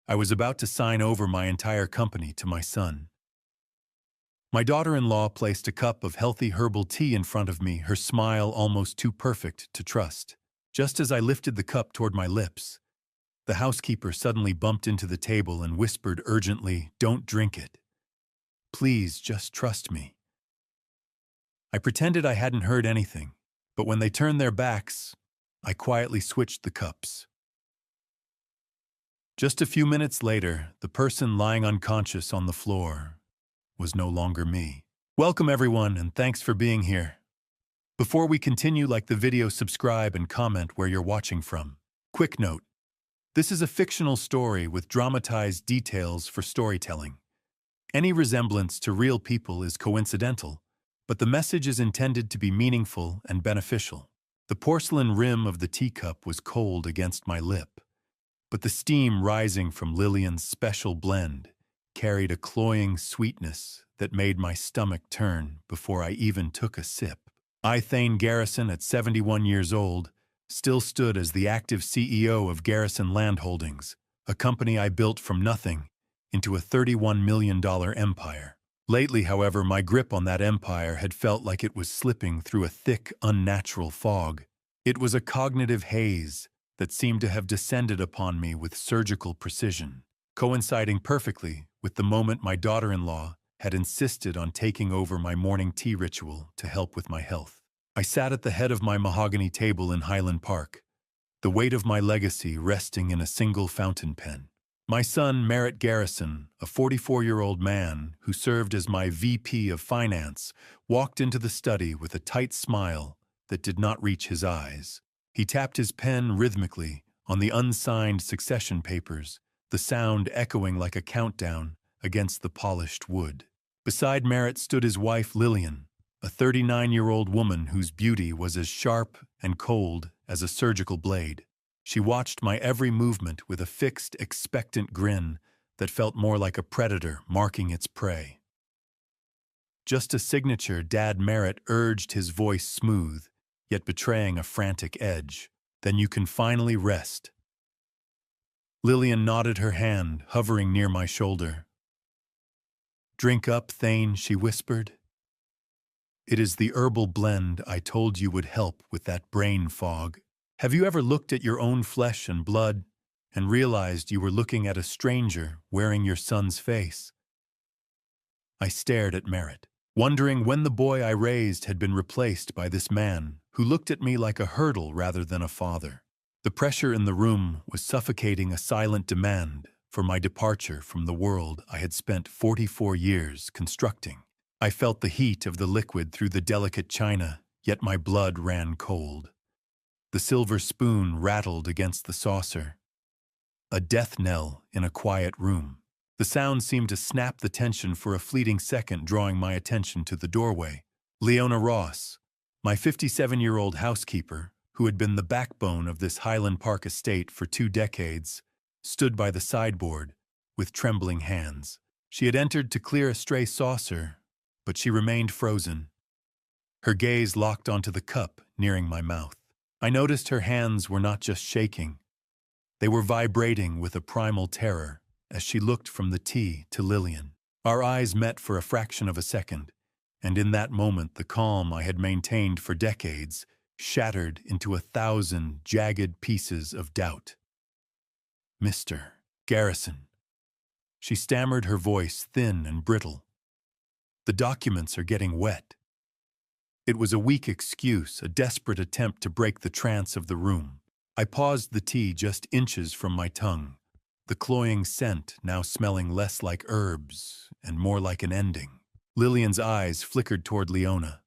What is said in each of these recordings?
I was about to sign over my entire company to my son. My daughter-in-law placed a cup of healthy herbal tea in front of me, her smile almost too perfect to trust. Just as I lifted the cup toward my lips, the housekeeper suddenly bumped into the table and whispered urgently, "Don't drink it. Please, just trust me." I pretended I hadn't heard anything, but when they turned their backs, I quietly switched the cups. Just a few minutes later, the person lying unconscious on the floor was no longer me. Welcome everyone, and thanks for being here. Before we continue, like the video, subscribe and comment where you're watching from. Quick note: this is a fictional story with dramatized details for storytelling. Any resemblance to real people is coincidental, but the message is intended to be meaningful and beneficial. The porcelain rim of the teacup was cold against my lip, but the steam rising from Lillian's special blend carried a cloying sweetness that made my stomach turn before I even took a sip. I, Thane Garrison, at 71 years old, still stood as the active CEO of Garrison Land Holdings, a company I built from nothing into a $31 million empire. Lately, however, my grip on that empire had felt like it was slipping through a thick, unnatural fog. It was a cognitive haze that seemed to have descended upon me with surgical precision, coinciding perfectly with the moment my daughter-in-law had insisted on taking over my morning tea ritual to help with my health. I sat at the head of my mahogany table in Highland Park, the weight of my legacy resting in a single fountain pen. My son, Merritt Garrison, a 44-year-old man who served as my VP of Finance, walked into the study with a tight smile that did not reach his eyes. He tapped his pen rhythmically on the unsigned succession papers, the sound echoing like a countdown against the polished wood. Beside Merritt stood his wife, Lillian, a 39-year-old woman whose beauty was as sharp and cold as a surgical blade. She watched my every movement with a fixed, expectant grin that felt more like a predator marking its prey. Just a signature, Dad Merritt urged, his voice smooth, yet betraying a frantic edge. "Then you can finally rest." Lillian nodded her hand, hovering near my shoulder. "Drink up, Thane," she whispered. "It is the herbal blend I told you would help with that brain fog. Have you ever looked at your own flesh and blood and realized you were looking at a stranger wearing your son's face?" I stared at Merritt, wondering when the boy I raised had been replaced by this man who looked at me like a hurdle rather than a father. The pressure in the room was suffocating a silent demand for my departure from the world I had spent 44 years constructing. I felt the heat of the liquid through the delicate china, yet my blood ran cold. The silver spoon rattled against the saucer, a death knell in a quiet room. The sound seemed to snap the tension for a fleeting second, drawing my attention to the doorway. Leona Ross, my 57-year-old housekeeper, who had been the backbone of this Highland Park estate for 2 decades, stood by the sideboard with trembling hands. She had entered to clear a stray saucer, but she remained frozen, her gaze locked onto the cup nearing my mouth. I noticed her hands were not just shaking. They were vibrating with a primal terror as she looked from the tea to Lillian. Our eyes met for a fraction of a second, and in that moment the calm I had maintained for decades shattered into 1,000 jagged pieces of doubt. "Mr. Garrison," she stammered, her voice thin and brittle. "The documents are getting wet." It was a weak excuse, a desperate attempt to break the trance of the room. I paused the tea just inches from my tongue, the cloying scent now smelling less like herbs and more like an ending. Lillian's eyes flickered toward Leona,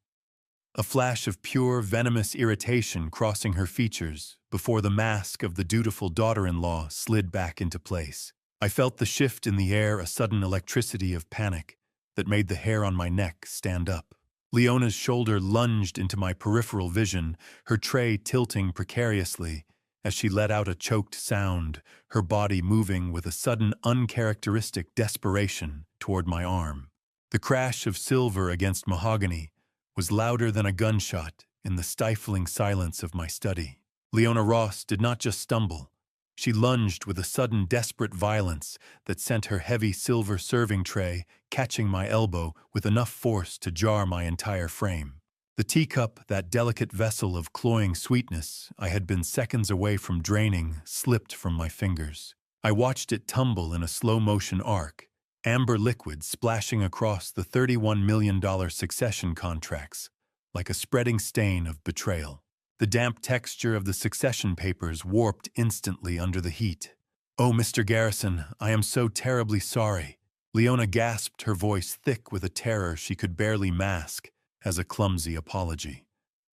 a flash of pure, venomous irritation crossing her features before the mask of the dutiful daughter-in-law slid back into place. I felt the shift in the air, a sudden electricity of panic that made the hair on my neck stand up. Leona's shoulder lunged into my peripheral vision, her tray tilting precariously as she let out a choked sound, her body moving with a sudden, uncharacteristic desperation toward my arm. The crash of silver against mahogany was louder than a gunshot in the stifling silence of my study. Leona Ross did not just stumble. She lunged with a sudden desperate violence that sent her heavy silver serving tray catching my elbow with enough force to jar my entire frame. The teacup, that delicate vessel of cloying sweetness I had been seconds away from draining, slipped from my fingers. I watched it tumble in a slow-motion arc, amber liquid splashing across the $31 million succession contracts, like a spreading stain of betrayal. The damp texture of the succession papers warped instantly under the heat. "Oh, Mr. Garrison, I am so terribly sorry." Leona gasped, her voice thick with a terror she could barely mask as a clumsy apology.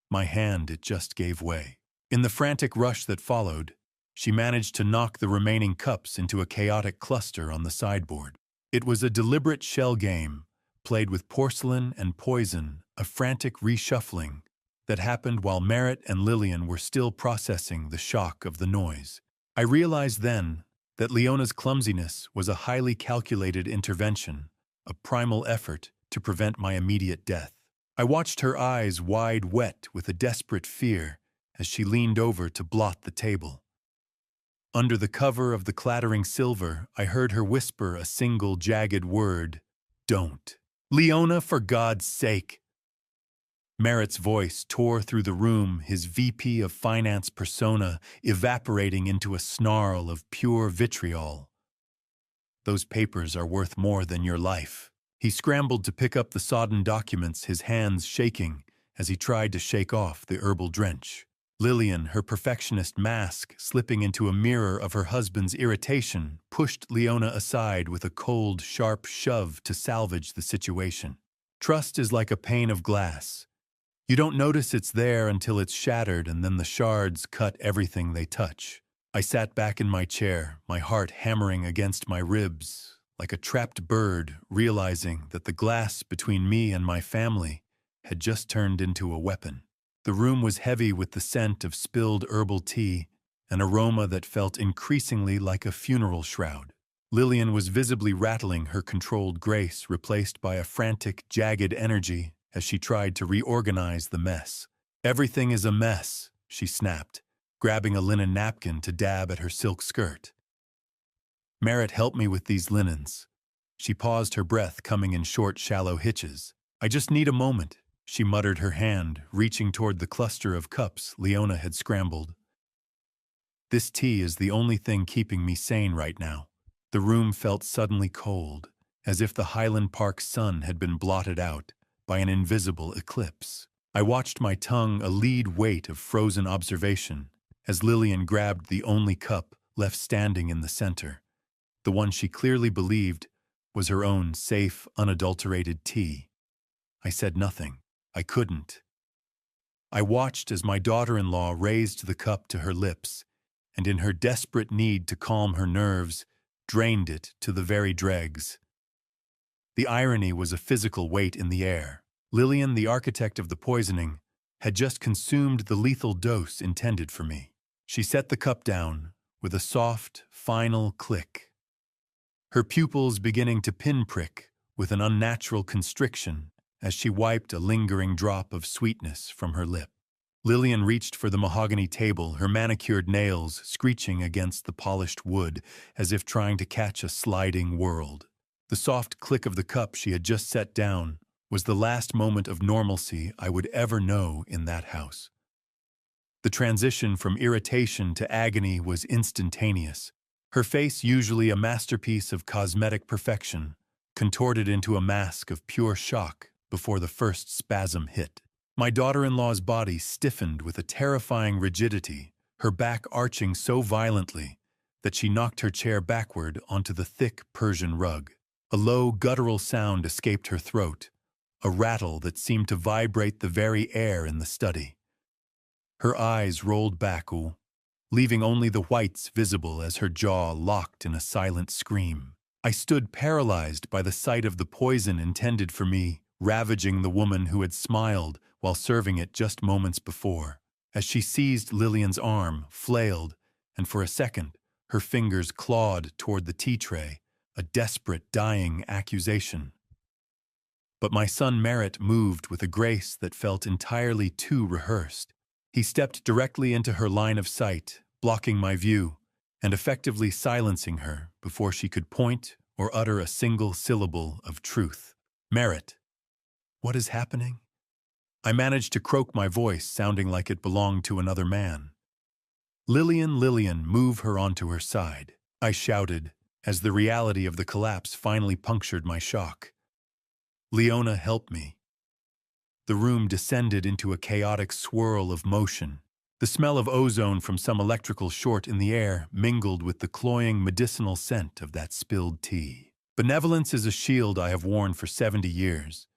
My hand, it just gave way. In the frantic rush that followed, she managed to knock the remaining cups into a chaotic cluster on the sideboard. It was a deliberate shell game, played with porcelain and poison, a frantic reshuffling that happened while Merritt and Lillian were still processing the shock of the noise. I realized then that Leona's clumsiness was a highly calculated intervention, a primal effort to prevent my immediate death. I watched her eyes wide wet with a desperate fear as she leaned over to blot the table. Under the cover of the clattering silver, I heard her whisper a single jagged word: "Don't. Leona, for God's sake." Merritt's voice tore through the room, his VP of Finance persona evaporating into a snarl of pure vitriol. "Those papers are worth more than your life." He scrambled to pick up the sodden documents, his hands shaking as he tried to shake off the herbal drench. Lillian, her perfectionist mask slipping into a mirror of her husband's irritation, pushed Leona aside with a cold, sharp shove to salvage the situation. Trust is like a pane of glass. You don't notice it's there until it's shattered, and then the shards cut everything they touch. I sat back in my chair, my heart hammering against my ribs, like a trapped bird, realizing that the glass between me and my family had just turned into a weapon. The room was heavy with the scent of spilled herbal tea, an aroma that felt increasingly like a funeral shroud. Lillian was visibly rattling, her controlled grace replaced by a frantic, jagged energy as she tried to reorganize the mess. "Everything is a mess," she snapped, grabbing a linen napkin to dab at her silk skirt. "Merritt, help me with these linens." She paused, her breath coming in short, shallow hitches. "I just need a moment," she muttered, her hand reaching toward the cluster of cups Leona had scrambled. "This tea is the only thing keeping me sane right now." The room felt suddenly cold, as if the Highland Park sun had been blotted out by an invisible eclipse. I watched my tongue a lead weight of frozen observation as Lillian grabbed the only cup left standing in the center, the one she clearly believed was her own safe, unadulterated tea. I said nothing. I couldn't. I watched as my daughter-in-law raised the cup to her lips, and in her desperate need to calm her nerves, drained it to the very dregs. The irony was a physical weight in the air. Lillian, the architect of the poisoning, had just consumed the lethal dose intended for me. She set the cup down with a soft, final click, her pupils beginning to pinprick with an unnatural constriction as she wiped a lingering drop of sweetness from her lip. Lillian reached for the mahogany table, her manicured nails screeching against the polished wood as if trying to catch a sliding world. The soft click of the cup she had just set down was the last moment of normalcy I would ever know in that house. The transition from irritation to agony was instantaneous. Her face, usually a masterpiece of cosmetic perfection, contorted into a mask of pure shock before the first spasm hit. My daughter-in-law's body stiffened with a terrifying rigidity, her back arching so violently that she knocked her chair backward onto the thick Persian rug. A low, guttural sound escaped her throat, a rattle that seemed to vibrate the very air in the study. Her eyes rolled back, leaving only the whites visible as her jaw locked in a silent scream. I stood paralyzed by the sight of the poison intended for me, ravaging the woman who had smiled while serving it just moments before. As she seized Lillian's arm, flailed, and for a second, her fingers clawed toward the tea tray, a desperate, dying accusation. But my son Merritt moved with a grace that felt entirely too rehearsed. He stepped directly into her line of sight, blocking my view, and effectively silencing her before she could point or utter a single syllable of truth. Merit. What is happening? I managed to croak my voice, sounding like it belonged to another man. Lillian, Lillian, move her onto her side, I shouted, as the reality of the collapse finally punctured my shock. Leona, help me. The room descended into a chaotic swirl of motion. The smell of ozone from some electrical short in the air mingled with the cloying medicinal scent of that spilled tea. Benevolence is a shield I have worn for 70 years,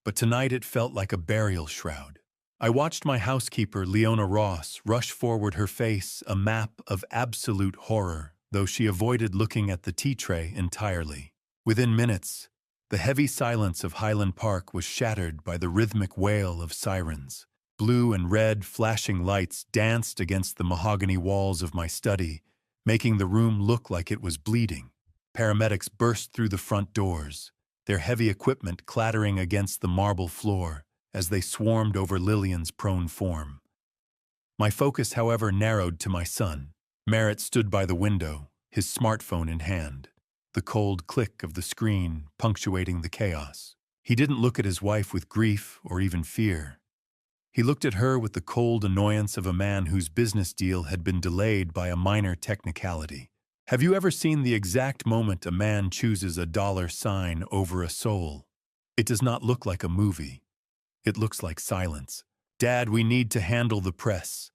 but tonight it felt like a burial shroud. I watched my housekeeper, Leona Ross, rush forward, her face a map of absolute horror, though she avoided looking at the tea tray entirely. Within minutes, the heavy silence of Highland Park was shattered by the rhythmic wail of sirens. Blue and red flashing lights danced against the mahogany walls of my study, making the room look like it was bleeding. Paramedics burst through the front doors, their heavy equipment clattering against the marble floor as they swarmed over Lillian's prone form. My focus, however, narrowed to my son. Merritt stood by the window, his smartphone in hand, the cold click of the screen punctuating the chaos. He didn't look at his wife with grief or even fear. He looked at her with the cold annoyance of a man whose business deal had been delayed by a minor technicality. Have you ever seen the exact moment a man chooses a dollar sign over a soul? It does not look like a movie. It looks like silence. Dad, we need to handle the press.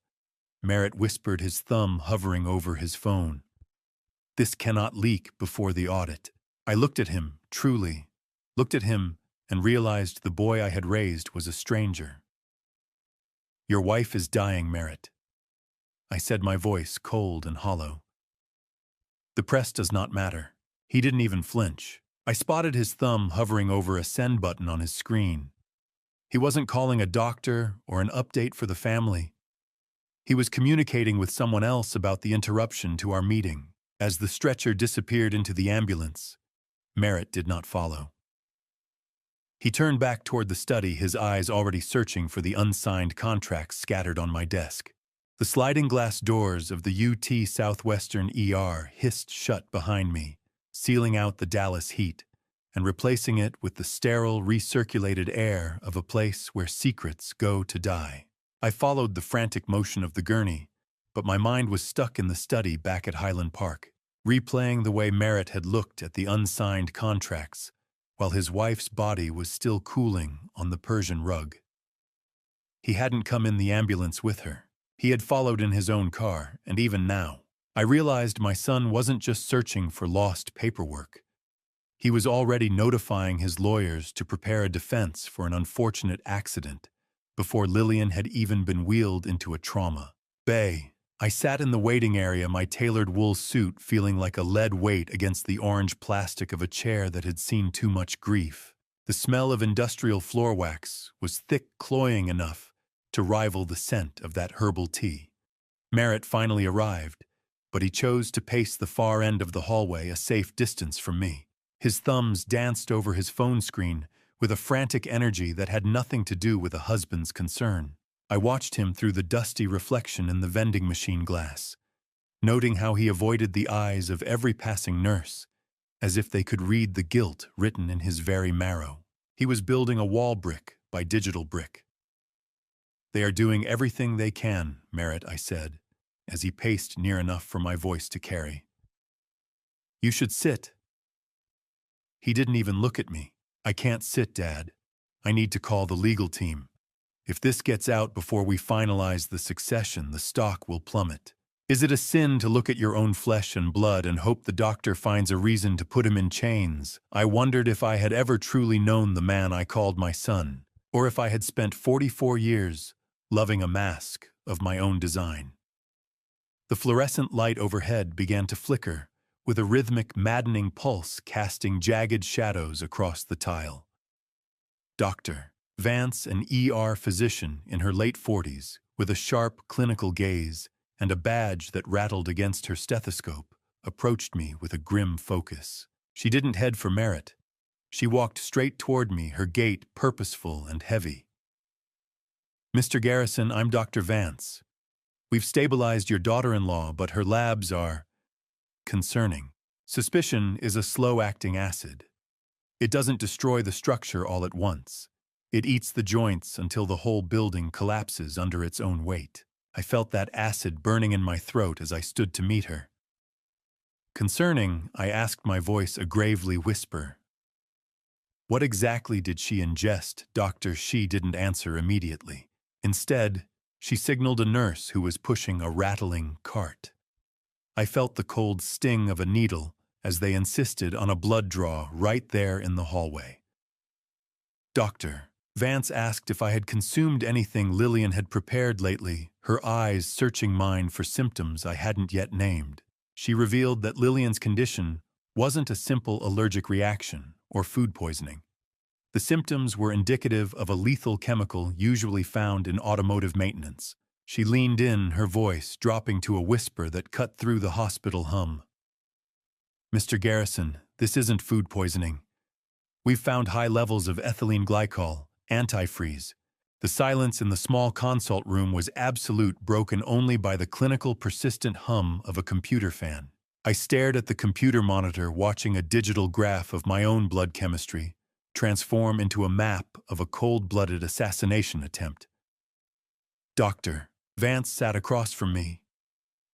Merritt whispered, his thumb hovering over his phone. This cannot leak before the audit. I looked at him, looked at him, and realized the boy I had raised was a stranger. Your wife is dying, Merritt. I said, my voice cold and hollow. The press does not matter. He didn't even flinch. I spotted his thumb hovering over a send button on his screen. He wasn't calling a doctor or an update for the family. He was communicating with someone else about the interruption to our meeting. As the stretcher disappeared into the ambulance, Merritt did not follow. He turned back toward the study, his eyes already searching for the unsigned contracts scattered on my desk. The sliding glass doors of the UT Southwestern ER hissed shut behind me, sealing out the Dallas heat and replacing it with the sterile, recirculated air of a place where secrets go to die. I followed the frantic motion of the gurney, but my mind was stuck in the study back at Highland Park, replaying the way Merritt had looked at the unsigned contracts, while his wife's body was still cooling on the Persian rug. He hadn't come in the ambulance with her. He had followed in his own car, and even now, I realized my son wasn't just searching for lost paperwork. He was already notifying his lawyers to prepare a defense for an unfortunate accident before Lillian had even been wheeled into a trauma bay. I sat in the waiting area, my tailored wool suit feeling like a lead weight against the orange plastic of a chair that had seen too much grief. The smell of industrial floor wax was thick, cloying enough to rival the scent of that herbal tea. Merritt finally arrived, but he chose to pace the far end of the hallway, a safe distance from me. His thumbs danced over his phone screen with a frantic energy that had nothing to do with a husband's concern. I watched him through the dusty reflection in the vending machine glass, noting how he avoided the eyes of every passing nurse, as if they could read the guilt written in his very marrow. He was building a wall brick by digital brick. They are doing everything they can, Merritt, I said, as he paced near enough for my voice to carry. You should sit. He didn't even look at me. I can't sit, Dad. I need to call the legal team. If this gets out before we finalize the succession, the stock will plummet. Is it a sin to look at your own flesh and blood and hope the doctor finds a reason to put him in chains? I wondered if I had ever truly known the man I called my son, or if I had spent 44 years loving a mask of my own design. The fluorescent light overhead began to flicker, with a rhythmic, maddening pulse casting jagged shadows across the tile. Dr. Vance, an ER physician in her late 40s, with a sharp, clinical gaze and a badge that rattled against her stethoscope, approached me with a grim focus. She didn't head for Merritt. She walked straight toward me, her gait purposeful and heavy. Mr. Garrison, I'm Dr. Vance. We've stabilized your daughter-in-law, but her labs are... concerning. Suspicion is a slow-acting acid. It doesn't destroy the structure all at once. It eats the joints until the whole building collapses under its own weight. I felt that acid burning in my throat as I stood to meet her. Concerning, I asked, my voice a gravely whisper. What exactly did she ingest, Doctor? She didn't answer immediately. Instead, she signaled a nurse who was pushing a rattling cart. I felt the cold sting of a needle as they insisted on a blood draw right there in the hallway. Doctor, Vance asked if I had consumed anything Lillian had prepared lately, her eyes searching mine for symptoms I hadn't yet named. She revealed that Lillian's condition wasn't a simple allergic reaction or food poisoning. The symptoms were indicative of a lethal chemical usually found in automotive maintenance. She leaned in, her voice dropping to a whisper that cut through the hospital hum. Mr. Garrison, this isn't food poisoning. We've found high levels of ethylene glycol, antifreeze. The silence in the small consult room was absolute, broken only by the clinical persistent hum of a computer fan. I stared at the computer monitor, watching a digital graph of my own blood chemistry transform into a map of a cold-blooded assassination attempt. Doctor, Vance sat across from me,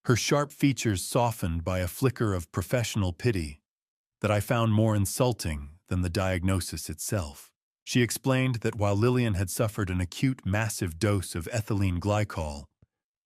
her sharp features softened by a flicker of professional pity that I found more insulting than the diagnosis itself. She explained that while Lillian had suffered an acute massive dose of ethylene glycol,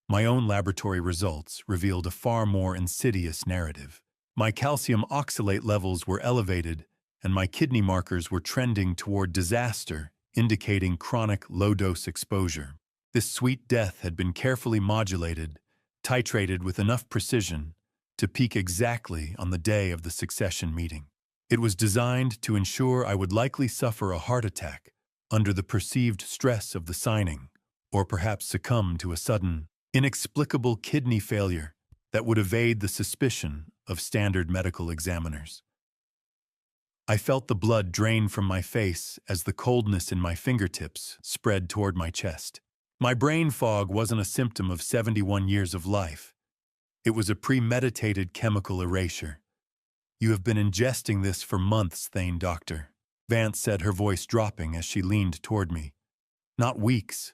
my own laboratory results revealed a far more insidious narrative. My calcium oxalate levels were elevated, and my kidney markers were trending toward disaster, indicating chronic low-dose exposure. This sweet death had been carefully modulated, titrated with enough precision to peak exactly on the day of the succession meeting. It was designed to ensure I would likely suffer a heart attack under the perceived stress of the signing, or perhaps succumb to a sudden, inexplicable kidney failure that would evade the suspicion of standard medical examiners. I felt the blood drain from my face as the coldness in my fingertips spread toward my chest. My brain fog wasn't a symptom of 71 years of life. It was a premeditated chemical erasure. You have been ingesting this for months, Thane, Doctor, Vance said, her voice dropping as she leaned toward me. Not weeks,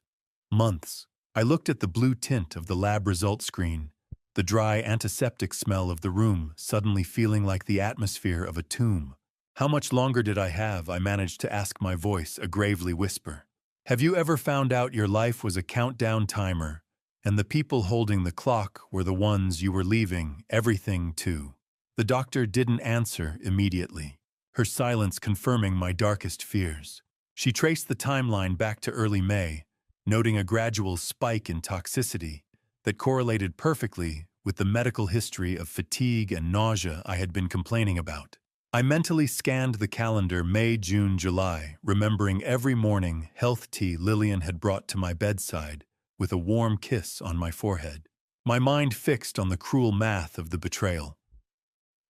months. I looked at the blue tint of the lab result screen, the dry antiseptic smell of the room suddenly feeling like the atmosphere of a tomb. How much longer did I have? I managed to ask, my voice a gravely whisper. Have you ever found out your life was a countdown timer, and the people holding the clock were the ones you were leaving everything to? The doctor didn't answer immediately, her silence confirming my darkest fears. She traced the timeline back to early May, noting a gradual spike in toxicity that correlated perfectly with the medical history of fatigue and nausea I had been complaining about. I mentally scanned the calendar: May, June, July, remembering every morning health tea Lillian had brought to my bedside with a warm kiss on my forehead. My mind fixed on the cruel math of the betrayal.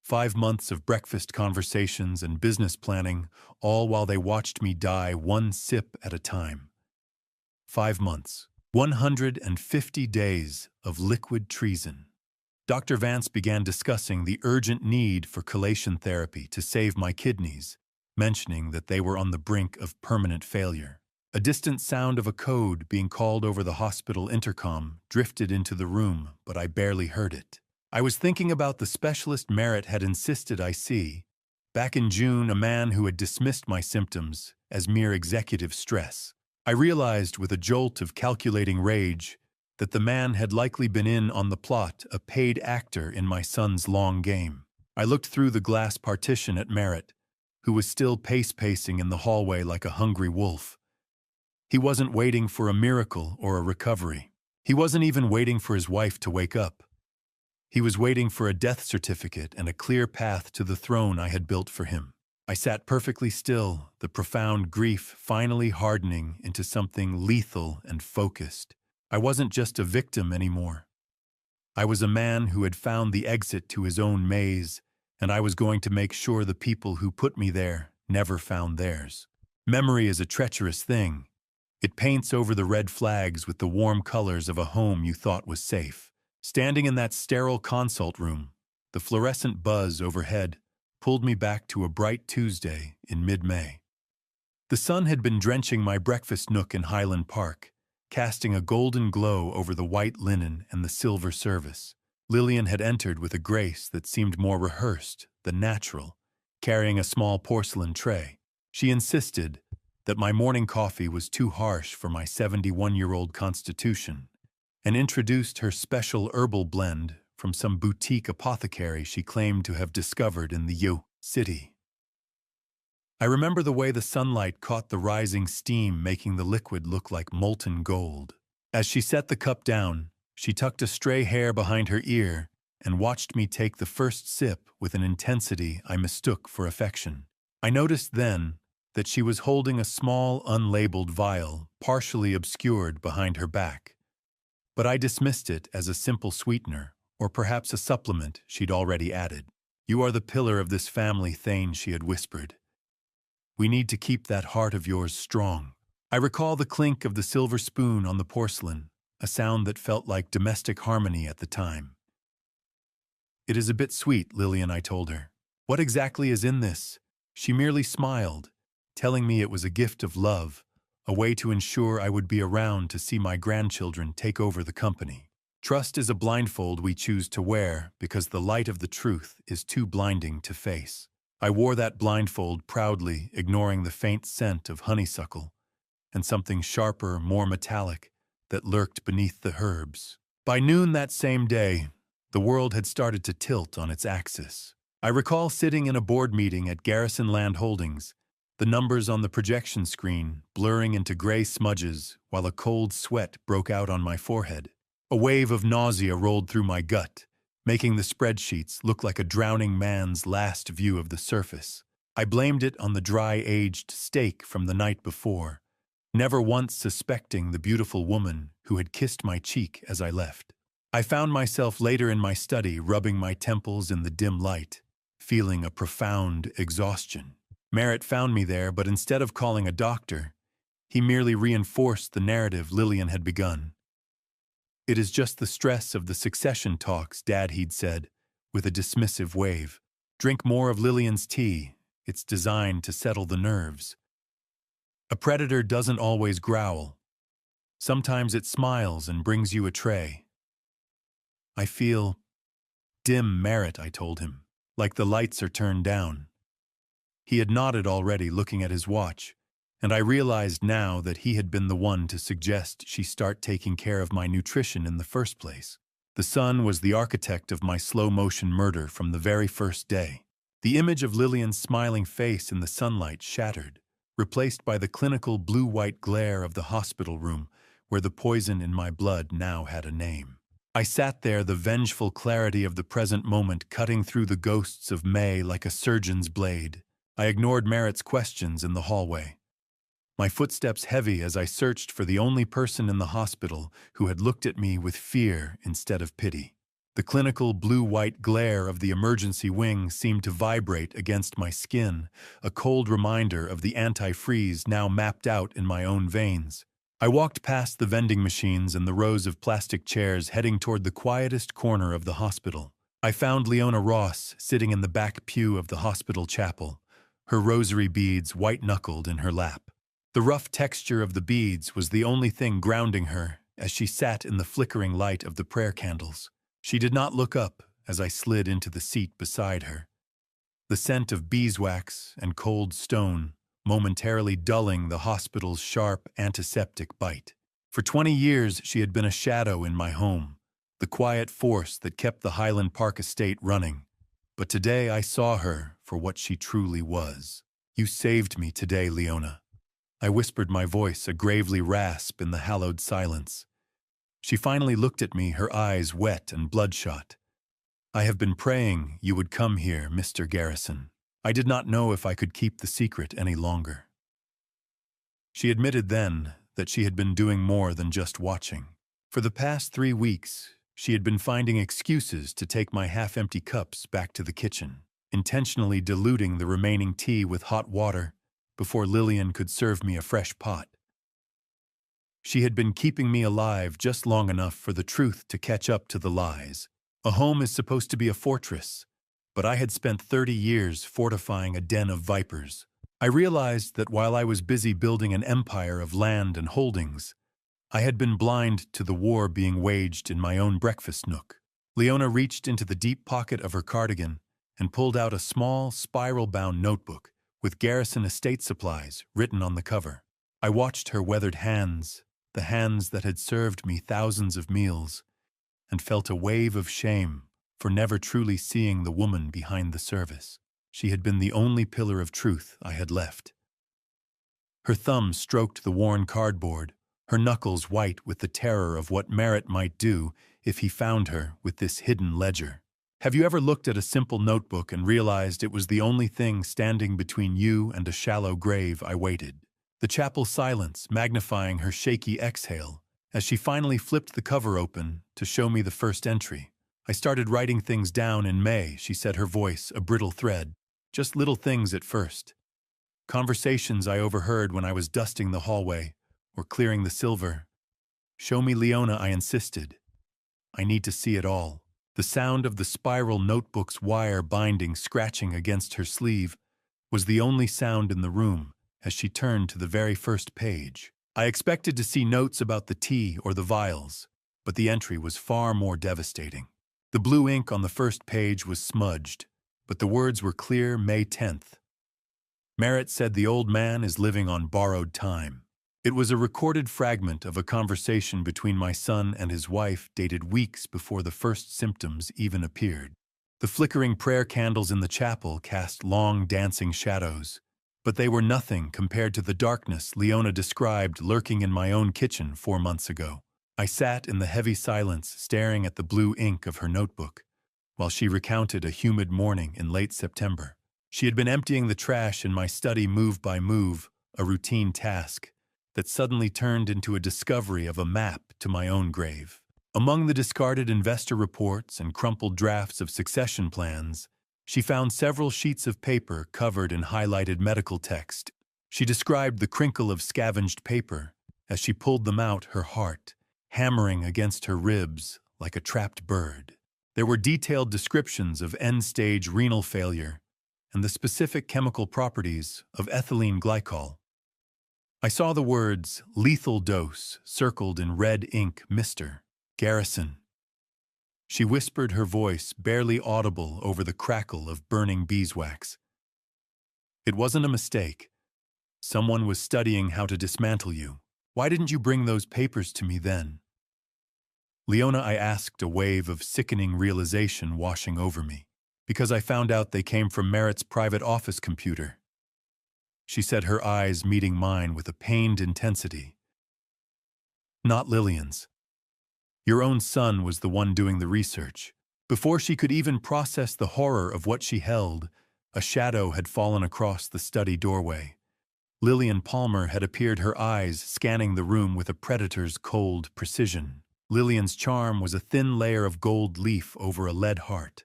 5 months of breakfast conversations and business planning, all while they watched me die one sip at a time. 5 months. 150 days of liquid treason. Dr. Vance began discussing the urgent need for chelation therapy to save my kidneys, mentioning that they were on the brink of permanent failure. A distant sound of a code being called over the hospital intercom drifted into the room, but I barely heard it. I was thinking about the specialist Merritt had insisted I see. Back in June, a man who had dismissed my symptoms as mere executive stress. I realized with a jolt of calculating rage that the man had likely been in on the plot, a paid actor in my son's long game. I looked through the glass partition at Merritt, who was still pacing in the hallway like a hungry wolf. He wasn't waiting for a miracle or a recovery. He wasn't even waiting for his wife to wake up. He was waiting for a death certificate and a clear path to the throne I had built for him. I sat perfectly still, the profound grief finally hardening into something lethal and focused. I wasn't just a victim anymore. I was a man who had found the exit to his own maze, and I was going to make sure the people who put me there never found theirs. Memory is a treacherous thing. It paints over the red flags with the warm colors of a home you thought was safe. Standing in that sterile consult room, the fluorescent buzz overhead pulled me back to a bright Tuesday in mid-May. The sun had been drenching my breakfast nook in Highland Park, casting a golden glow over the white linen and the silver service. Lillian had entered with a grace that seemed more rehearsed than natural, carrying a small porcelain tray. She insisted that my morning coffee was too harsh for my 71-year-old constitution, and introduced her special herbal blend from some boutique apothecary she claimed to have discovered in the city. I remember the way the sunlight caught the rising steam, making the liquid look like molten gold. As she set the cup down, she tucked a stray hair behind her ear and watched me take the first sip with an intensity I mistook for affection. I noticed then that she was holding a small, unlabeled vial, partially obscured behind her back. But I dismissed it as a simple sweetener, or perhaps a supplement she'd already added. "You are the pillar of this family, Thane," she had whispered. "We need to keep that heart of yours strong." I recall the clink of the silver spoon on the porcelain, a sound that felt like domestic harmony at the time. "It is a bit sweet, Lillian," I told her. "What exactly is in this?" She merely smiled, telling me it was a gift of love, a way to ensure I would be around to see my grandchildren take over the company. Trust is a blindfold we choose to wear because the light of the truth is too blinding to face. I wore that blindfold proudly, ignoring the faint scent of honeysuckle and something sharper, more metallic, that lurked beneath the herbs. By noon that same day, the world had started to tilt on its axis. I recall sitting in a board meeting at Garrison Land Holdings, the numbers on the projection screen blurring into gray smudges while a cold sweat broke out on my forehead. A wave of nausea rolled through my gut, making the spreadsheets look like a drowning man's last view of the surface. I blamed it on the dry-aged steak from the night before, never once suspecting the beautiful woman who had kissed my cheek as I left. I found myself later in my study rubbing my temples in the dim light, feeling a profound exhaustion. Merritt found me there, but instead of calling a doctor, he merely reinforced the narrative Lillian had begun. "It is just the stress of the succession talks, Dad," he'd said, with a dismissive wave. "Drink more of Lillian's tea. It's designed to settle the nerves. A predator doesn't always growl. Sometimes it smiles and brings you a tray." "I feel dim, Merritt," I told him, "like the lights are turned down." He had nodded already, looking at his watch, and I realized now that he had been the one to suggest she start taking care of my nutrition in the first place. The sun was the architect of my slow-motion murder from the very first day. The image of Lillian's smiling face in the sunlight shattered, replaced by the clinical blue-white glare of the hospital room where the poison in my blood now had a name. I sat there, the vengeful clarity of the present moment cutting through the ghosts of May like a surgeon's blade. I ignored Merritt's questions in the hallway, my footsteps heavy as I searched for the only person in the hospital who had looked at me with fear instead of pity. The clinical blue-white glare of the emergency wing seemed to vibrate against my skin, a cold reminder of the anti-freeze now mapped out in my own veins. I walked past the vending machines and the rows of plastic chairs, heading toward the quietest corner of the hospital. I found Leona Ross sitting in the back pew of the hospital chapel, her rosary beads white-knuckled in her lap. The rough texture of the beads was the only thing grounding her as she sat in the flickering light of the prayer candles. She did not look up as I slid into the seat beside her, the scent of beeswax and cold stone momentarily dulling the hospital's sharp antiseptic bite. For 20 years she had been a shadow in my home, the quiet force that kept the Highland Park estate running. But today I saw her for what she truly was. "You saved me today, Leona." I whispered, my voice a gravely rasp in the hallowed silence. She finally looked at me, her eyes wet and bloodshot. "I have been praying you would come here, Mr. Garrison. I did not know if I could keep the secret any longer." She admitted then that she had been doing more than just watching. For the past 3 weeks, she had been finding excuses to take my half-empty cups back to the kitchen, intentionally diluting the remaining tea with hot water before Lillian could serve me a fresh pot. She had been keeping me alive just long enough for the truth to catch up to the lies. A home is supposed to be a fortress, but I had spent 30 years fortifying a den of vipers. I realized that while I was busy building an empire of land and holdings, I had been blind to the war being waged in my own breakfast nook. Leona reached into the deep pocket of her cardigan and pulled out a small, spiral-bound notebook with Garrison estate supplies written on the cover. I watched her weathered hands, the hands that had served me thousands of meals, and felt a wave of shame for never truly seeing the woman behind the service. She had been the only pillar of truth I had left. Her thumb stroked the worn cardboard, her knuckles white with the terror of what Merritt might do if he found her with this hidden ledger. Have you ever looked at a simple notebook and realized it was the only thing standing between you and a shallow grave? I waited, the chapel silence magnifying her shaky exhale as she finally flipped the cover open to show me the first entry. I started writing things down in May, she said, her voice a brittle thread. Just little things at first. Conversations I overheard when I was dusting the hallway or clearing the silver. Show me Leona, I insisted. I need to see it all. The sound of the spiral notebook's wire binding scratching against her sleeve was the only sound in the room as she turned to the very first page. I expected to see notes about the tea or the vials, but the entry was far more devastating. The blue ink on the first page was smudged, but the words were clear. May 10th. Merritt said the old man is living on borrowed time. It was a recorded fragment of a conversation between my son and his wife dated weeks before the first symptoms even appeared. The flickering prayer candles in the chapel cast long dancing shadows, but they were nothing compared to the darkness Leona described lurking in my own kitchen 4 months ago. I sat in the heavy silence staring at the blue ink of her notebook while she recounted a humid morning in late September. She had been emptying the trash in my study move by move, a routine task that suddenly turned into a discovery of a map to my own grave. Among the discarded investor reports and crumpled drafts of succession plans, she found several sheets of paper covered in highlighted medical text. She described the crinkle of scavenged paper as she pulled them out, her heart hammering against her ribs like a trapped bird. There were detailed descriptions of end-stage renal failure and the specific chemical properties of ethylene glycol. I saw the words lethal dose circled in red ink. Mr. Garrison. She whispered, her voice barely audible over the crackle of burning beeswax. It wasn't a mistake. Someone was studying how to dismantle you. Why didn't you bring those papers to me then? Leona, I asked, a wave of sickening realization washing over me. Because I found out they came from Merritt's private office computer. She said, her eyes meeting mine with a pained intensity. Not Lillian's. Your own son was the one doing the research. Before she could even process the horror of what she held, a shadow had fallen across the study doorway. Lillian Palmer had appeared, her eyes scanning the room with a predator's cold precision. Lillian's charm was a thin layer of gold leaf over a lead heart.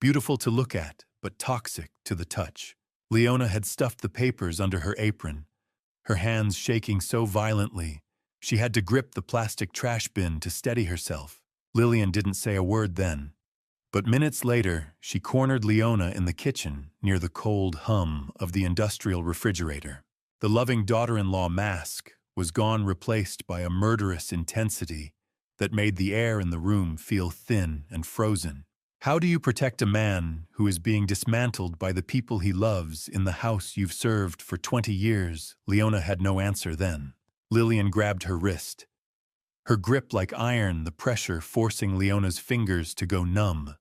Beautiful to look at, but toxic to the touch. Leona had stuffed the papers under her apron, her hands shaking so violently she had to grip the plastic trash bin to steady herself. Lillian didn't say a word then, but minutes later she cornered Leona in the kitchen near the cold hum of the industrial refrigerator. The loving daughter-in-law mask was gone, replaced by a murderous intensity that made the air in the room feel thin and frozen. How do you protect a man who is being dismantled by the people he loves in the house you've served for 20 years? Leona had no answer then. Lillian grabbed her wrist. Her grip like iron, the pressure forcing Leona's fingers to go numb.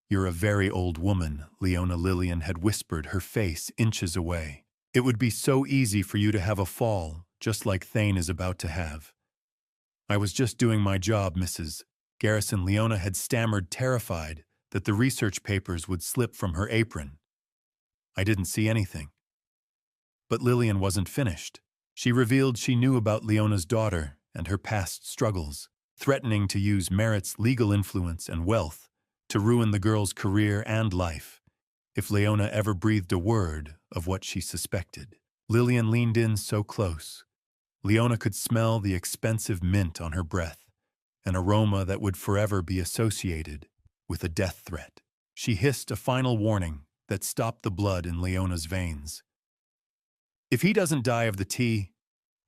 You're a very old woman, Leona, Lillian had whispered, her face inches away. It would be so easy for you to have a fall, just like Thane is about to have. I was just doing my job, Mrs. Garrison. Leona had stammered, terrified that the research papers would slip from her apron. I didn't see anything. But Lillian wasn't finished. She revealed she knew about Leona's daughter and her past struggles, threatening to use Merritt's legal influence and wealth to ruin the girl's career and life if Leona ever breathed a word of what she suspected. Lillian leaned in so close. Leona could smell the expensive mint on her breath an aroma that would forever be associated with a death threat. She hissed a final warning that stopped the blood in Leona's veins. "If he doesn't die of the tea,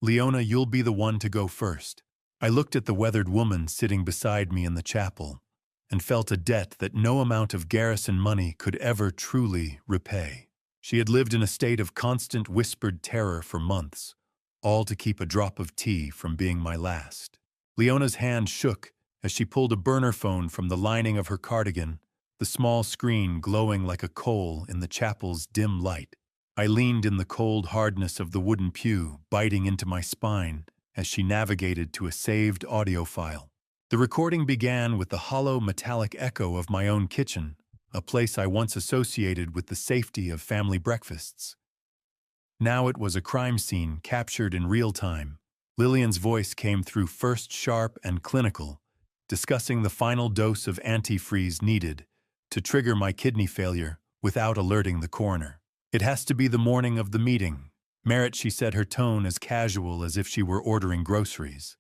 Leona, you'll be the one to go first." I looked at the weathered woman sitting beside me in the chapel and felt a debt that no amount of garrison money could ever truly repay. She had lived in a state of constant whispered terror for months, all to keep a drop of tea from being my last. Leona's hand shook as she pulled a burner phone from the lining of her cardigan, the small screen glowing like a coal in the chapel's dim light. I leaned in the cold hardness of the wooden pew, biting into my spine as she navigated to a saved audio file. The recording began with the hollow metallic echo of my own kitchen, a place I once associated with the safety of family breakfasts. Now it was a crime scene captured in real time. Lillian's voice came through first sharp and clinical, discussing the final dose of antifreeze needed to trigger my kidney failure without alerting the coroner. "It has to be the morning of the meeting." "Merritt," she said, her tone as casual as if she were ordering groceries.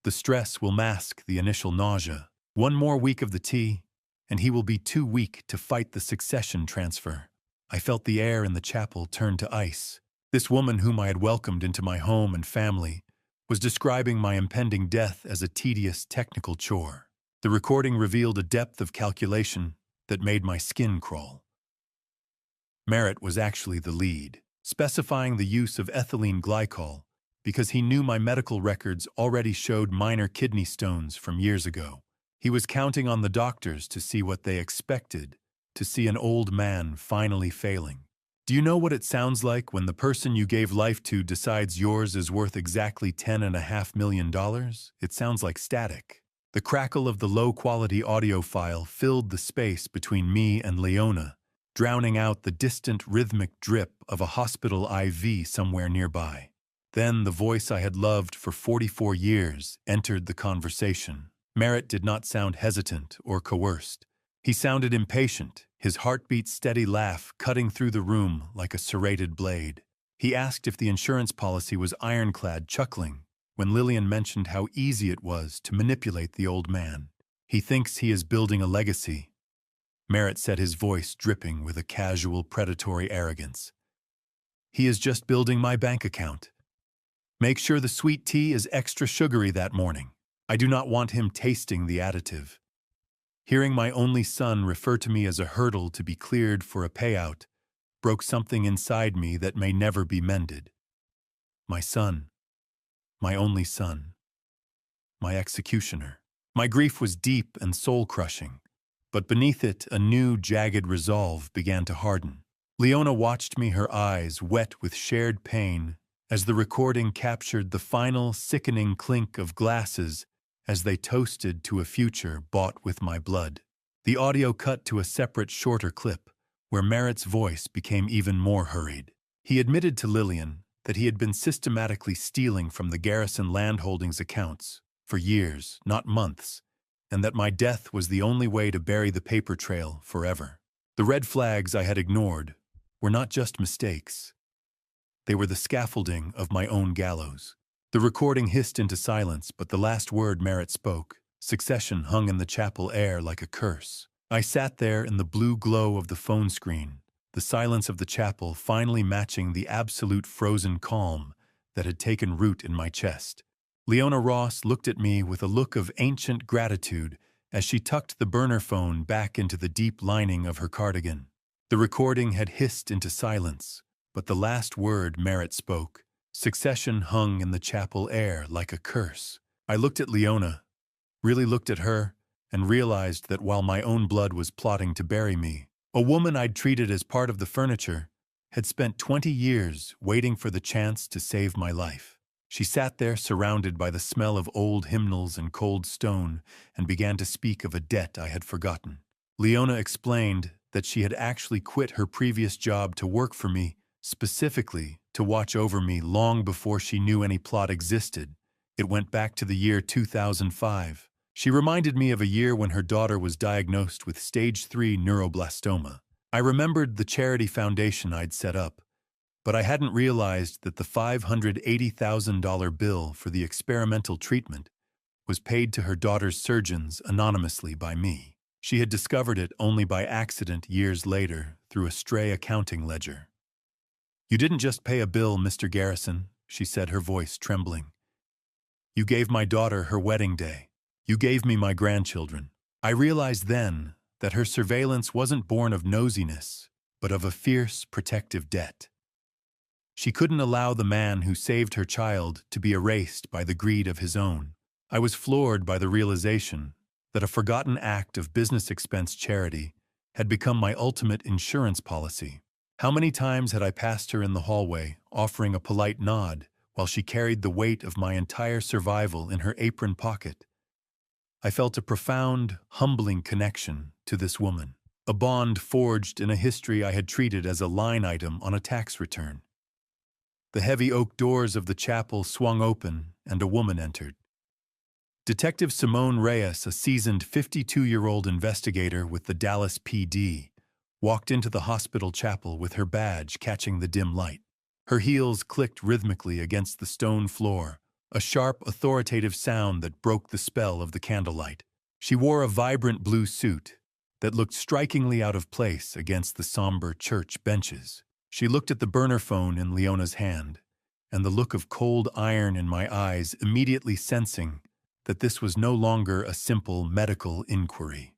"The stress will mask the initial nausea. One more week of the tea, and he will be too weak to fight the succession transfer." I felt the air in the chapel turn to ice. This woman whom I had welcomed into my home and family was describing my impending death as a tedious technical chore. The recording revealed a depth of calculation that made my skin crawl. Merritt was actually the lead, specifying the use of ethylene glycol because he knew my medical records already showed minor kidney stones from years ago. He was counting on the doctors to see what they expected, to see an old man finally failing. "Do you know what it sounds like when the person you gave life to decides yours is worth exactly $10.5 million? It sounds like static." The crackle of the low-quality audio file filled the space between me and Leona, drowning out the distant rhythmic drip of a hospital IV somewhere nearby. Then the voice I had loved for 44 years entered the conversation. Merritt did not sound hesitant or coerced. He sounded impatient, his heartbeat's steady laugh cutting through the room like a serrated blade. He asked if the insurance policy was ironclad, chuckling when Lillian mentioned how easy it was to manipulate the old man. "He thinks he is building a legacy." Merritt said, his voice dripping with a casual, predatory arrogance. "He is just building my bank account. Make sure the sweet tea is extra sugary that morning. I do not want him tasting the additive." Hearing my only son refer to me as a hurdle to be cleared for a payout broke something inside me that may never be mended. My son. My only son. My executioner. My grief was deep and soul-crushing, but beneath it a new, jagged resolve began to harden. Leona watched me, her eyes wet with shared pain, as the recording captured the final, sickening clink of glasses as they toasted to a future bought with my blood. The audio cut to a separate, shorter clip, where Merritt's voice became even more hurried. He admitted to Lillian that he had been systematically stealing from the Garrison Landholdings accounts for years, not months, and that my death was the only way to bury the paper trail forever. The red flags I had ignored were not just mistakes. They were the scaffolding of my own gallows. The recording hissed into silence, but the last word Merritt spoke, succession, hung in the chapel air like a curse. I sat there in the blue glow of the phone screen, the silence of the chapel finally matching the absolute frozen calm that had taken root in my chest. Leona Ross looked at me with a look of ancient gratitude as she tucked the burner phone back into the deep lining of her cardigan. The recording had hissed into silence, but the last word Merritt spoke, succession, hung in the chapel air like a curse. I looked at Leona, really looked at her, and realized that while my own blood was plotting to bury me, a woman I'd treated as part of the furniture had spent 20 years waiting for the chance to save my life. She sat there surrounded by the smell of old hymnals and cold stone and began to speak of a debt I had forgotten. Leona explained that she had actually quit her previous job to work for me, specifically to watch over me long before she knew any plot existed. It went back to the year 2005. She reminded me of a year when her daughter was diagnosed with stage 3 neuroblastoma. I remembered the charity foundation I'd set up, but I hadn't realized that the $580,000 bill for the experimental treatment was paid to her daughter's surgeons anonymously by me. She had discovered it only by accident years later through a stray accounting ledger. "You didn't just pay a bill, Mr. Garrison," she said, her voice trembling. "You gave my daughter her wedding day. You gave me my grandchildren." I realized then that her surveillance wasn't born of nosiness, but of a fierce, protective debt. She couldn't allow the man who saved her child to be erased by the greed of his own. I was floored by the realization that a forgotten act of business expense charity had become my ultimate insurance policy. How many times had I passed her in the hallway, offering a polite nod, while she carried the weight of my entire survival in her apron pocket? I felt a profound, humbling connection to this woman, a bond forged in a history I had treated as a line item on a tax return. The heavy oak doors of the chapel swung open, and a woman entered. Detective Simone Reyes, a seasoned 52-year-old investigator with the Dallas PD, walked into the hospital chapel with her badge catching the dim light. Her heels clicked rhythmically against the stone floor, a sharp, authoritative sound that broke the spell of the candlelight. She wore a vibrant blue suit that looked strikingly out of place against the somber church benches. She looked at the burner phone in Leona's hand, and the look of cold iron in my eyes, immediately sensing that this was no longer a simple medical inquiry.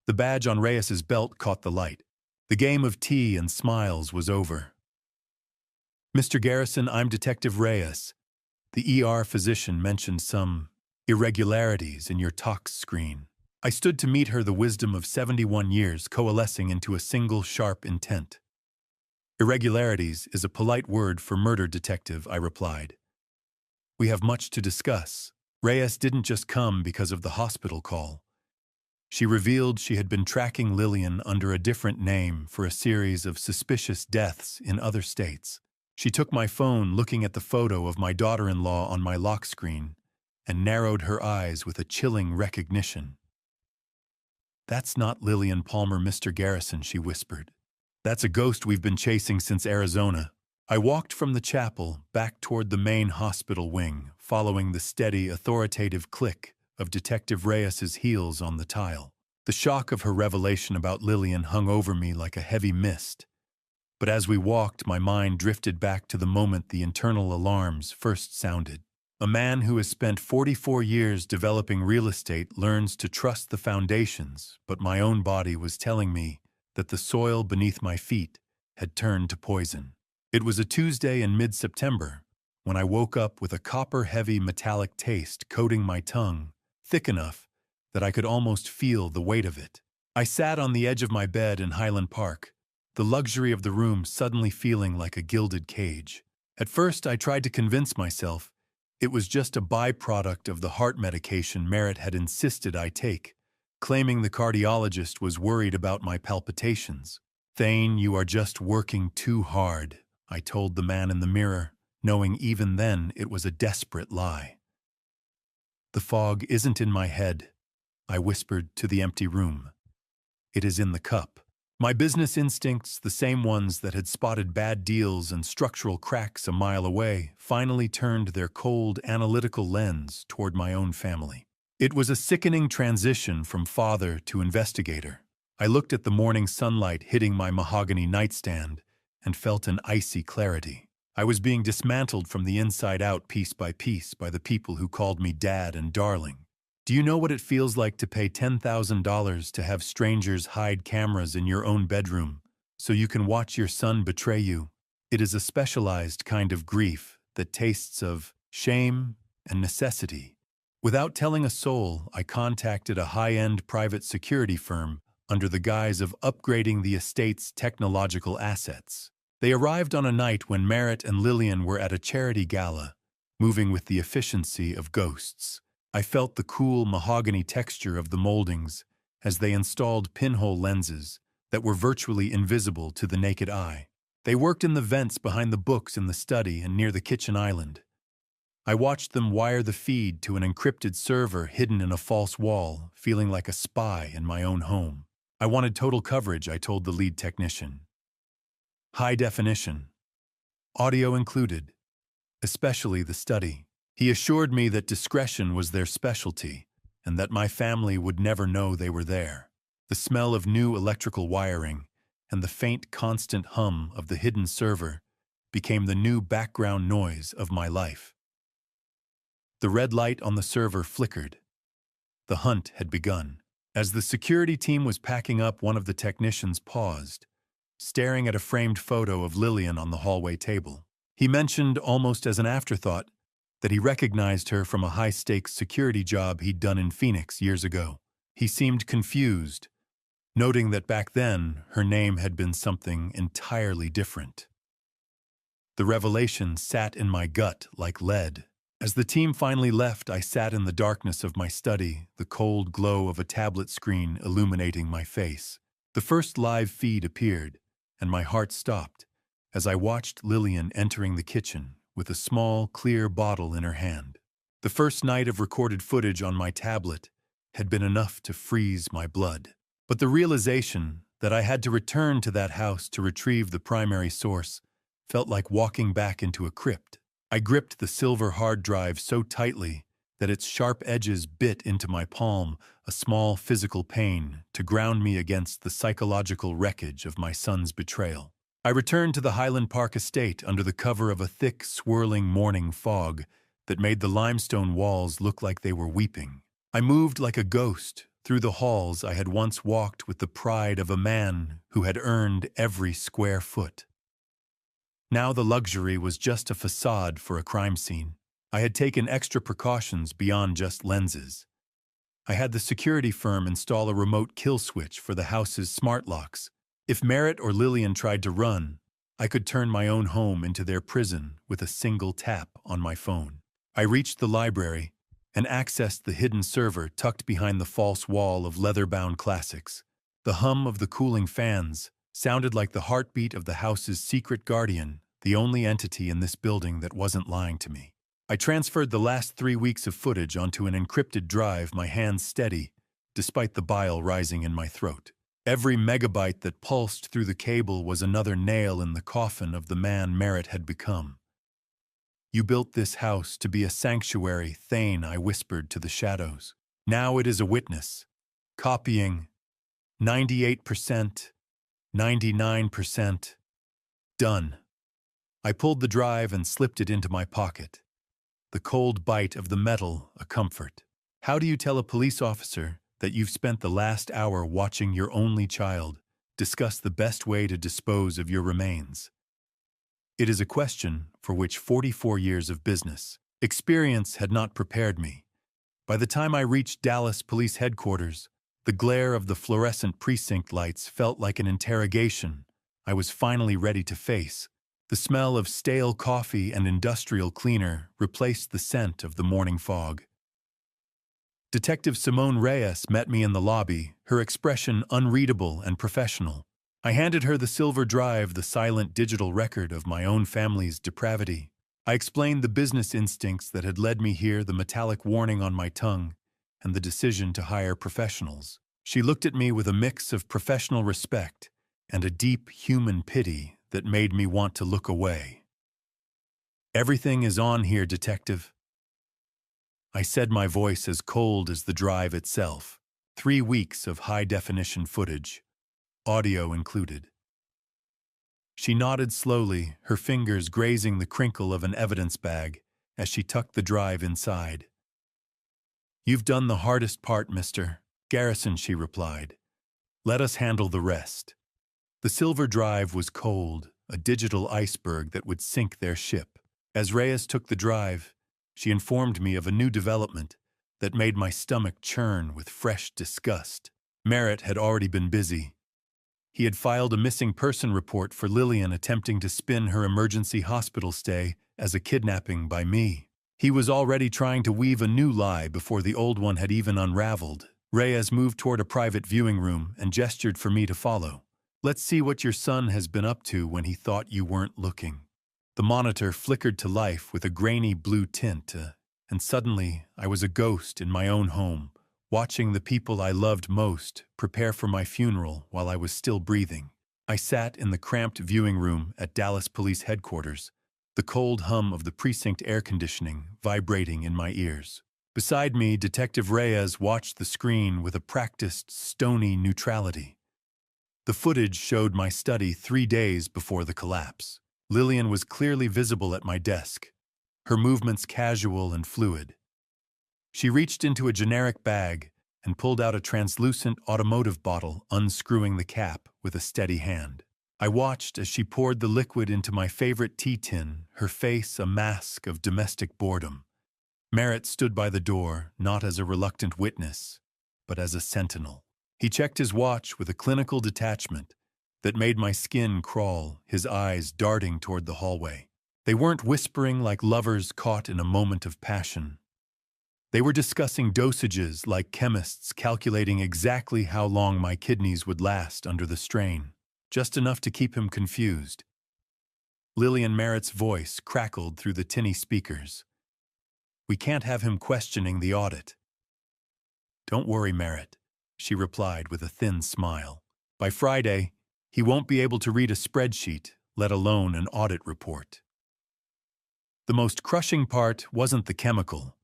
The badge on Reyes's belt caught the light. The game of tea and smiles was over. "Mr. Garrison, I'm Detective Reyes. The ER physician mentioned some irregularities in your tox screen." I stood to meet her, the wisdom of 71 years coalescing into a single sharp intent. "Irregularities is a polite word for murder, detective," I replied. "We have much to discuss." Reyes didn't just come because of the hospital call. She revealed she had been tracking Lillian under a different name for a series of suspicious deaths in other states. She took my phone, looking at the photo of my daughter-in-law on my lock screen, and narrowed her eyes with a chilling recognition. "That's not Lillian Palmer, Mr. Garrison," she whispered. "That's a ghost we've been chasing since Arizona." I walked from the chapel back toward the main hospital wing, following the steady, authoritative click of Detective Reyes's heels on the tile. The shock of her revelation about Lillian hung over me like a heavy mist. But as we walked, my mind drifted back to the moment the internal alarms first sounded. A man who has spent 44 years developing real estate learns to trust the foundations, but my own body was telling me that the soil beneath my feet had turned to poison. It was a Tuesday in mid-September when I woke up with a copper-heavy metallic taste coating my tongue, thick enough that I could almost feel the weight of it. I sat on the edge of my bed in Highland Park, the luxury of the room suddenly feeling like a gilded cage. At first, I tried to convince myself it was just a byproduct of the heart medication Merritt had insisted I take, claiming the cardiologist was worried about my palpitations. "Thane, you are just working too hard," I told the man in the mirror, knowing even then it was a desperate lie. "The fog isn't in my head," I whispered to the empty room. "It is in the cup." My business instincts, the same ones that had spotted bad deals and structural cracks a mile away, finally turned their cold, analytical lens toward my own family. It was a sickening transition from father to investigator. I looked at the morning sunlight hitting my mahogany nightstand and felt an icy clarity. I was being dismantled from the inside out, piece by piece, by the people who called me dad and darling. Do you know what it feels like to pay $10,000 to have strangers hide cameras in your own bedroom so you can watch your son betray you? It is a specialized kind of grief that tastes of shame and necessity. Without telling a soul, I contacted a high-end private security firm under the guise of upgrading the estate's technological assets. They arrived on a night when Merritt and Lillian were at a charity gala, moving with the efficiency of ghosts. I felt the cool mahogany texture of the moldings as they installed pinhole lenses that were virtually invisible to the naked eye. They worked in the vents behind the books in the study and near the kitchen island. I watched them wire the feed to an encrypted server hidden in a false wall, feeling like a spy in my own home. I wanted total coverage, I told the lead technician. High definition. Audio included. Especially the study. He assured me that discretion was their specialty and that my family would never know they were there. The smell of new electrical wiring and the faint, constant hum of the hidden server became the new background noise of my life. The red light on the server flickered. The hunt had begun. As the security team was packing up, one of the technicians paused, staring at a framed photo of Lillian on the hallway table. He mentioned, almost as an afterthought, that he recognized her from a high-stakes security job he'd done in Phoenix years ago. He seemed confused, noting that back then her name had been something entirely different. The revelation sat in my gut like lead. As the team finally left, I sat in the darkness of my study, the cold glow of a tablet screen illuminating my face. The first live feed appeared, and my heart stopped as I watched Lillian entering the kitchen with a small, clear bottle in her hand. The first night of recorded footage on my tablet had been enough to freeze my blood. But the realization that I had to return to that house to retrieve the primary source felt like walking back into a crypt. I gripped the silver hard drive so tightly that its sharp edges bit into my palm, a small physical pain to ground me against the psychological wreckage of my son's betrayal. I returned to the Highland Park estate under the cover of a thick, swirling morning fog that made the limestone walls look like they were weeping. I moved like a ghost through the halls I had once walked with the pride of a man who had earned every square foot. Now the luxury was just a facade for a crime scene. I had taken extra precautions beyond just lenses. I had the security firm install a remote kill switch for the house's smart locks. If Merritt or Lillian tried to run, I could turn my own home into their prison with a single tap on my phone. I reached the library and accessed the hidden server tucked behind the false wall of leather-bound classics. The hum of the cooling fans sounded like the heartbeat of the house's secret guardian, the only entity in this building that wasn't lying to me. I transferred the last 3 weeks of footage onto an encrypted drive, my hands steady, despite the bile rising in my throat. Every megabyte that pulsed through the cable was another nail in the coffin of the man Merritt had become. "You built this house to be a sanctuary, Thane," I whispered to the shadows. "Now it is a witness. Copying 98%, 99%. Done." I pulled the drive and slipped it into my pocket. The cold bite of the metal a comfort. How do you tell a police officer that you've spent the last hour watching your only child discuss the best way to dispose of your remains? It is a question for which 44 years of business experience had not prepared me. By the time I reached Dallas Police Headquarters, the glare of the fluorescent precinct lights felt like an interrogation I was finally ready to face. The smell of stale coffee and industrial cleaner replaced the scent of the morning fog. Detective Simone Reyes met me in the lobby, her expression unreadable and professional. I handed her the silver drive, the silent digital record of my own family's depravity. I explained the business instincts that had led me here, the metallic warning on my tongue, and the decision to hire professionals. She looked at me with a mix of professional respect and a deep human pity that made me want to look away. "Everything is on here, Detective," I said, my voice as cold as the drive itself. 3 weeks of high-definition footage, audio included. She nodded slowly, her fingers grazing the crinkle of an evidence bag as she tucked the drive inside. "You've done the hardest part, Mr. Garrison," she replied. "Let us handle the rest." The silver drive was cold, a digital iceberg that would sink their ship. As Reyes took the drive, she informed me of a new development that made my stomach churn with fresh disgust. Merritt had already been busy. He had filed a missing person report for Lillian, attempting to spin her emergency hospital stay as a kidnapping by me. He was already trying to weave a new lie before the old one had even unraveled. Reyes moved toward a private viewing room and gestured for me to follow. "Let's see what your son has been up to when he thought you weren't looking." The monitor flickered to life with a grainy blue tint, and suddenly I was a ghost in my own home, watching the people I loved most prepare for my funeral while I was still breathing. I sat in the cramped viewing room at Dallas Police Headquarters, the cold hum of the precinct air conditioning vibrating in my ears. Beside me, Detective Reyes watched the screen with a practiced, stony neutrality. The footage showed my study 3 days before the collapse. Lillian was clearly visible at my desk, her movements casual and fluid. She reached into a generic bag and pulled out a translucent automotive bottle, unscrewing the cap with a steady hand. I watched as she poured the liquid into my favorite tea tin, her face a mask of domestic boredom. Merritt stood by the door, not as a reluctant witness, but as a sentinel. He checked his watch with a clinical detachment that made my skin crawl, his eyes darting toward the hallway. They weren't whispering like lovers caught in a moment of passion. They were discussing dosages like chemists calculating exactly how long my kidneys would last under the strain, just enough to keep him confused. Lillian Merritt's voice crackled through the tinny speakers. "We can't have him questioning the audit." "Don't worry, Merritt," she replied with a thin smile. "By Friday, he won't be able to read a spreadsheet, let alone an audit report." The most crushing part wasn't the chemical.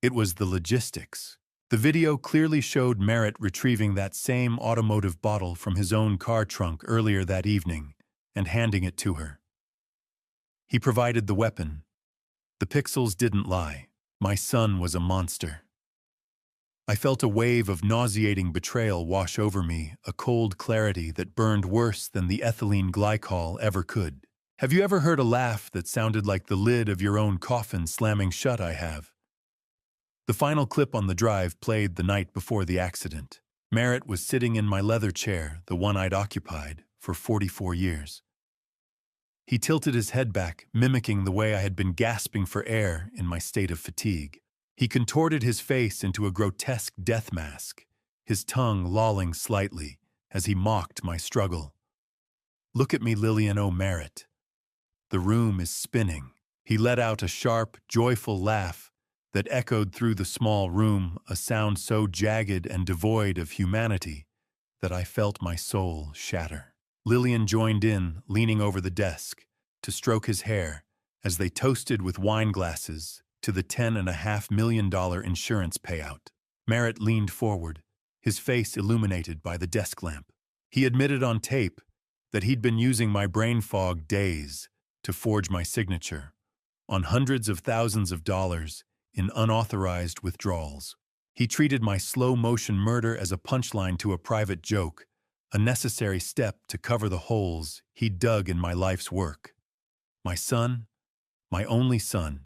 It was the logistics. The video clearly showed Merritt retrieving that same automotive bottle from his own car trunk earlier that evening and handing it to her. He provided the weapon. The pixels didn't lie. My son was a monster. I felt a wave of nauseating betrayal wash over me, a cold clarity that burned worse than the ethylene glycol ever could. Have you ever heard a laugh that sounded like the lid of your own coffin slamming shut? I have. The final clip on the drive played the night before the accident. Merritt was sitting in my leather chair, the one I'd occupied for 44 years. He tilted his head back, mimicking the way I had been gasping for air in my state of fatigue. He contorted his face into a grotesque death mask, his tongue lolling slightly as he mocked my struggle. "Look at me, Lillian O. Merritt. The room is spinning." He let out a sharp, joyful laugh that echoed through the small room, a sound so jagged and devoid of humanity that I felt my soul shatter. Lillian joined in, leaning over the desk to stroke his hair as they toasted with wine glasses to the $10.5 million insurance payout. Merritt leaned forward, his face illuminated by the desk lamp. He admitted on tape that he'd been using my brain fog days to forge my signature on hundreds of thousands of dollars in unauthorized withdrawals. He treated my slow-motion murder as a punchline to a private joke, a necessary step to cover the holes he'd dug in my life's work. My son, my only son,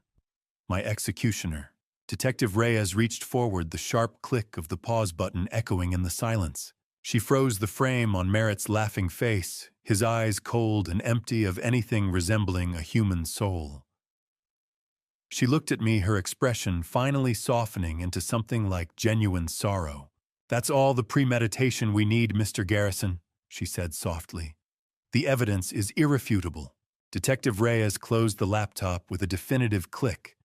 my executioner. Detective Reyes reached forward, the sharp click of the pause button echoing in the silence. She froze the frame on Merritt's laughing face, his eyes cold and empty of anything resembling a human soul. She looked at me, her expression finally softening into something like genuine sorrow. "That's all the premeditation we need, Mr. Garrison," she said softly. "The evidence is irrefutable." Detective Reyes closed the laptop with a definitive click,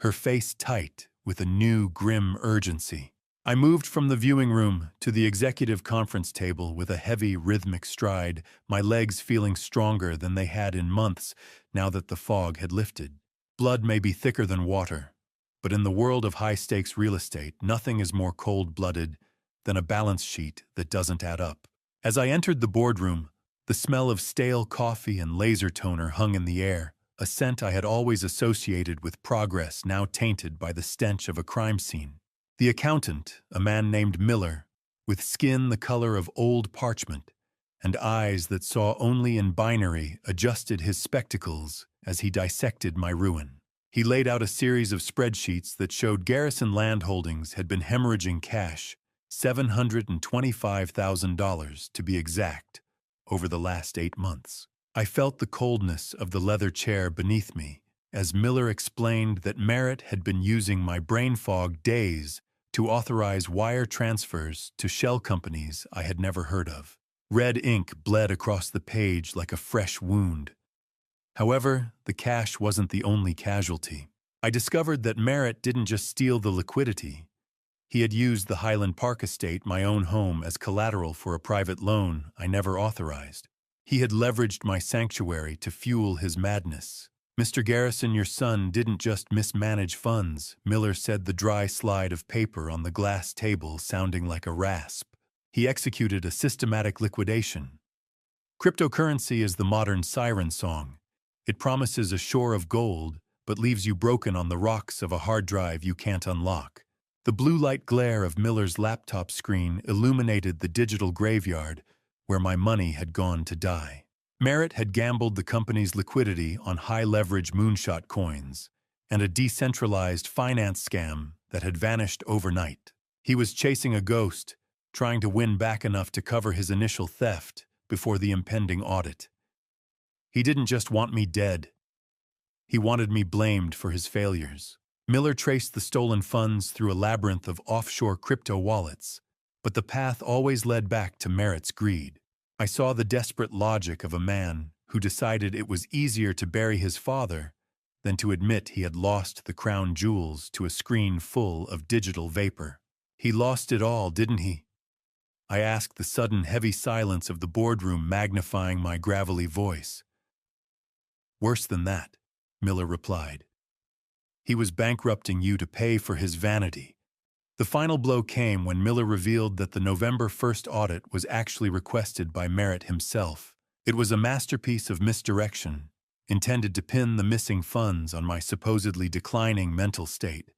her face tight with a new, grim urgency. I moved from the viewing room to the executive conference table with a heavy, rhythmic stride, my legs feeling stronger than they had in months now that the fog had lifted. Blood may be thicker than water, but in the world of high-stakes real estate, nothing is more cold-blooded than a balance sheet that doesn't add up. As I entered the boardroom, the smell of stale coffee and laser toner hung in the air, a scent I had always associated with progress now tainted by the stench of a crime scene. The accountant, a man named Miller, with skin the color of old parchment and eyes that saw only in binary, adjusted his spectacles as he dissected my ruin. He laid out a series of spreadsheets that showed Garrison Land Holdings had been hemorrhaging cash, $725,000 to be exact, over the last 8 months. I felt the coldness of the leather chair beneath me as Miller explained that Merritt had been using my brain fog days to authorize wire transfers to shell companies I had never heard of. Red ink bled across the page like a fresh wound. However, the cash wasn't the only casualty. I discovered that Merritt didn't just steal the liquidity. He had used the Highland Park estate, my own home, as collateral for a private loan I never authorized. He had leveraged my sanctuary to fuel his madness. Mr. Garrison, your son didn't just mismanage funds, Miller said, the dry slide of paper on the glass table sounding like a rasp. He executed a systematic liquidation. Cryptocurrency is the modern siren song. It promises a shore of gold, but leaves you broken on the rocks of a hard drive you can't unlock. The blue light glare of Miller's laptop screen illuminated the digital graveyard where my money had gone to die. Merritt had gambled the company's liquidity on high-leverage moonshot coins and a decentralized finance scam that had vanished overnight. He was chasing a ghost, trying to win back enough to cover his initial theft before the impending audit. He didn't just want me dead. He wanted me blamed for his failures. Miller traced the stolen funds through a labyrinth of offshore crypto wallets, but the path always led back to Merritt's greed. I saw the desperate logic of a man who decided it was easier to bury his father than to admit he had lost the crown jewels to a screen full of digital vapor. He lost it all, didn't he? I asked, the sudden heavy silence of the boardroom magnifying my gravelly voice. Worse than that, Miller replied. He was bankrupting you to pay for his vanity. The final blow came when Miller revealed that the November 1st audit was actually requested by Merritt himself. It was a masterpiece of misdirection, intended to pin the missing funds on my supposedly declining mental state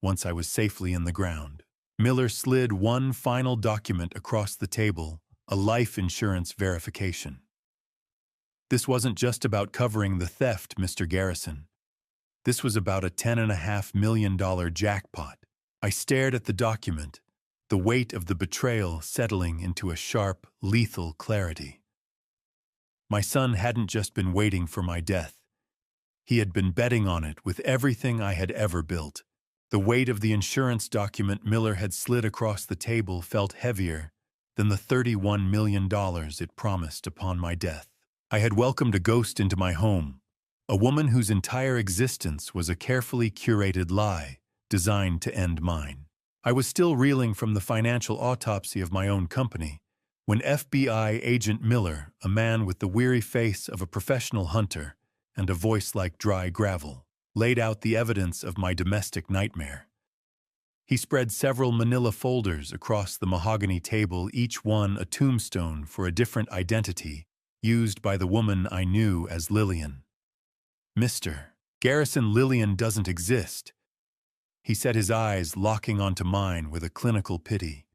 once I was safely in the ground. Miller slid one final document across the table, a life insurance verification. This wasn't just about covering the theft, Mr. Garrison. This was about a $10.5 million jackpot. I stared at the document, the weight of the betrayal settling into a sharp, lethal clarity. My son hadn't just been waiting for my death. He had been betting on it with everything I had ever built. The weight of the insurance document Miller had slid across the table felt heavier than the $31 million it promised upon my death. I had welcomed a ghost into my home, a woman whose entire existence was a carefully curated lie designed to end mine. I was still reeling from the financial autopsy of my own company when FBI agent Miller, a man with the weary face of a professional hunter and a voice like dry gravel, laid out the evidence of my domestic nightmare. He spread several manila folders across the mahogany table, each one a tombstone for a different identity used by the woman I knew as Lillian. Mr. Garrison, Lillian doesn't exist. He said, his eyes locking onto mine with a clinical pity.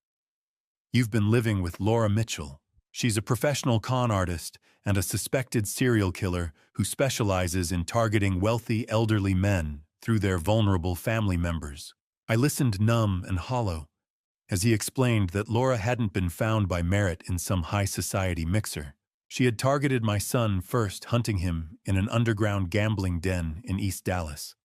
You've been living with Laura Mitchell. She's a professional con artist and a suspected serial killer who specializes in targeting wealthy elderly men through their vulnerable family members. I listened numb and hollow as he explained that Laura hadn't been found by Merritt in some high society mixer. She had targeted my son first, hunting him in an underground gambling den in East Dallas.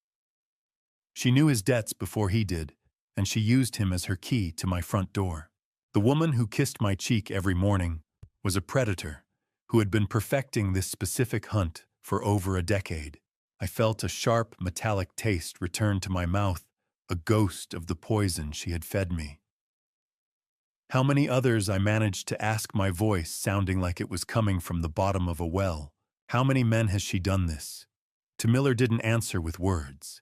She knew his debts before he did, and she used him as her key to my front door. The woman who kissed my cheek every morning was a predator who had been perfecting this specific hunt for over a decade. I felt a sharp, metallic taste return to my mouth, a ghost of the poison she had fed me. How many others, I managed to ask, my voice sounding like it was coming from the bottom of a well. How many men has she done this to? Miller didn't answer with words.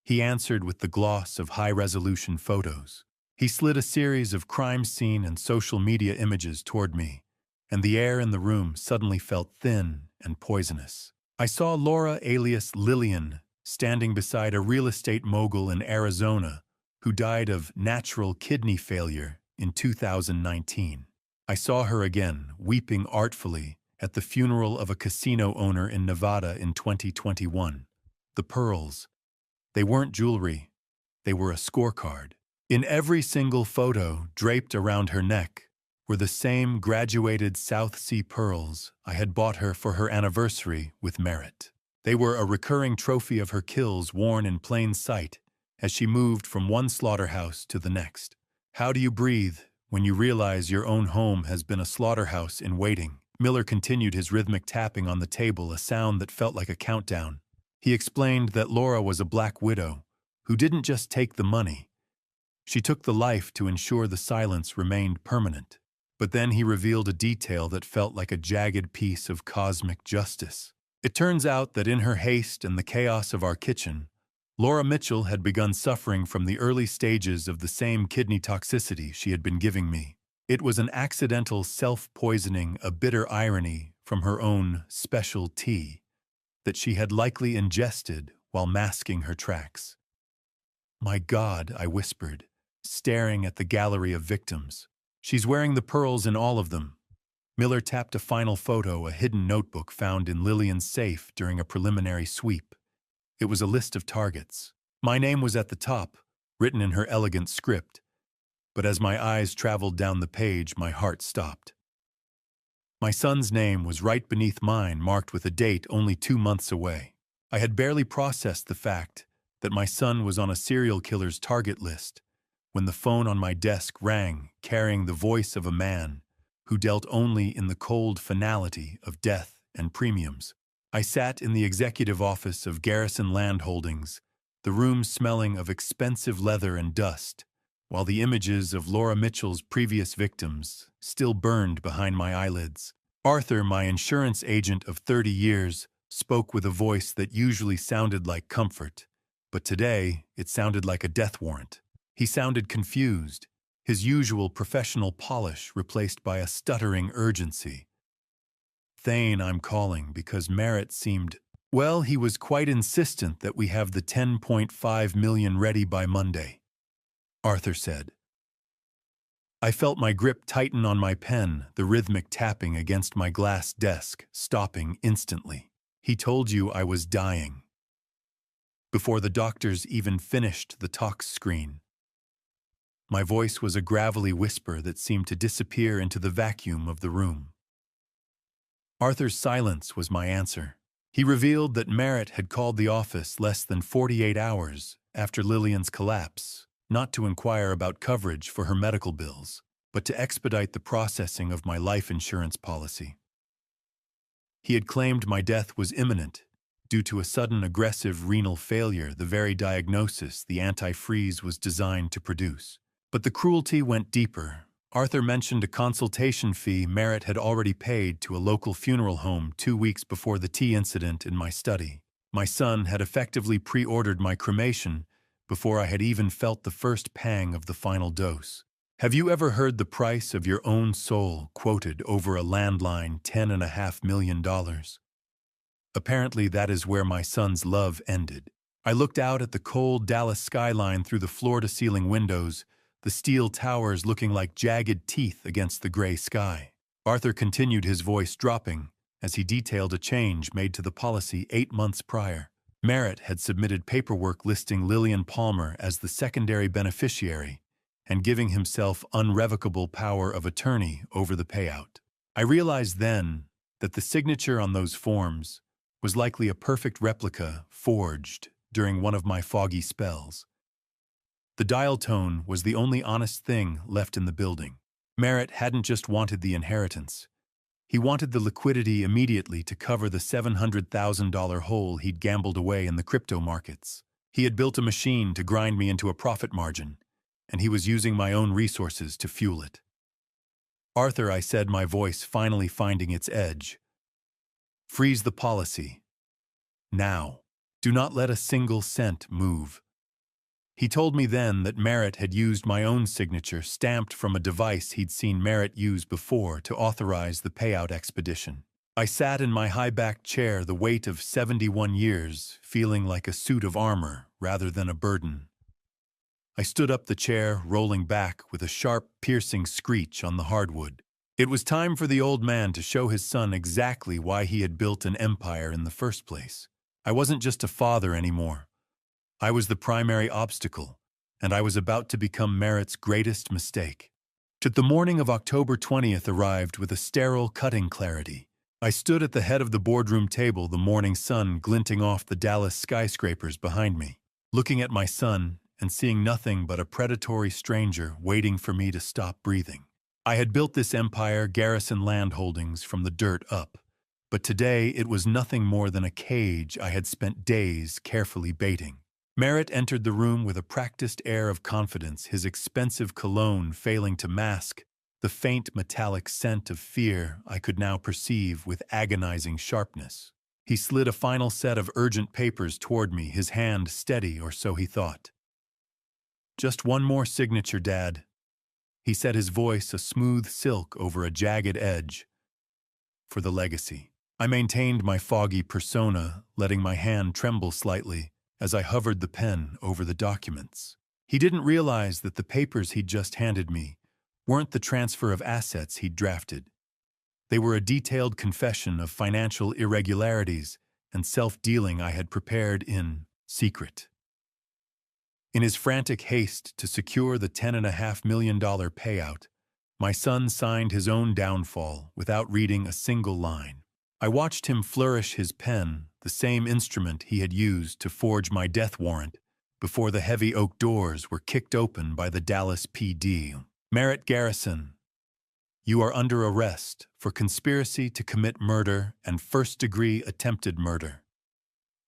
He answered with the gloss of high-resolution photos. He slid a series of crime scene and social media images toward me, and the air in the room suddenly felt thin and poisonous. I saw Laura, alias Lillian, standing beside a real estate mogul in Arizona who died of natural kidney failure in 2019. I saw her again, weeping artfully at the funeral of a casino owner in Nevada in 2021. The pearls, they weren't jewelry, they were a scorecard. In every single photo draped around her neck were the same graduated South Sea pearls I had bought her for her anniversary with Merritt. They were a recurring trophy of her kills, worn in plain sight as she moved from one slaughterhouse to the next. How do you breathe when you realize your own home has been a slaughterhouse in waiting? Miller continued, his rhythmic tapping on the table, a sound that felt like a countdown. He explained that Laura was a black widow who didn't just take the money. She took the life to ensure the silence remained permanent. But then he revealed a detail that felt like a jagged piece of cosmic justice. It turns out that in her haste and the chaos of our kitchen, Laura Mitchell had begun suffering from the early stages of the same kidney toxicity she had been giving me. It was an accidental self-poisoning, a bitter irony from her own special tea that she had likely ingested while masking her tracks. "My God," I whispered, staring at the gallery of victims. "She's wearing the pearls in all of them." Miller tapped a final photo, a hidden notebook found in Lillian's safe during a preliminary sweep. It was a list of targets. My name was at the top, written in her elegant script, but as my eyes traveled down the page, my heart stopped. My son's name was right beneath mine, marked with a date only 2 months away. I had barely processed the fact that my son was on a serial killer's target list when the phone on my desk rang, carrying the voice of a man who dealt only in the cold finality of death and premiums. I sat in the executive office of Garrison Land Holdings, the room smelling of expensive leather and dust, while the images of Laura Mitchell's previous victims still burned behind my eyelids. Arthur, my insurance agent of 30 years, spoke with a voice that usually sounded like comfort, but today it sounded like a death warrant. He sounded confused, his usual professional polish replaced by a stuttering urgency. "Thane, I'm calling because Merritt seemed... Well, he was quite insistent that we have the 10.5 million ready by Monday," Arthur said. I felt my grip tighten on my pen, the rhythmic tapping against my glass desk, stopping instantly. "He told you I was dying." Before the doctors even finished the tox screen. My voice was a gravelly whisper that seemed to disappear into the vacuum of the room. Arthur's silence was my answer. He revealed that Merritt had called the office less than 48 hours after Lillian's collapse, not to inquire about coverage for her medical bills, but to expedite the processing of my life insurance policy. He had claimed my death was imminent due to a sudden aggressive renal failure, the very diagnosis the antifreeze was designed to produce. But the cruelty went deeper. Arthur mentioned a consultation fee Merritt had already paid to a local funeral home 2 weeks before the tea incident in my study. My son had effectively pre-ordered my cremation before I had even felt the first pang of the final dose. Have you ever heard the price of your own soul quoted over a landline $10.5 million? Apparently that is where my son's love ended. I looked out at the cold Dallas skyline through the floor-to-ceiling windows, the steel towers looking like jagged teeth against the gray sky. Arthur continued, his voice dropping, as he detailed a change made to the policy 8 months prior. Merritt had submitted paperwork listing Lillian Palmer as the secondary beneficiary and giving himself unrevocable power of attorney over the payout. I realized then that the signature on those forms was likely a perfect replica forged during one of my foggy spells. The dial tone was the only honest thing left in the building. Merritt hadn't just wanted the inheritance. He wanted the liquidity immediately to cover the $700,000 hole he'd gambled away in the crypto markets. He had built a machine to grind me into a profit margin, and he was using my own resources to fuel it. "Arthur," I said, my voice finally finding its edge. "Freeze the policy. Now. Do not let a single cent move." He told me then that Merritt had used my own signature stamped from a device he'd seen Merritt use before to authorize the payout expedition. I sat in my high-backed chair, the weight of 71 years, feeling like a suit of armor rather than a burden. I stood up the chair, rolling back with a sharp, piercing screech on the hardwood. It was time for the old man to show his son exactly why he had built an empire in the first place. I wasn't just a father anymore. I was the primary obstacle, and I was about to become Merritt's greatest mistake. The morning of October 20th arrived with a sterile cutting clarity. I stood at the head of the boardroom table, the morning sun glinting off the Dallas skyscrapers behind me, looking at my son and seeing nothing but a predatory stranger waiting for me to stop breathing. I had built this empire, Garrison Land Holdings, from the dirt up, but today it was nothing more than a cage I had spent days carefully baiting. Merritt entered the room with a practiced air of confidence, his expensive cologne failing to mask the faint metallic scent of fear I could now perceive with agonizing sharpness. He slid a final set of urgent papers toward me, his hand steady, or so he thought. "Just one more signature, Dad," he said, his voice a smooth silk over a jagged edge. "For the legacy." I maintained my foggy persona, letting my hand tremble slightly as I hovered the pen over the documents. He didn't realize that the papers he'd just handed me weren't the transfer of assets he'd drafted. They were a detailed confession of financial irregularities and self-dealing I had prepared in secret. In his frantic haste to secure the $10.5 million payout, my son signed his own downfall without reading a single line. I watched him flourish his pen, the same instrument he had used to forge my death warrant, before the heavy oak doors were kicked open by the Dallas PD. "Merritt Garrison, you are under arrest for conspiracy to commit murder and first-degree attempted murder,"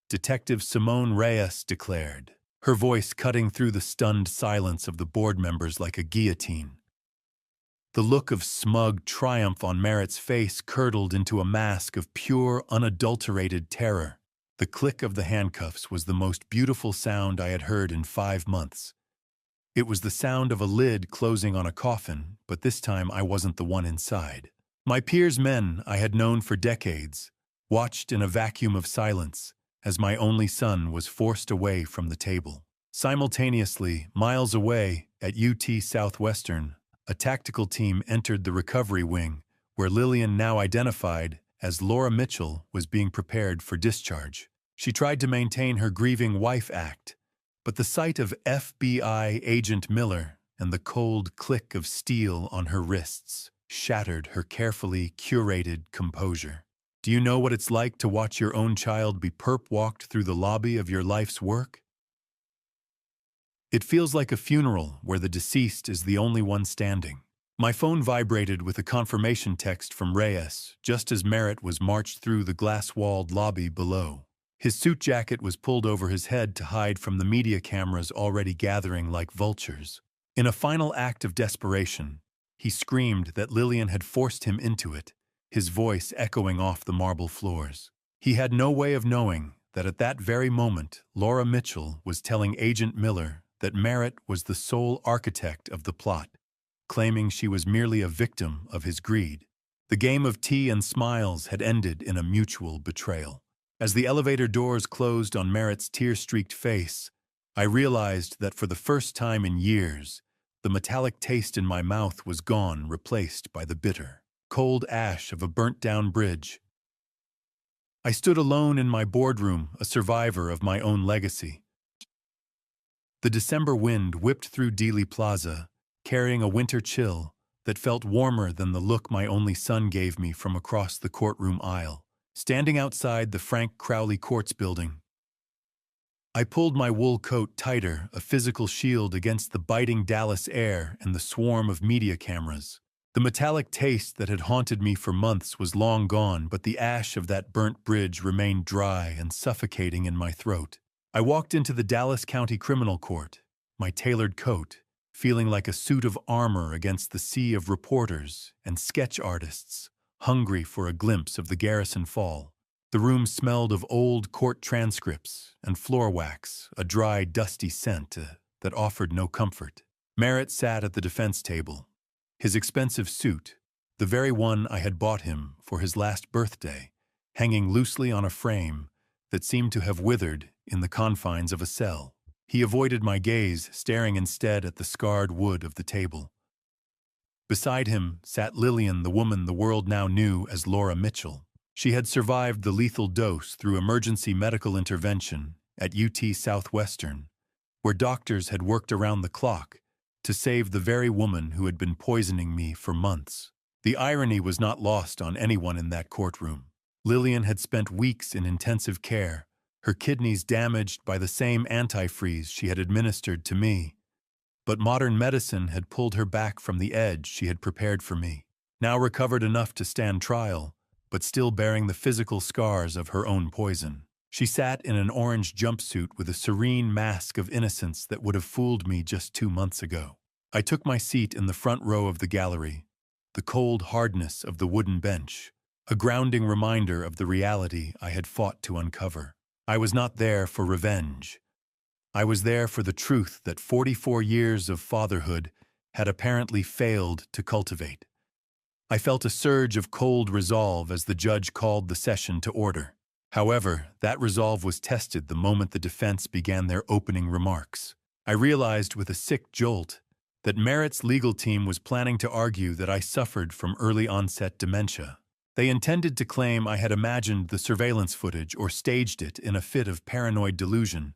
Detective Simone Reyes declared, her voice cutting through the stunned silence of the board members like a guillotine. The look of smug triumph on Merritt's face curdled into a mask of pure, unadulterated terror. The click of the handcuffs was the most beautiful sound I had heard in 5 months. It was the sound of a lid closing on a coffin, but this time I wasn't the one inside. My peers' men I had known for decades watched in a vacuum of silence as my only son was forced away from the table. Simultaneously, miles away at UT Southwestern, a tactical team entered the recovery wing, where Lillian, now identified as Laura Mitchell, was being prepared for discharge. She tried to maintain her grieving wife act, but the sight of FBI Agent Miller and the cold click of steel on her wrists shattered her carefully curated composure. Do you know what it's like to watch your own child be perp-walked through the lobby of your life's work? It feels like a funeral where the deceased is the only one standing. My phone vibrated with a confirmation text from Reyes just as Merritt was marched through the glass-walled lobby below. His suit jacket was pulled over his head to hide from the media cameras already gathering like vultures. In a final act of desperation, he screamed that Lillian had forced him into it, his voice echoing off the marble floors. He had no way of knowing that at that very moment Laura Mitchell was telling Agent Miller that Merritt was the sole architect of the plot, claiming she was merely a victim of his greed. The game of tea and smiles had ended in a mutual betrayal. As the elevator doors closed on Merritt's tear-streaked face, I realized that for the first time in years, the metallic taste in my mouth was gone, replaced by the bitter, cold ash of a burnt-down bridge. I stood alone in my boardroom, a survivor of my own legacy. The December wind whipped through Dealey Plaza, carrying a winter chill that felt warmer than the look my only son gave me from across the courtroom aisle. Standing outside the Frank Crowley Courts building, I pulled my wool coat tighter, a physical shield against the biting Dallas air and the swarm of media cameras. The metallic taste that had haunted me for months was long gone, but the ash of that burnt bridge remained dry and suffocating in my throat. I walked into the Dallas County Criminal Court, my tailored coat, feeling like a suit of armor against the sea of reporters and sketch artists, hungry for a glimpse of the Garrison Fall. The room smelled of old court transcripts and floor wax, a dry, dusty scent that offered no comfort. Merritt sat at the defense table, his expensive suit, the very one I had bought him for his last birthday, hanging loosely on a frame that seemed to have withered in the confines of a cell. He avoided my gaze, staring instead at the scarred wood of the table. Beside him sat Lillian, the woman the world now knew as Laura Mitchell. She had survived the lethal dose through emergency medical intervention at UT Southwestern, where doctors had worked around the clock to save the very woman who had been poisoning me for months. The irony was not lost on anyone in that courtroom. Lillian had spent weeks in intensive care, her kidneys damaged by the same antifreeze she had administered to me. But modern medicine had pulled her back from the edge she had prepared for me. Now recovered enough to stand trial, but still bearing the physical scars of her own poison. She sat in an orange jumpsuit with a serene mask of innocence that would have fooled me just 2 months ago. I took my seat in the front row of the gallery, the cold hardness of the wooden bench, a grounding reminder of the reality I had fought to uncover. I was not there for revenge. I was there for the truth that 44 years of fatherhood had apparently failed to cultivate. I felt a surge of cold resolve as the judge called the session to order. However, that resolve was tested the moment the defense began their opening remarks. I realized with a sick jolt that Merritt's legal team was planning to argue that I suffered from early-onset dementia. They intended to claim I had imagined the surveillance footage or staged it in a fit of paranoid delusion,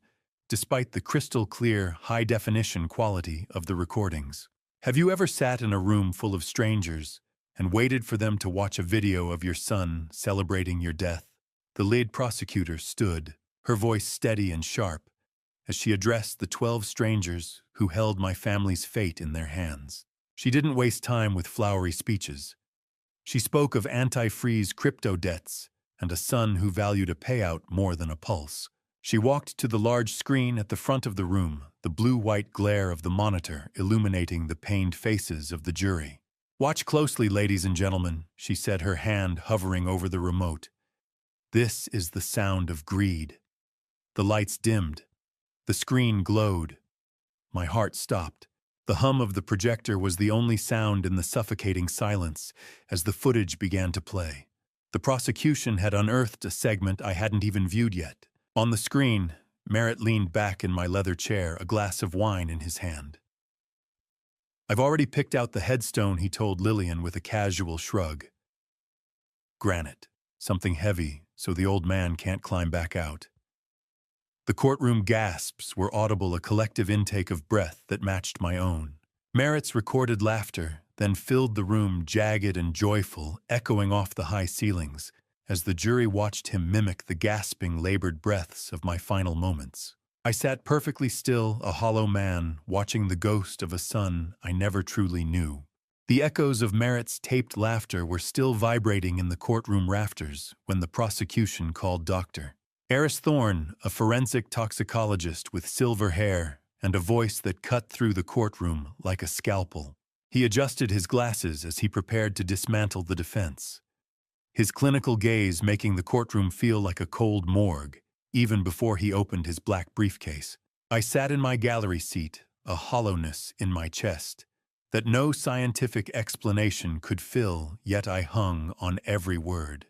despite the crystal-clear, high-definition quality of the recordings. Have you ever sat in a room full of strangers and waited for them to watch a video of your son celebrating your death? The lead prosecutor stood, her voice steady and sharp, as she addressed the 12 strangers who held my family's fate in their hands. She didn't waste time with flowery speeches. She spoke of anti-freeze crypto debts and a son who valued a payout more than a pulse. She walked to the large screen at the front of the room, the blue-white glare of the monitor illuminating the pained faces of the jury. "Watch closely, ladies and gentlemen," she said, her hand hovering over the remote. "This is the sound of greed." The lights dimmed. The screen glowed. My heart stopped. The hum of the projector was the only sound in the suffocating silence as the footage began to play. The prosecution had unearthed a segment I hadn't even viewed yet. On the screen, Merritt leaned back in my leather chair, a glass of wine in his hand. "I've already picked out the headstone," he told Lillian with a casual shrug. "Granite. Something heavy, so the old man can't climb back out." The courtroom gasps were audible, a collective intake of breath that matched my own. Merritt's recorded laughter then filled the room, jagged and joyful, echoing off the high ceilings, as the jury watched him mimic the gasping, labored breaths of my final moments. I sat perfectly still, a hollow man, watching the ghost of a son I never truly knew. The echoes of Merritt's taped laughter were still vibrating in the courtroom rafters when the prosecution called Dr. Eris Thorne, a forensic toxicologist with silver hair and a voice that cut through the courtroom like a scalpel. He adjusted his glasses as he prepared to dismantle the defense, his clinical gaze making the courtroom feel like a cold morgue, even before he opened his black briefcase. I sat in my gallery seat, a hollowness in my chest that no scientific explanation could fill, yet I hung on every word.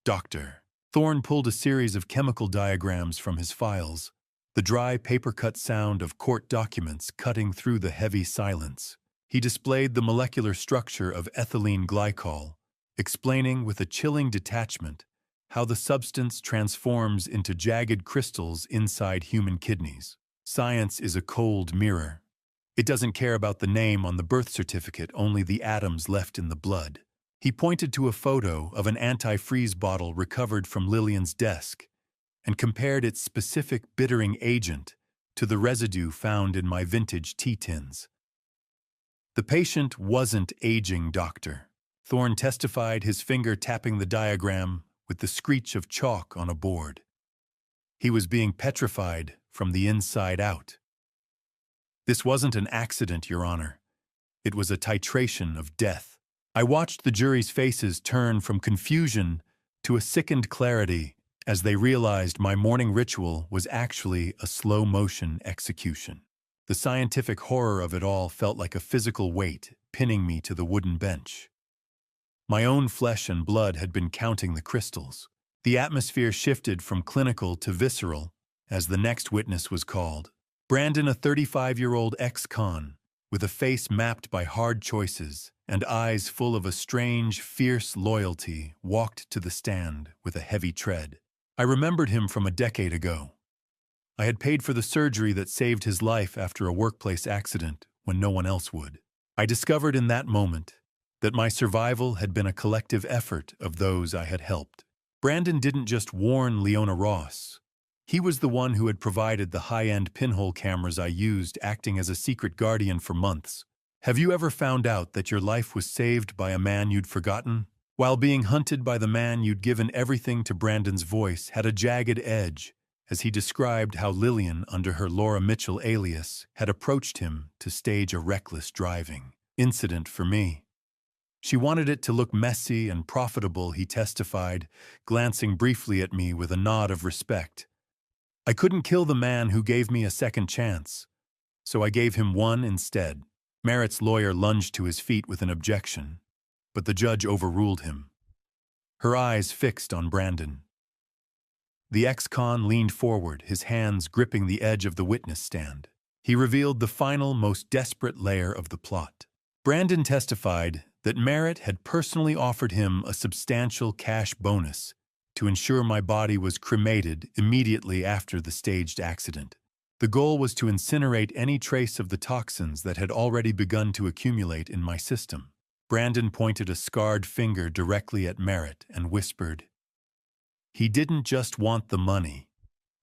"Doctor." Thorne pulled a series of chemical diagrams from his files, the dry paper-cut sound of court documents cutting through the heavy silence. He displayed the molecular structure of ethylene glycol, explaining with a chilling detachment how the substance transforms into jagged crystals inside human kidneys. Science is a cold mirror. It doesn't care about the name on the birth certificate, only the atoms left in the blood. He pointed to a photo of an anti-freeze bottle recovered from Lillian's desk and compared its specific bittering agent to the residue found in my vintage tea tins. "The patient wasn't aging, Doctor," Thorne testified, his finger tapping the diagram with the screech of chalk on a board. "He was being petrified from the inside out. This wasn't an accident, Your Honor. It was a titration of death." I watched the jury's faces turn from confusion to a sickened clarity as they realized my morning ritual was actually a slow-motion execution. The scientific horror of it all felt like a physical weight pinning me to the wooden bench. My own flesh and blood had been counting the crystals. The atmosphere shifted from clinical to visceral as the next witness was called. Brandon, a 35-year-old ex-con, with a face mapped by hard choices and eyes full of a strange, fierce loyalty, walked to the stand with a heavy tread. I remembered him from a decade ago. I had paid for the surgery that saved his life after a workplace accident when no one else would. I discovered in that moment that my survival had been a collective effort of those I had helped. Brandon didn't just warn Leona Ross. He was the one who had provided the high-end pinhole cameras I used, acting as a secret guardian for months. Have you ever found out that your life was saved by a man you'd forgotten? While being hunted by the man you'd given everything to, Brandon's voice had a jagged edge as he described how Lillian, under her Laura Mitchell alias, had approached him to stage a reckless driving incident for me. She wanted it to look messy and profitable, he testified, glancing briefly at me with a nod of respect. I couldn't kill the man who gave me a second chance, so I gave him one instead. Merritt's lawyer lunged to his feet with an objection, but the judge overruled him. Her eyes fixed on Brandon. The ex-con leaned forward, his hands gripping the edge of the witness stand. He revealed the final, most desperate layer of the plot. Brandon testified that Merritt had personally offered him a substantial cash bonus to ensure my body was cremated immediately after the staged accident. The goal was to incinerate any trace of the toxins that had already begun to accumulate in my system. Brandon pointed a scarred finger directly at Merritt and whispered, "He didn't just want the money.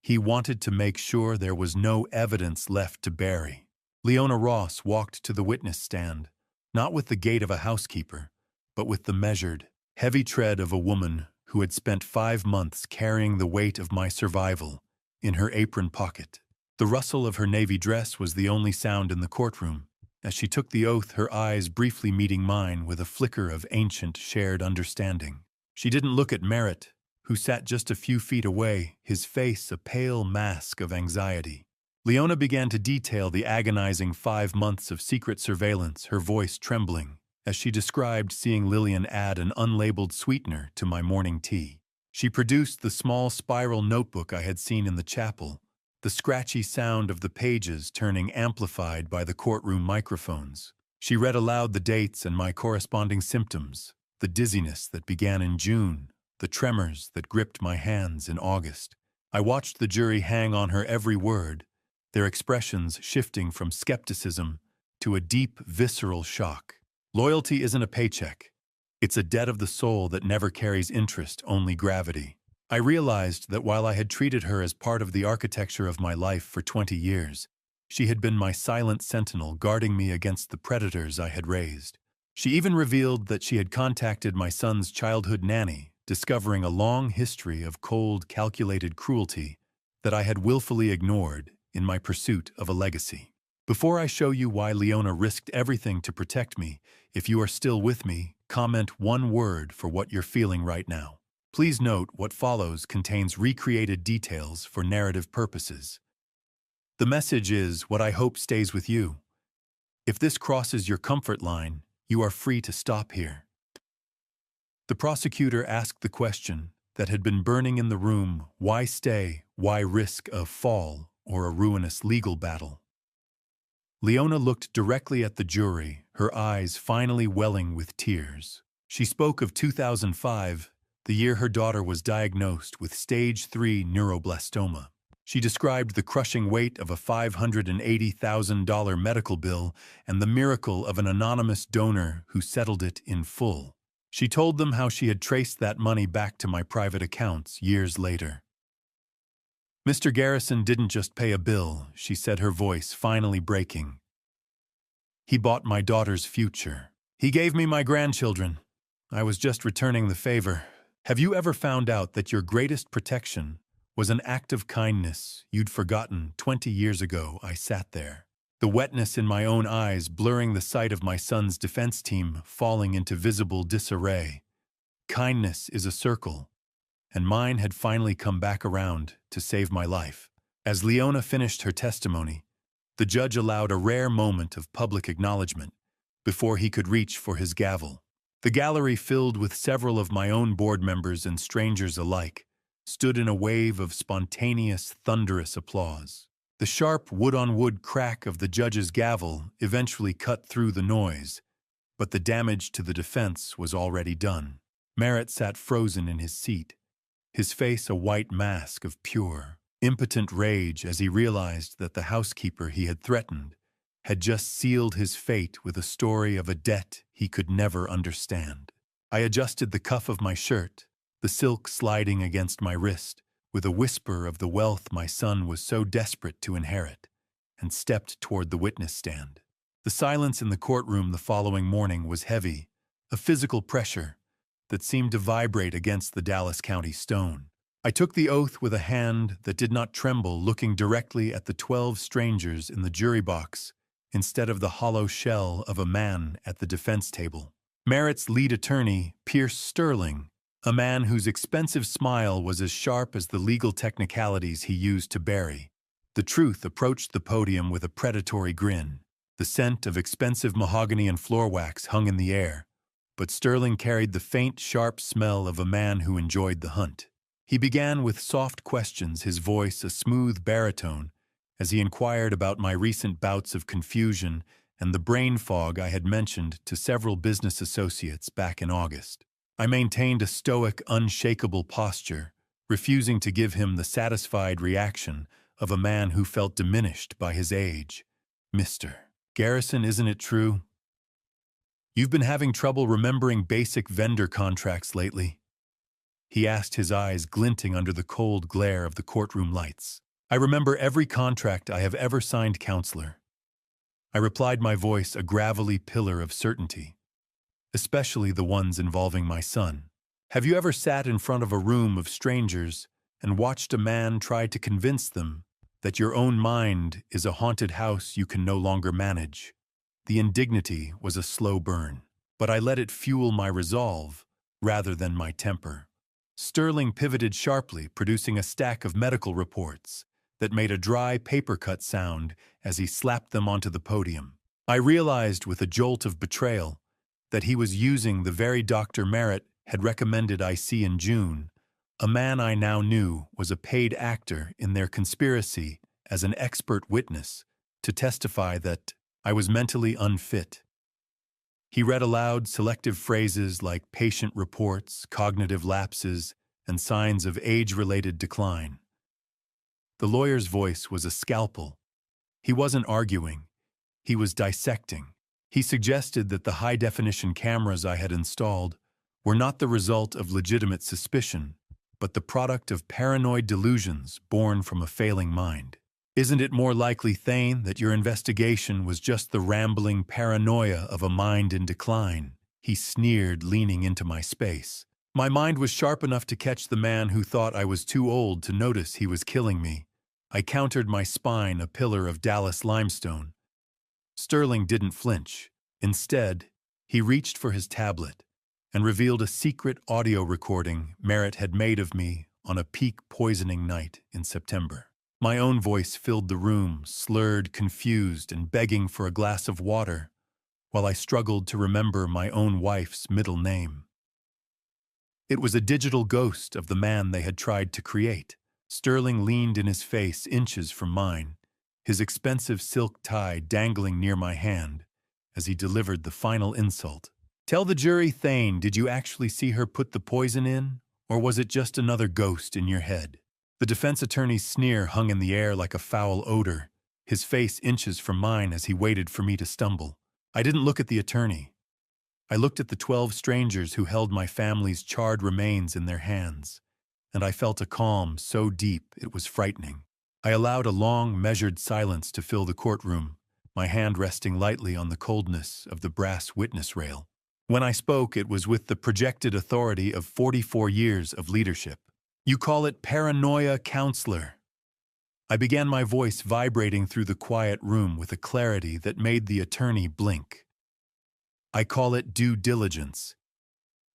He wanted to make sure there was no evidence left to bury." Leona Ross walked to the witness stand, not with the gait of a housekeeper, but with the measured, heavy tread of a woman who had spent 5 months carrying the weight of my survival in her apron pocket. The rustle of her navy dress was the only sound in the courtroom. As she took the oath, her eyes briefly meeting mine with a flicker of ancient, shared understanding. She didn't look at Merritt, who sat just a few feet away, his face a pale mask of anxiety. Leona began to detail the agonizing 5 months of secret surveillance, her voice trembling, as she described seeing Lillian add an unlabeled sweetener to my morning tea. She produced the small spiral notebook I had seen in the chapel, the scratchy sound of the pages turning amplified by the courtroom microphones. She read aloud the dates and my corresponding symptoms, the dizziness that began in June, the tremors that gripped my hands in August. I watched the jury hang on her every word, their expressions shifting from skepticism to a deep, visceral shock. Loyalty isn't a paycheck. It's a debt of the soul that never carries interest, only gravity. I realized that while I had treated her as part of the architecture of my life for 20 years, she had been my silent sentinel guarding me against the predators I had raised. She even revealed that she had contacted my son's childhood nanny, discovering a long history of cold, calculated cruelty that I had willfully ignored in my pursuit of a legacy. Before I show you why Leona risked everything to protect me, if you are still with me, comment one word for what you're feeling right now. Please note what follows contains recreated details for narrative purposes. The message is what I hope stays with you. If this crosses your comfort line, you are free to stop here. The prosecutor asked the question that had been burning in the room: why stay, why risk a fall or a ruinous legal battle? Leona looked directly at the jury, her eyes finally welling with tears. She spoke of 2005, the year her daughter was diagnosed with stage 3 neuroblastoma. She described the crushing weight of a $580,000 medical bill and the miracle of an anonymous donor who settled it in full. She told them how she had traced that money back to my private accounts years later. "Mr. Garrison didn't just pay a bill," she said, her voice finally breaking. "He bought my daughter's future. He gave me my grandchildren. I was just returning the favor. Have you ever found out that your greatest protection was an act of kindness you'd forgotten 20 years ago?" I sat there, the wetness in my own eyes blurring the sight of my son's defense team falling into visible disarray. Kindness is a circle, and mine had finally come back around to save my life. As Leona finished her testimony, the judge allowed a rare moment of public acknowledgement before he could reach for his gavel. The gallery, filled with several of my own board members and strangers alike, stood in a wave of spontaneous, thunderous applause. The sharp wood-on-wood crack of the judge's gavel eventually cut through the noise, but the damage to the defense was already done. Merritt sat frozen in his seat, his face a white mask of pure, impotent rage as he realized that the housekeeper he had threatened had just sealed his fate with a story of a debt he could never understand. I adjusted the cuff of my shirt, the silk sliding against my wrist, with a whisper of the wealth my son was so desperate to inherit, and stepped toward the witness stand. The silence in the courtroom the following morning was heavy, a physical pressure that seemed to vibrate against the Dallas County stone. I took the oath with a hand that did not tremble, looking directly at the 12 strangers in the jury box instead of the hollow shell of a man at the defense table. Merritt's lead attorney, Pierce Sterling, a man whose expensive smile was as sharp as the legal technicalities he used to bury. The truth approached the podium with a predatory grin. The scent of expensive mahogany and floor wax hung in the air, but Sterling carried the faint, sharp smell of a man who enjoyed the hunt. He began with soft questions, his voice a smooth baritone, as he inquired about my recent bouts of confusion and the brain fog I had mentioned to several business associates back in August. I maintained a stoic, unshakable posture, refusing to give him the satisfied reaction of a man who felt diminished by his age. "Mr. Garrison, isn't it true? You've been having trouble remembering basic vendor contracts lately?" He asked, his eyes glinting under the cold glare of the courtroom lights. "I remember every contract I have ever signed, counselor," I replied, my voice a gravelly pillar of certainty, "especially the ones involving my son. Have you ever sat in front of a room of strangers and watched a man try to convince them that your own mind is a haunted house you can no longer manage?" The indignity was a slow burn, but I let it fuel my resolve rather than my temper. Sterling pivoted sharply, producing a stack of medical reports that made a dry paper-cut sound as he slapped them onto the podium. I realized with a jolt of betrayal that he was using the very Dr. Merritt had recommended I see in June, a man I now knew was a paid actor in their conspiracy as an expert witness to testify that I was mentally unfit. He read aloud selective phrases like patient reports, cognitive lapses, and signs of age-related decline. The lawyer's voice was a scalpel. He wasn't arguing. He was dissecting. He suggested that the high-definition cameras I had installed were not the result of legitimate suspicion, but the product of paranoid delusions born from a failing mind. "Isn't it more likely, Thane, that your investigation was just the rambling paranoia of a mind in decline?" he sneered, leaning into my space. My mind was sharp enough to catch the man who thought I was too old to notice he was killing me. I countered, my spine a pillar of Dallas limestone. Sterling didn't flinch. Instead, he reached for his tablet and revealed a secret audio recording Merritt had made of me on a peak poisoning night in September. My own voice filled the room, slurred, confused, and begging for a glass of water, while I struggled to remember my own wife's middle name. It was a digital ghost of the man they had tried to create. Sterling leaned in his face inches from mine, his expensive silk tie dangling near my hand, as he delivered the final insult. "Tell the jury, Thane, did you actually see her put the poison in, or was it just another ghost in your head?" The defense attorney's sneer hung in the air like a foul odor, his face inches from mine as he waited for me to stumble. I didn't look at the attorney. I looked at the 12 strangers who held my family's charred remains in their hands, and I felt a calm so deep it was frightening. I allowed a long, measured silence to fill the courtroom, my hand resting lightly on the coldness of the brass witness rail. When I spoke, it was with the projected authority of 44 years of leadership. "You call it paranoia, counselor." I began, my voice vibrating through the quiet room with a clarity that made the attorney blink. "I call it due diligence.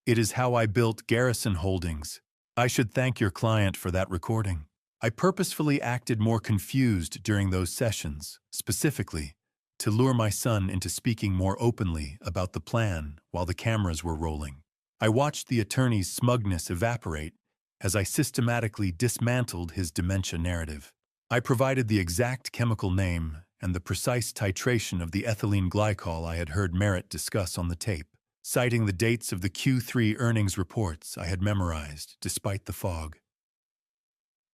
It is how I built Garrison Holdings. I should thank your client for that recording. I purposefully acted more confused during those sessions, specifically to lure my son into speaking more openly about the plan while the cameras were rolling. I watched the attorney's smugness evaporate as I systematically dismantled his dementia narrative. I provided the exact chemical name and the precise titration of the ethylene glycol I had heard Merritt discuss on the tape, citing the dates of the Q3 earnings reports I had memorized despite the fog.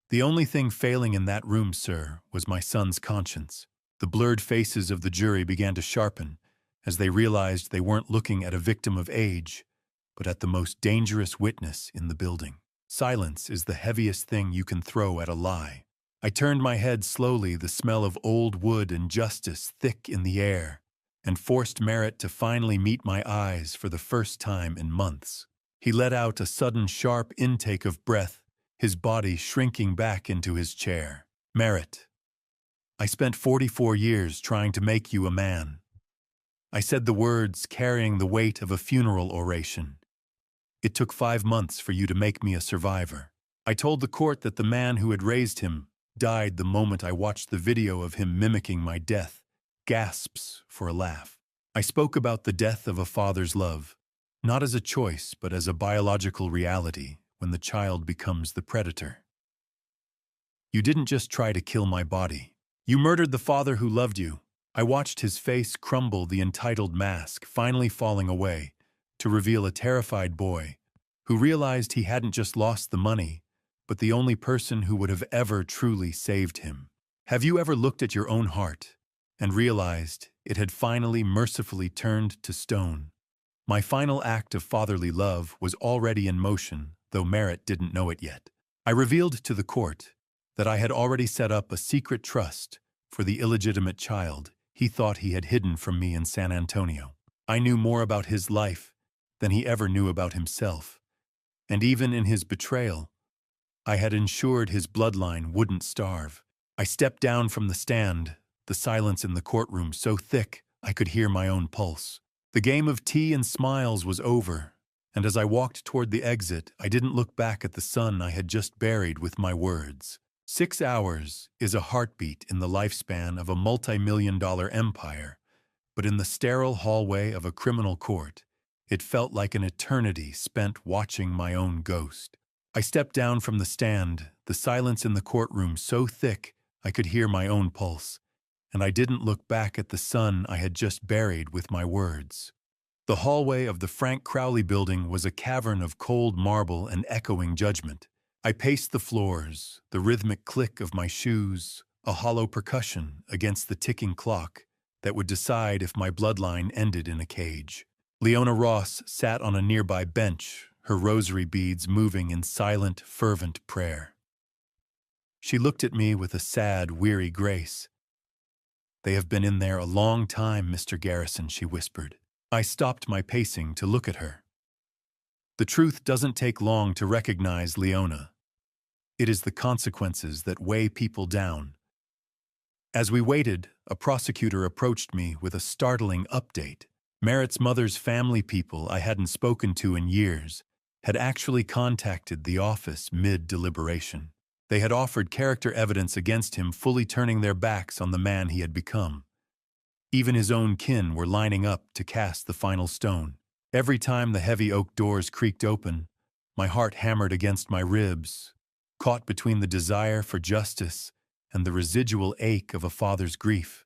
The only thing failing in that room, sir, was my son's conscience. The blurred faces of the jury began to sharpen as they realized they weren't looking at a victim of age, but at the most dangerous witness in the building. Silence is the heaviest thing you can throw at a lie. I turned my head slowly, the smell of old wood and justice thick in the air, and forced Merritt to finally meet my eyes for the first time in months. He let out a sudden sharp intake of breath, his body shrinking back into his chair. "Merritt, I spent 44 years trying to make you a man. I said the words carrying the weight of a funeral oration. It took 5 months for you to make me a survivor. I told the court that the man who had raised him died the moment I watched the video of him mimicking my death. Gasps for a laugh. I spoke about the death of a father's love, not as a choice, but as a biological reality when the child becomes the predator. You didn't just try to kill my body. You murdered the father who loved you. I watched his face crumble, the entitled mask finally falling away, to reveal a terrified boy who realized he hadn't just lost the money, but the only person who would have ever truly saved him. Have you ever looked at your own heart and realized it had finally mercifully turned to stone? My final act of fatherly love was already in motion, though Merritt didn't know it yet. I revealed to the court that I had already set up a secret trust for the illegitimate child he thought he had hidden from me in San Antonio. I knew more about his life than he ever knew about himself, and even in his betrayal, I had ensured his bloodline wouldn't starve. I stepped down from the stand, the silence in the courtroom so thick I could hear my own pulse. The game of tea and smiles was over, and as I walked toward the exit, I didn't look back at the son I had just buried with my words. 6 hours is a heartbeat in the lifespan of a multi-million-dollar empire, but in the sterile hallway of a criminal court, it felt like an eternity spent watching my own ghost. I stepped down from the stand, the silence in the courtroom so thick I could hear my own pulse, and I didn't look back at the son I had just buried with my words. The hallway of the Frank Crowley building was a cavern of cold marble and echoing judgment. I paced the floors, the rhythmic click of my shoes, a hollow percussion against the ticking clock that would decide if my bloodline ended in a cage. Leona Ross sat on a nearby bench, her rosary beads moving in silent, fervent prayer. She looked at me with a sad, weary grace. "They have been in there a long time, Mr. Garrison," she whispered. I stopped my pacing to look at her. The truth doesn't take long to recognize, Leona. It is the consequences that weigh people down. As we waited, a prosecutor approached me with a startling update. Merritt's mother's family, people I hadn't spoken to in years, had actually contacted the office mid-deliberation. They had offered character evidence against him, fully turning their backs on the man he had become. Even his own kin were lining up to cast the final stone. Every time the heavy oak doors creaked open, my heart hammered against my ribs, caught between the desire for justice and the residual ache of a father's grief.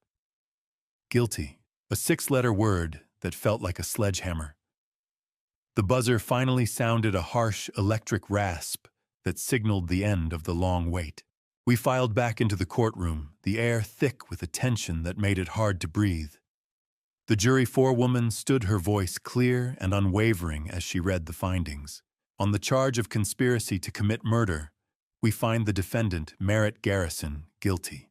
Guilty, a 6-letter word that felt like a sledgehammer. The buzzer finally sounded, a harsh electric rasp that signaled the end of the long wait. We filed back into the courtroom, the air thick with a tension that made it hard to breathe. The jury forewoman stood, her voice clear and unwavering as she read the findings. On the charge of conspiracy to commit murder, we find the defendant, Merritt Garrison, guilty.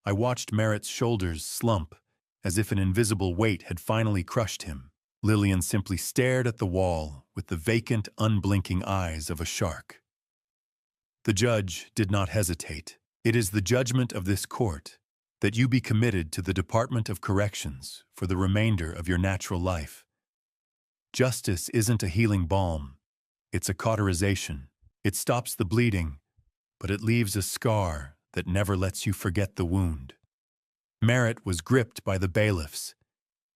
I watched Merritt's shoulders slump, as if an invisible weight had finally crushed him. Lillian simply stared at the wall with the vacant, unblinking eyes of a shark. The judge did not hesitate. "It is the judgment of this court that you be committed to the Department of Corrections for the remainder of your natural life. Justice isn't a healing balm. It's a cauterization. It stops the bleeding, but it leaves a scar that never lets you forget the wound." Merritt was gripped by the bailiffs,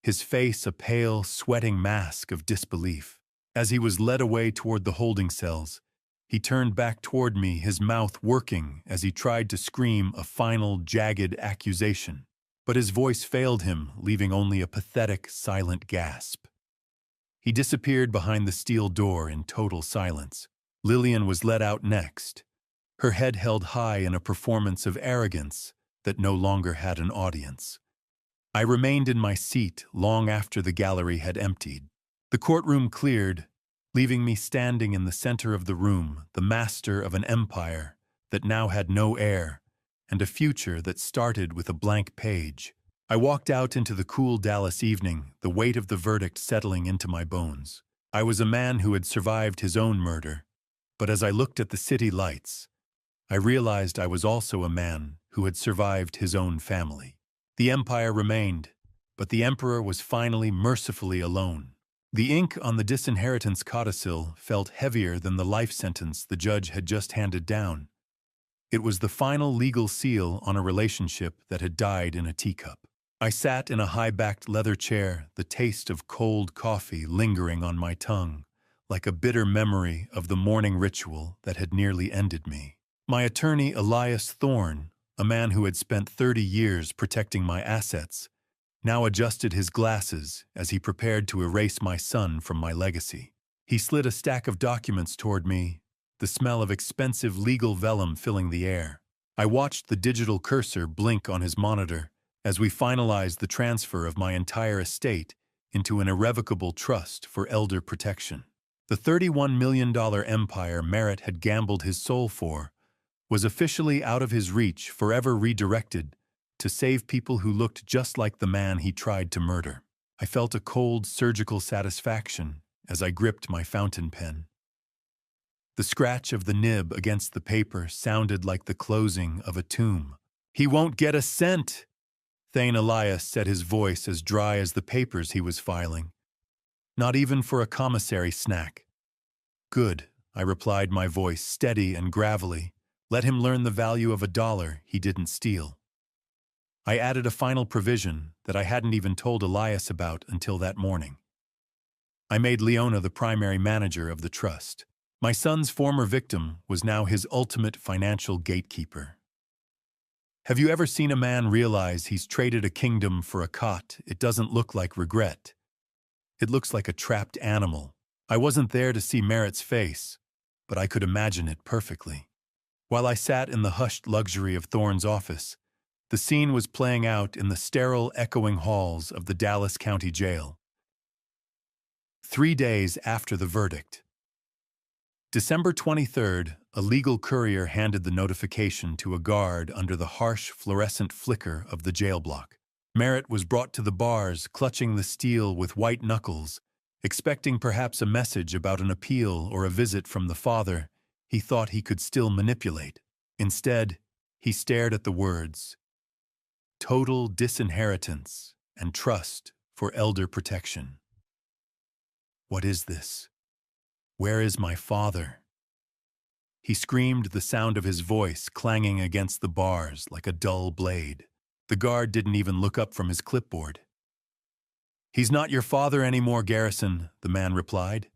his face a pale, sweating mask of disbelief. As he was led away toward the holding cells, he turned back toward me, his mouth working as he tried to scream a final, jagged accusation. But his voice failed him, leaving only a pathetic, silent gasp. He disappeared behind the steel door in total silence. Lillian was led out next, her head held high in a performance of arrogance that no longer had an audience. I remained in my seat long after the gallery had emptied. The courtroom cleared, leaving me standing in the center of the room, the master of an empire that now had no heir, and a future that started with a blank page. I walked out into the cool Dallas evening, the weight of the verdict settling into my bones. I was a man who had survived his own murder, but as I looked at the city lights, I realized I was also a man who had survived his own family. The empire remained, But the emperor was finally mercifully alone. The ink on the disinheritance codicil felt heavier than the life sentence the judge had just handed down. It was the final legal seal on a relationship that had died in a teacup. I sat in a high-backed leather chair, the taste of cold coffee lingering on my tongue, like a bitter memory of the morning ritual that had nearly ended me. My attorney, Elias Thorne, a man who had spent 30 years protecting my assets, now adjusted his glasses as he prepared to erase my son from my legacy. He slid a stack of documents toward me, the smell of expensive legal vellum filling the air. I watched the digital cursor blink on his monitor as we finalized the transfer of my entire estate into an irrevocable trust for elder protection. The $31 million empire Merritt had gambled his soul for was officially out of his reach, forever redirected to save people who looked just like the man he tried to murder. I felt a cold, surgical satisfaction as I gripped my fountain pen. The scratch of the nib against the paper sounded like the closing of a tomb. "He won't get a cent!" Thane Elias said, his voice as dry as the papers he was filing. "Not even for a commissary snack." "Good," I replied, my voice steady and gravelly. "Let him learn the value of a dollar he didn't steal." I added a final provision that I hadn't even told Elias about until that morning. I made Leona the primary manager of the trust. My son's former victim was now his ultimate financial gatekeeper. Have you ever seen a man realize he's traded a kingdom for a cot? It doesn't look like regret. It looks like a trapped animal. I wasn't there to see Merritt's face, but I could imagine it perfectly. While I sat in the hushed luxury of Thorne's office, the scene was playing out in the sterile, echoing halls of the Dallas County Jail. 3 days after the verdict. December 23rd, a legal courier handed the notification to a guard under the harsh, fluorescent flicker of the jail block. Merritt was brought to the bars, clutching the steel with white knuckles, expecting perhaps a message about an appeal or a visit from the father he thought he could still manipulate. Instead, he stared at the words, "Total disinheritance and trust for elder protection." What is this? Where is my father? He screamed, the sound of his voice clanging against the bars like a dull blade. The guard didn't even look up from his clipboard. "He's not your father anymore, Garrison," the man replied.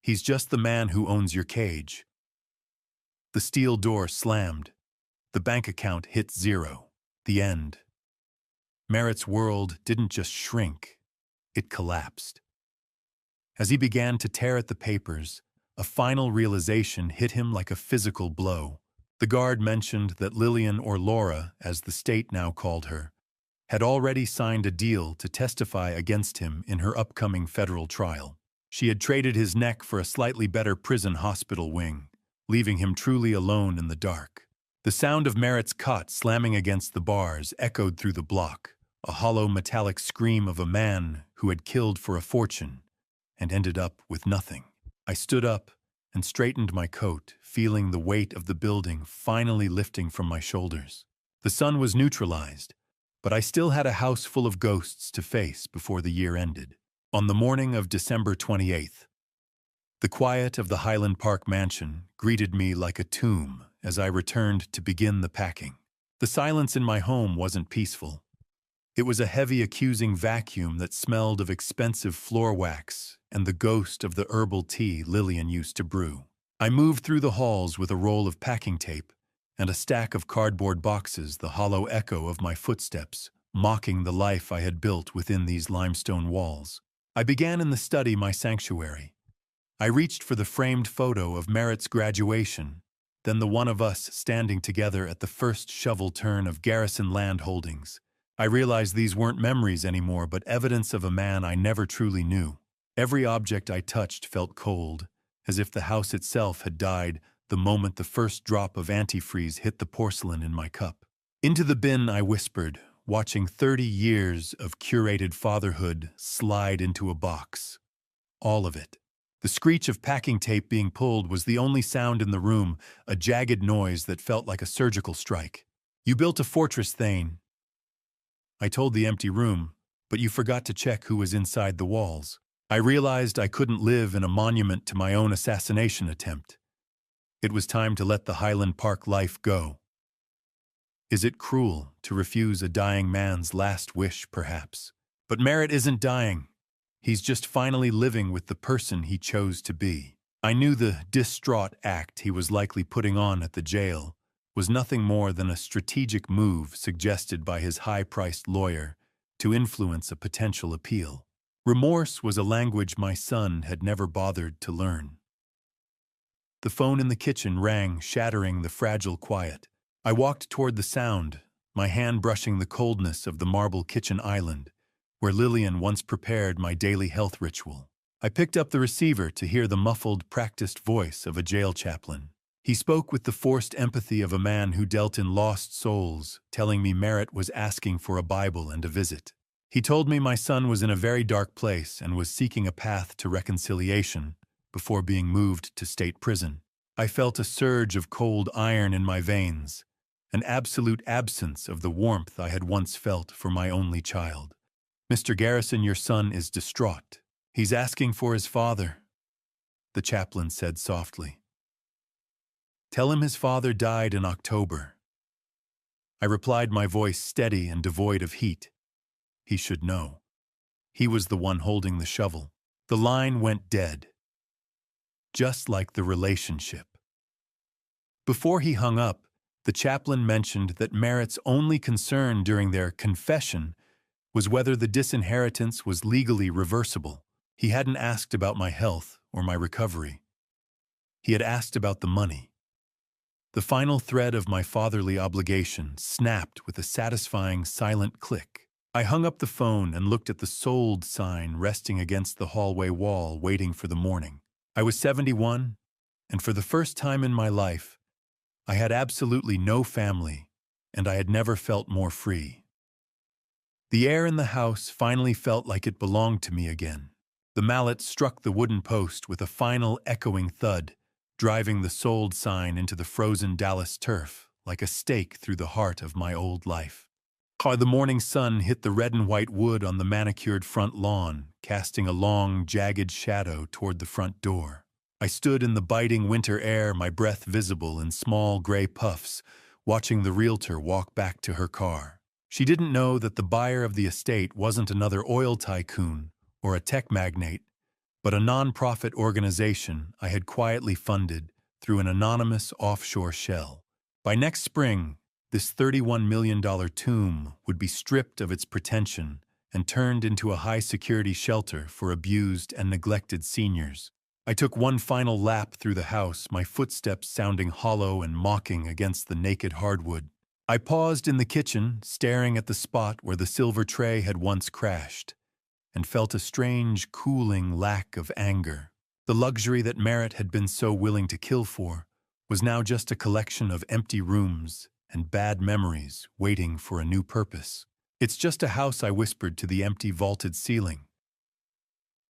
"He's just the man who owns your cage." The steel door slammed. The bank account hit zero. The end. Merritt's world didn't just shrink, it collapsed. As he began to tear at the papers, a final realization hit him like a physical blow. The guard mentioned that Lillian, or Laura, as the state now called her, had already signed a deal to testify against him in her upcoming federal trial. She had traded his neck for a slightly better prison hospital wing, leaving him truly alone in the dark. The sound of Merritt's cot slamming against the bars echoed through the block, a hollow metallic scream of a man who had killed for a fortune and ended up with nothing. I stood up and straightened my coat, feeling the weight of the building finally lifting from my shoulders. The sun was neutralized, but I still had a house full of ghosts to face before the year ended. On the morning of December 28th, the quiet of the Highland Park mansion greeted me like a tomb as I returned to begin the packing. The silence in my home wasn't peaceful. It was a heavy, accusing vacuum that smelled of expensive floor wax and the ghost of the herbal tea Lillian used to brew. I moved through the halls with a roll of packing tape and a stack of cardboard boxes, the hollow echo of my footsteps, mocking the life I had built within these limestone walls. I began in the study, my sanctuary. I reached for the framed photo of Merritt's graduation, then the one of us standing together at the first shovel turn of Garrison Land Holdings. I realized these weren't memories anymore, but evidence of a man I never truly knew. Every object I touched felt cold, as if the house itself had died the moment the first drop of antifreeze hit the porcelain in my cup. Into the bin I whispered, watching 30 years of curated fatherhood slide into a box. All of it. The screech of packing tape being pulled was the only sound in the room, a jagged noise that felt like a surgical strike. "You built a fortress, Thane." I told the empty room, but you forgot to check who was inside the walls. I realized I couldn't live in a monument to my own assassination attempt. It was time to let the Highland Park life go. Is it cruel to refuse a dying man's last wish, perhaps? But Merritt isn't dying. He's just finally living with the person he chose to be. I knew the distraught act he was likely putting on at the jail was nothing more than a strategic move suggested by his high-priced lawyer to influence a potential appeal. Remorse was a language my son had never bothered to learn. The phone in the kitchen rang, shattering the fragile quiet. I walked toward the sound, my hand brushing the coldness of the marble kitchen island, where Lillian once prepared my daily health ritual. I picked up the receiver to hear the muffled, practiced voice of a jail chaplain. He spoke with the forced empathy of a man who dealt in lost souls, telling me Merritt was asking for a Bible and a visit. He told me my son was in a very dark place and was seeking a path to reconciliation before being moved to state prison. I felt a surge of cold iron in my veins, an absolute absence of the warmth I had once felt for my only child. "Mr. Garrison, your son is distraught. He's asking for his father," the chaplain said softly. "Tell him his father died in October." I replied, my voice steady and devoid of heat. He should know. He was the one holding the shovel. The line went dead. Just like the relationship. Before he hung up, the chaplain mentioned that Merritt's only concern during their confession was whether the disinheritance was legally reversible. He hadn't asked about my health or my recovery. He had asked about the money. The final thread of my fatherly obligation snapped with a satisfying silent click. I hung up the phone and looked at the sold sign resting against the hallway wall, waiting for the morning. I was 71, and for the first time in my life, I had absolutely no family, and I had never felt more free. The air in the house finally felt like it belonged to me again. The mallet struck the wooden post with a final echoing thud, driving the sold sign into the frozen Dallas turf like a stake through the heart of my old life. The morning sun hit the red and white wood on the manicured front lawn, casting a long, jagged shadow toward the front door. I stood in the biting winter air, my breath visible in small gray puffs, watching the realtor walk back to her car. She didn't know that the buyer of the estate wasn't another oil tycoon or a tech magnate, but a non-profit organization I had quietly funded through an anonymous offshore shell. By next spring, this $31 million tomb would be stripped of its pretension and turned into a high-security shelter for abused and neglected seniors. I took one final lap through the house, my footsteps sounding hollow and mocking against the naked hardwood. I paused in the kitchen, staring at the spot where the silver tray had once crashed, and felt a strange, cooling lack of anger. The luxury that Merritt had been so willing to kill for was now just a collection of empty rooms and bad memories waiting for a new purpose. "It's just a house," I whispered to the empty vaulted ceiling.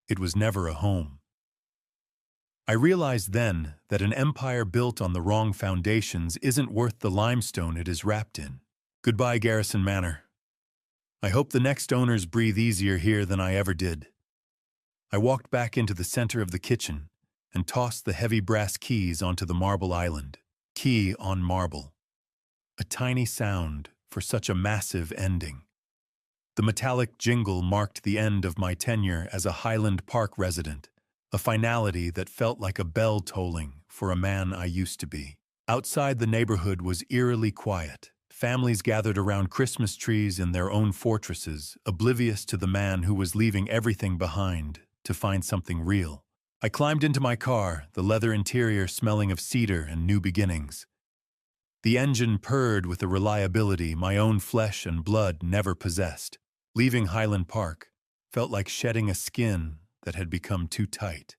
It was never a home. I realized then that an empire built on the wrong foundations isn't worth the limestone it is wrapped in. Goodbye, Garrison Manor. I hope the next owners breathe easier here than I ever did. I walked back into the center of the kitchen and tossed the heavy brass keys onto the marble island. Key on marble. A tiny sound for such a massive ending. The metallic jingle marked the end of my tenure as a Highland Park resident, a finality that felt like a bell tolling for a man I used to be. Outside, the neighborhood was eerily quiet. Families gathered around Christmas trees in their own fortresses, oblivious to the man who was leaving everything behind to find something real. I climbed into my car, the leather interior smelling of cedar and new beginnings. The engine purred with a reliability my own flesh and blood never possessed. Leaving Highland Park felt like shedding a skin that had become too tight,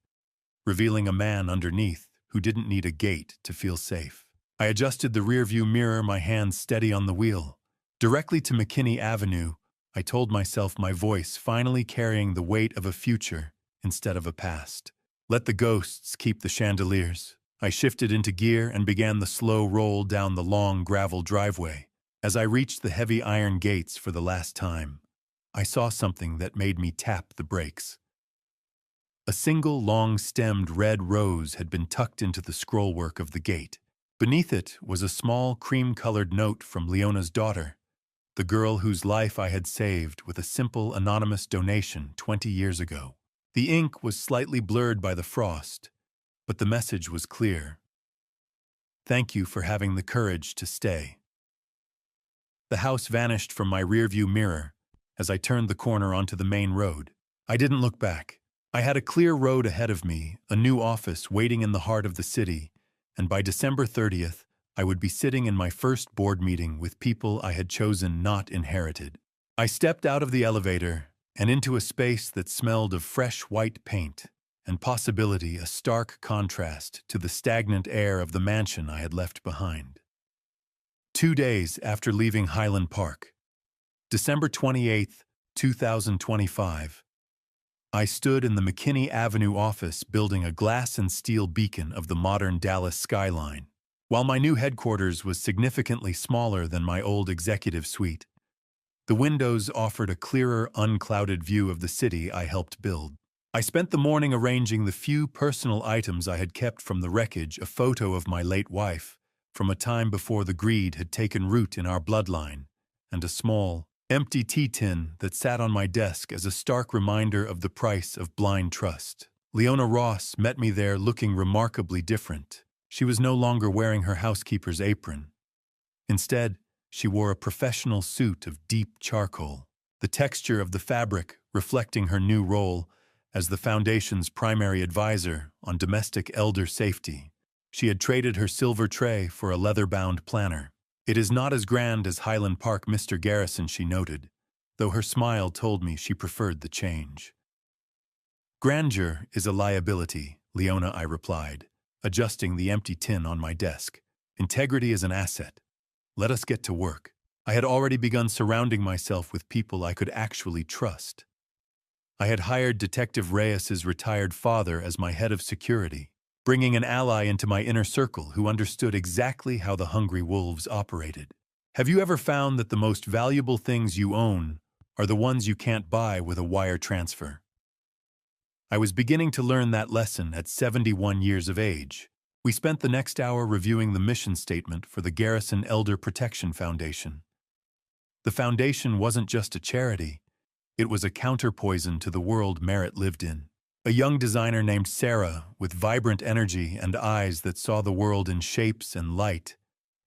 revealing a man underneath who didn't need a gate to feel safe. I adjusted the rearview mirror, my hands steady on the wheel. Directly to McKinney Avenue, I told myself, my voice finally carrying the weight of a future instead of a past. Let the ghosts keep the chandeliers. I shifted into gear and began the slow roll down the long gravel driveway. As I reached the heavy iron gates for the last time, I saw something that made me tap the brakes. A single long-stemmed red rose had been tucked into the scrollwork of the gate. Beneath it was a small cream-colored note from Leona's daughter, the girl whose life I had saved with a simple anonymous donation 20 years ago. The ink was slightly blurred by the frost, but the message was clear. Thank you for having the courage to stay. The house vanished from my rearview mirror as I turned the corner onto the main road. I didn't look back. I had a clear road ahead of me, a new office waiting in the heart of the city, and by December 30th, I would be sitting in my first board meeting with people I had chosen, not inherited. I stepped out of the elevator and into a space that smelled of fresh white paint and possibility, a stark contrast to the stagnant air of the mansion I had left behind. 2 days after leaving Highland Park, December 28th, 2025, I stood in the McKinney Avenue office building a glass and steel beacon of the modern Dallas skyline. While my new headquarters was significantly smaller than my old executive suite, the windows offered a clearer, unclouded view of the city I helped build. I spent the morning arranging the few personal items I had kept from the wreckage, a photo of my late wife, from a time before the greed had taken root in our bloodline, and a small, empty tea tin that sat on my desk as a stark reminder of the price of blind trust. Leona Ross met me there looking remarkably different. She was no longer wearing her housekeeper's apron. Instead, she wore a professional suit of deep charcoal, the texture of the fabric reflecting her new role as the Foundation's primary advisor on domestic elder safety. She had traded her silver tray for a leather-bound planner. It is not as grand as Highland Park, Mr. Garrison, she noted, though her smile told me she preferred the change. Grandeur is a liability, Leona, I replied, adjusting the empty tin on my desk. Integrity is an asset. Let us get to work. I had already begun surrounding myself with people I could actually trust. I had hired Detective Reyes's retired father as my head of security, bringing an ally into my inner circle who understood exactly how the hungry wolves operated. Have you ever found that the most valuable things you own are the ones you can't buy with a wire transfer? I was beginning to learn that lesson at 71 years of age. We spent the next hour reviewing the mission statement for the Garrison Elder Protection Foundation. The foundation wasn't just a charity, it was a counterpoison to the world Merritt lived in. A young designer named Sarah, with vibrant energy and eyes that saw the world in shapes and light,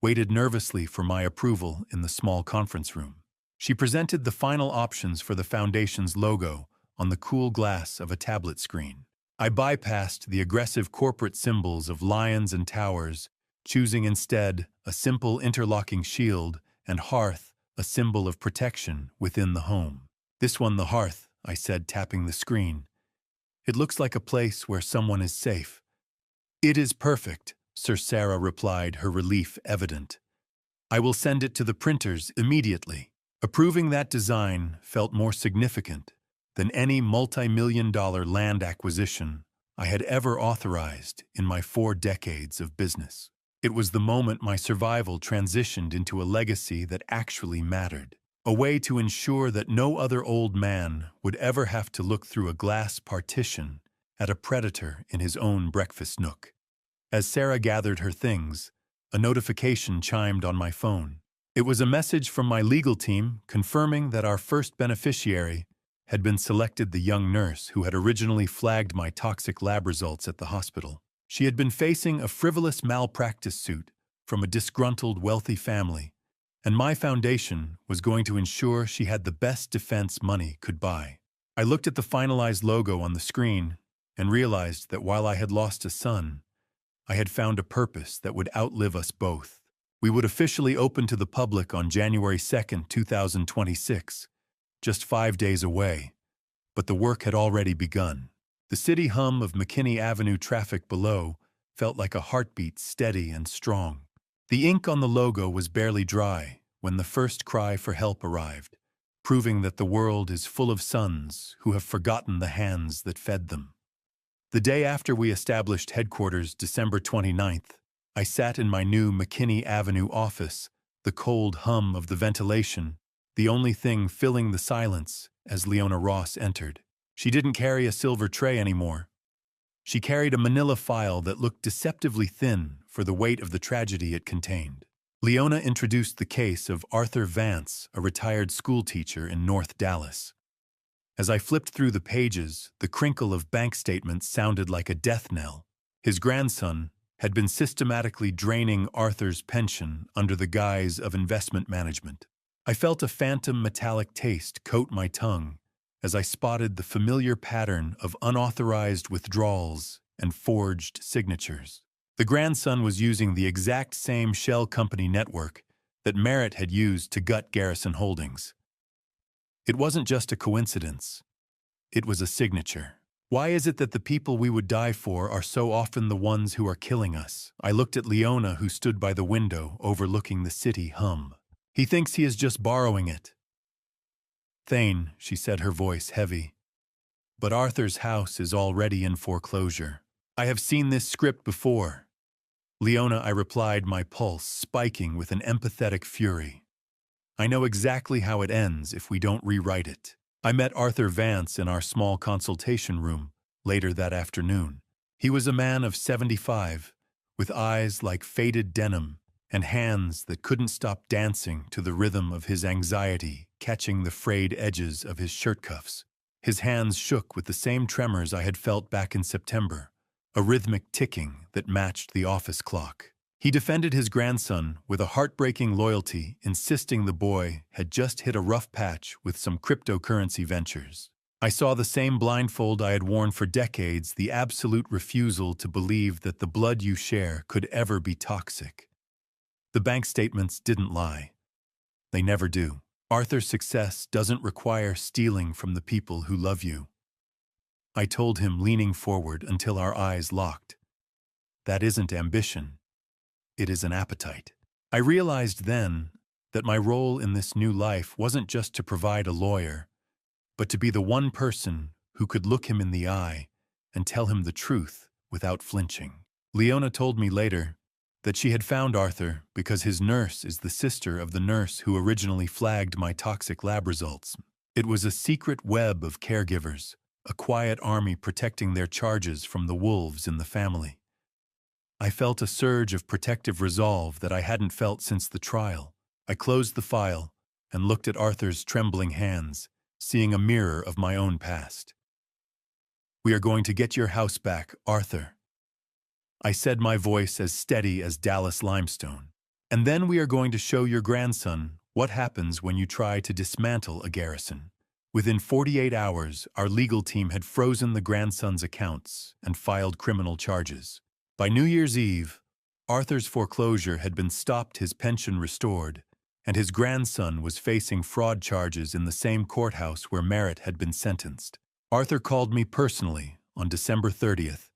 waited nervously for my approval in the small conference room. She presented the final options for the foundation's logo on the cool glass of a tablet screen. I bypassed the aggressive corporate symbols of lions and towers, choosing instead a simple interlocking shield and hearth, a symbol of protection within the home. This one, the hearth, I said, tapping the screen. It looks like a place where someone is safe. It is perfect, Sir Sarah replied, her relief evident. I will send it to the printers immediately. Approving that design felt more significant than any multi-million-dollar land acquisition I had ever authorized in my 4 decades of business. It was the moment my survival transitioned into a legacy that actually mattered, a way to ensure that no other old man would ever have to look through a glass partition at a predator in his own breakfast nook. As Sarah gathered her things, a notification chimed on my phone. It was a message from my legal team confirming that our first beneficiary had been selected, the young nurse who had originally flagged my toxic lab results at the hospital. She had been facing a frivolous malpractice suit from a disgruntled wealthy family, and my foundation was going to ensure she had the best defense money could buy. I looked at the finalized logo on the screen and realized that while I had lost a son, I had found a purpose that would outlive us both. We would officially open to the public on January 2nd, 2026, just 5 days away, but the work had already begun. The city hum of McKinney Avenue traffic below felt like a heartbeat, steady and strong. The ink on the logo was barely dry when the first cry for help arrived, proving that the world is full of sons who have forgotten the hands that fed them. The day after we established headquarters, December 29th, I sat in my new McKinney Avenue office, the cold hum of the ventilation, the only thing filling the silence as Leona Ross entered. She didn't carry a silver tray anymore. She carried a manila file that looked deceptively thin for the weight of the tragedy it contained. Leona introduced the case of Arthur Vance, a retired schoolteacher in North Dallas. As I flipped through the pages, the crinkle of bank statements sounded like a death knell. His grandson had been systematically draining Arthur's pension under the guise of investment management. I felt a phantom metallic taste coat my tongue as I spotted the familiar pattern of unauthorized withdrawals and forged signatures. The grandson was using the exact same shell company network that Merritt had used to gut Garrison Holdings. It wasn't just a coincidence. It was a signature. Why is it that the people we would die for are so often the ones who are killing us? I looked at Leona, who stood by the window overlooking the city hum. He thinks he is just borrowing it. Thane, she said, her voice heavy. But Arthur's house is already in foreclosure. I have seen this script before. Leona, I replied, my pulse spiking with an empathetic fury. I know exactly how it ends if we don't rewrite it. I met Arthur Vance in our small consultation room later that afternoon. He was a man of 75, with eyes like faded denim and hands that couldn't stop dancing to the rhythm of his anxiety catching the frayed edges of his shirt cuffs. His hands shook with the same tremors I had felt back in September, a rhythmic ticking that matched the office clock. He defended his grandson with a heartbreaking loyalty, insisting the boy had just hit a rough patch with some cryptocurrency ventures. I saw the same blindfold I had worn for decades, the absolute refusal to believe that the blood you share could ever be toxic. The bank statements didn't lie. They never do. Arthur's success doesn't require stealing from the people who love you. I told him, leaning forward until our eyes locked. That isn't ambition. It is an appetite. I realized then that my role in this new life wasn't just to provide a lawyer, but to be the one person who could look him in the eye and tell him the truth without flinching. Leona told me later that she had found Arthur because his nurse is the sister of the nurse who originally flagged my toxic lab results. It was a secret web of caregivers, a quiet army protecting their charges from the wolves in the family. I felt a surge of protective resolve that I hadn't felt since the trial. I closed the file and looked at Arthur's trembling hands, seeing a mirror of my own past. We are going to get your house back, Arthur. I said, my voice as steady as Dallas limestone. And then we are going to show your grandson what happens when you try to dismantle a garrison. Within 48 hours, our legal team had frozen the grandson's accounts and filed criminal charges. By New Year's Eve, Arthur's foreclosure had been stopped, his pension restored, and his grandson was facing fraud charges in the same courthouse where Merritt had been sentenced. Arthur called me personally on December 30th,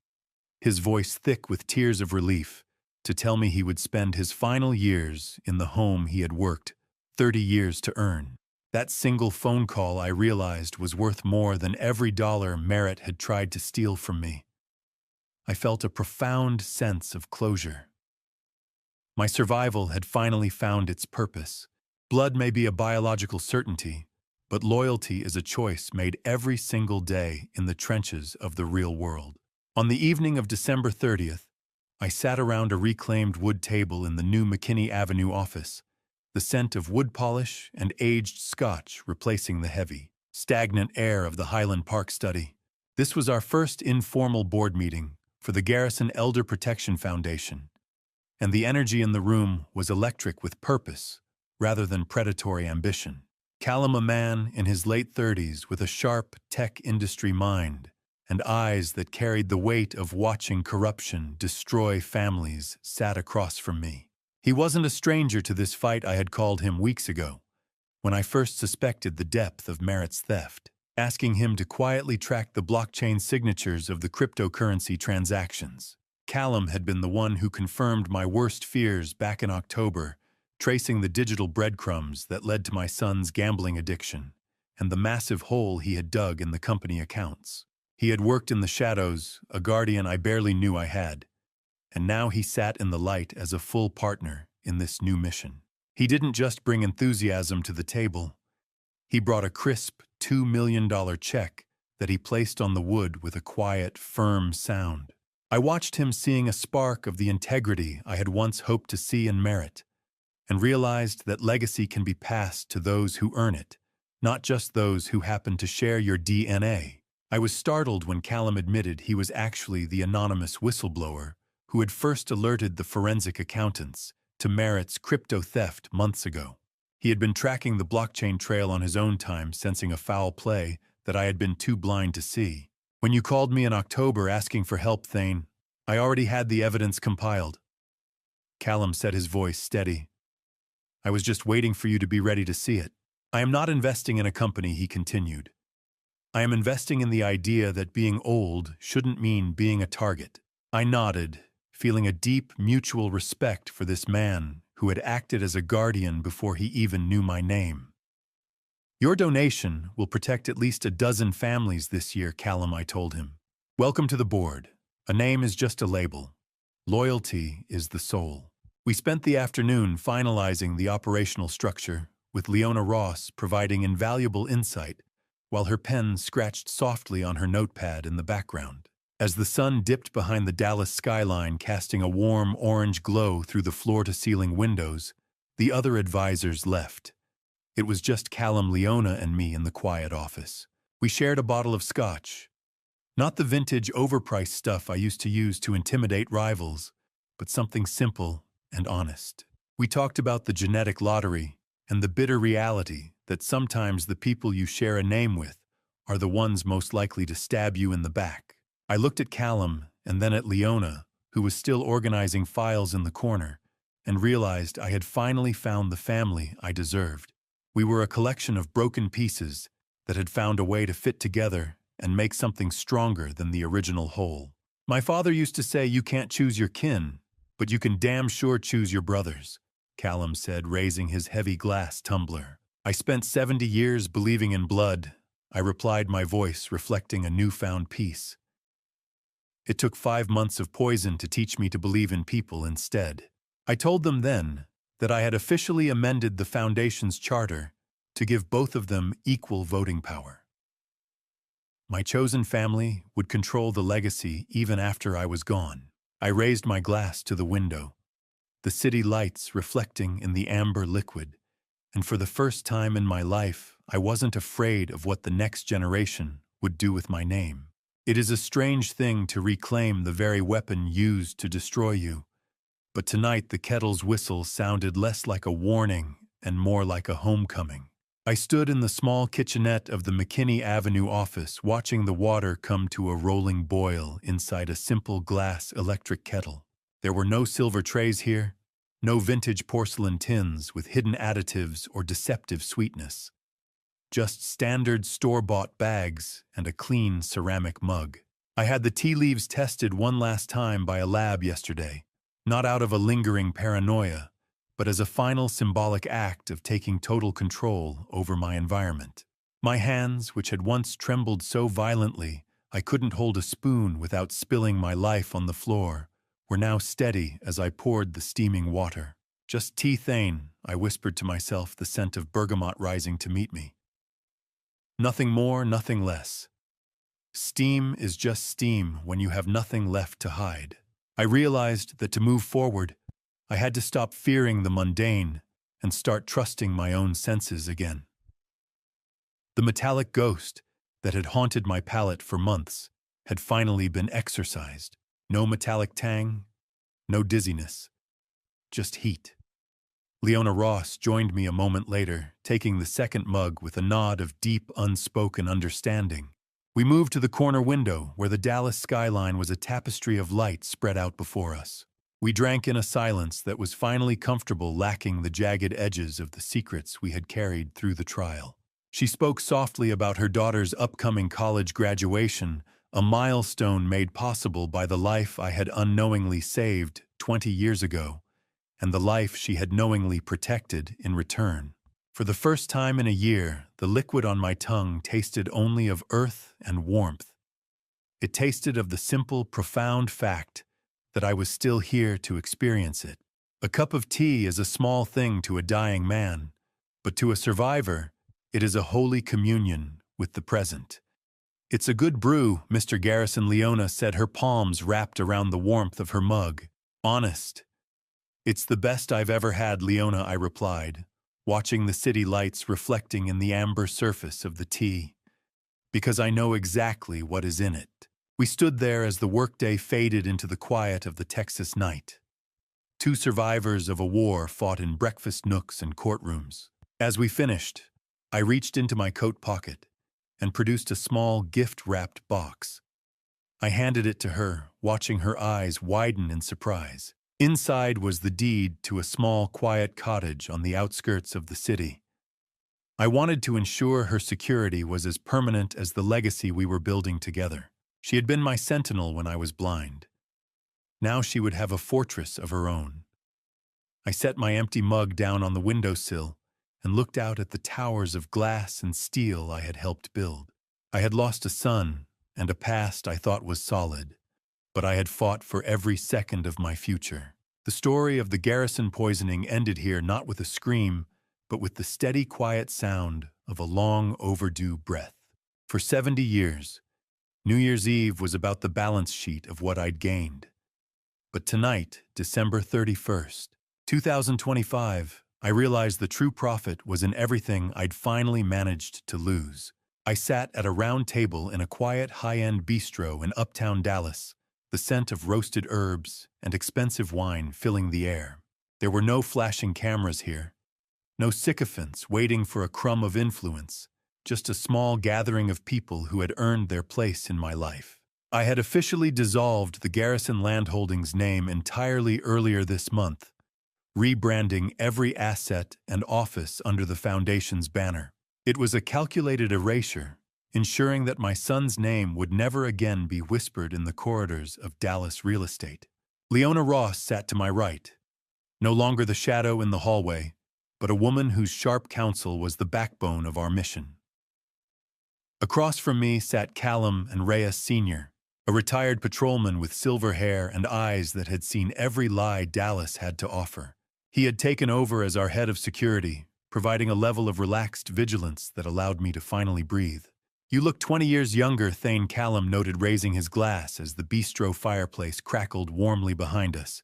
his voice thick with tears of relief, to tell me he would spend his final years in the home he had worked 30 years to earn. That single phone call, I realized, was worth more than every dollar Merritt had tried to steal from me. I felt a profound sense of closure. My survival had finally found its purpose. Blood may be a biological certainty, but loyalty is a choice made every single day in the trenches of the real world. On the evening of December 30th, I sat around a reclaimed wood table in the new McKinney Avenue office, the scent of wood polish and aged scotch replacing the heavy, stagnant air of the Highland Park study. This was our first informal board meeting for the Garrison Elder Protection Foundation, and the energy in the room was electric with purpose rather than predatory ambition. Callum, a man in his late 30s with a sharp tech industry mind and eyes that carried the weight of watching corruption destroy families, sat across from me. He wasn't a stranger to this fight I had called him weeks ago, when I first suspected the depth of Merritt's theft, asking him to quietly track the blockchain signatures of the cryptocurrency transactions. Callum had been the one who confirmed my worst fears back in October, tracing the digital breadcrumbs that led to my son's gambling addiction and the massive hole he had dug in the company accounts. He had worked in the shadows, a guardian I barely knew I had, and now he sat in the light as a full partner in this new mission. He didn't just bring enthusiasm to the table. He brought a crisp, $2 million check that he placed on the wood with a quiet, firm sound. I watched him seeing a spark of the integrity I had once hoped to see in Merit, and realized that legacy can be passed to those who earn it, not just those who happen to share your DNA. I was startled when Callum admitted he was actually the anonymous whistleblower who had first alerted the forensic accountants to Merit's crypto theft months ago. He had been tracking the blockchain trail on his own time, sensing a foul play that I had been too blind to see. When you called me in October asking for help, Thane, I already had the evidence compiled. Callum said, his voice steady. I was just waiting for you to be ready to see it. I am not investing in a company, he continued. I am investing in the idea that being old shouldn't mean being a target. I nodded, feeling a deep mutual respect for this man who had acted as a guardian before he even knew my name. Your donation will protect at least a dozen families this year, Callum, I told him. Welcome to the board. A name is just a label. Loyalty is the soul. We spent the afternoon finalizing the operational structure, with Leona Ross providing invaluable insight, while her pen scratched softly on her notepad in the background. As the sun dipped behind the Dallas skyline, casting a warm orange glow through the floor-to-ceiling windows, the other advisors left. It was just Callum, Leona, and me in the quiet office. We shared a bottle of scotch. Not the vintage, overpriced stuff I used to use to intimidate rivals, but something simple and honest. We talked about the genetic lottery and the bitter reality that sometimes the people you share a name with are the ones most likely to stab you in the back. I looked at Callum and then at Leona, who was still organizing files in the corner, and realized I had finally found the family I deserved. We were a collection of broken pieces that had found a way to fit together and make something stronger than the original whole. My father used to say you can't choose your kin, but you can damn sure choose your brothers, Callum said, raising his heavy glass tumbler. I spent 70 years believing in blood, I replied, my voice reflecting a newfound peace. It took 5 months of poison to teach me to believe in people instead. I told them then that I had officially amended the Foundation's charter to give both of them equal voting power. My chosen family would control the legacy even after I was gone. I raised my glass to the window, the city lights reflecting in the amber liquid, and for the first time in my life, I wasn't afraid of what the next generation would do with my name. It is a strange thing to reclaim the very weapon used to destroy you, but tonight the kettle's whistle sounded less like a warning and more like a homecoming. I stood in the small kitchenette of the McKinney Avenue office, watching the water come to a rolling boil inside a simple glass electric kettle. There were no silver trays here, no vintage porcelain tins with hidden additives or deceptive sweetness. Just standard store-bought bags and a clean ceramic mug. I had the tea leaves tested one last time by a lab yesterday, not out of a lingering paranoia, but as a final symbolic act of taking total control over my environment. My hands, which had once trembled so violently I couldn't hold a spoon without spilling my life on the floor, were now steady as I poured the steaming water. Just tea, Thane, I whispered to myself, the scent of bergamot rising to meet me. Nothing more, nothing less. Steam is just steam when you have nothing left to hide. I realized that to move forward, I had to stop fearing the mundane and start trusting my own senses again. The metallic ghost that had haunted my palate for months had finally been exorcised. No metallic tang, no dizziness, just heat. Leona Ross joined me a moment later, taking the second mug with a nod of deep, unspoken understanding. We moved to the corner window, where the Dallas skyline was a tapestry of light spread out before us. We drank in a silence that was finally comfortable, lacking the jagged edges of the secrets we had carried through the trial. She spoke softly about her daughter's upcoming college graduation, a milestone made possible by the life I had unknowingly saved 20 years ago, and the life she had knowingly protected in return. For the first time in a year, the liquid on my tongue tasted only of earth and warmth. It tasted of the simple, profound fact that I was still here to experience it. A cup of tea is a small thing to a dying man, but to a survivor, it is a holy communion with the present. "It's a good brew," Mr. Garrison Leona said, her palms wrapped around the warmth of her mug. "Honest. It's the best I've ever had, Leona," I replied, watching the city lights reflecting in the amber surface of the tea. "Because I know exactly what is in it." We stood there as the workday faded into the quiet of the Texas night. Two survivors of a war fought in breakfast nooks and courtrooms. As we finished, I reached into my coat pocket and produced a small gift-wrapped box. I handed it to her, watching her eyes widen in surprise. Inside was the deed to a small, quiet cottage on the outskirts of the city. I wanted to ensure her security was as permanent as the legacy we were building together. She had been my sentinel when I was blind. Now she would have a fortress of her own. I set my empty mug down on the windowsill and looked out at the towers of glass and steel I had helped build. I had lost a son and a past I thought was solid, but I had fought for every second of my future. The story of the Garrison poisoning ended here not with a scream, but with the steady, quiet sound of a long overdue breath. For 70 years, New Year's Eve was about the balance sheet of what I'd gained. But tonight, December 31st, 2025, I realized the true profit was in everything I'd finally managed to lose. I sat at a round table in a quiet, high-end bistro in uptown Dallas, the scent of roasted herbs and expensive wine filling the air. There were no flashing cameras here, no sycophants waiting for a crumb of influence, just a small gathering of people who had earned their place in my life. I had officially dissolved the Garrison Landholdings name entirely earlier this month, rebranding every asset and office under the Foundation's banner. It was a calculated erasure, ensuring that my son's name would never again be whispered in the corridors of Dallas real estate. Leona Ross sat to my right, no longer the shadow in the hallway, but a woman whose sharp counsel was the backbone of our mission. Across from me sat Callum and Reyes Sr., a retired patrolman with silver hair and eyes that had seen every lie Dallas had to offer. He had taken over as our head of security, providing a level of relaxed vigilance that allowed me to finally breathe. "You look 20 years younger," Thane Callum noted, raising his glass as the bistro fireplace crackled warmly behind us.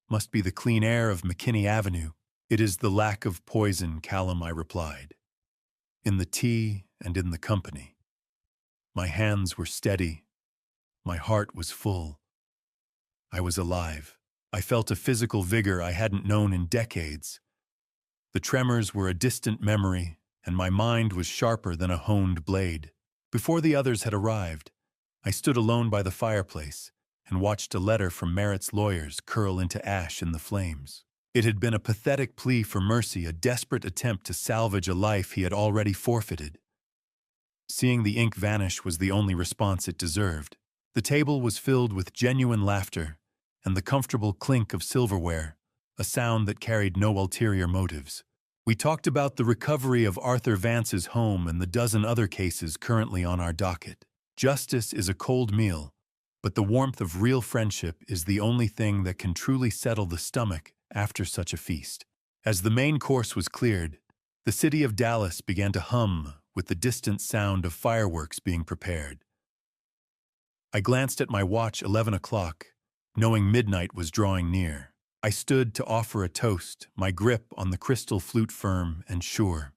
"Must be the clean air of McKinney Avenue." "It is the lack of poison, Callum," I replied. "In the tea and in the company." My hands were steady. My heart was full. I was alive. I felt a physical vigor I hadn't known in decades. The tremors were a distant memory, and my mind was sharper than a honed blade. Before the others had arrived, I stood alone by the fireplace and watched a letter from Merritt's lawyers curl into ash in the flames. It had been a pathetic plea for mercy, a desperate attempt to salvage a life he had already forfeited. Seeing the ink vanish was the only response it deserved. The table was filled with genuine laughter and the comfortable clink of silverware, a sound that carried no ulterior motives. We talked about the recovery of Arthur Vance's home and the dozen other cases currently on our docket. Justice is a cold meal, but the warmth of real friendship is the only thing that can truly settle the stomach after such a feast. As the main course was cleared, the city of Dallas began to hum with the distant sound of fireworks being prepared. I glanced at my watch, 11 o'clock, knowing midnight was drawing near. I stood to offer a toast, my grip on the crystal flute firm and sure.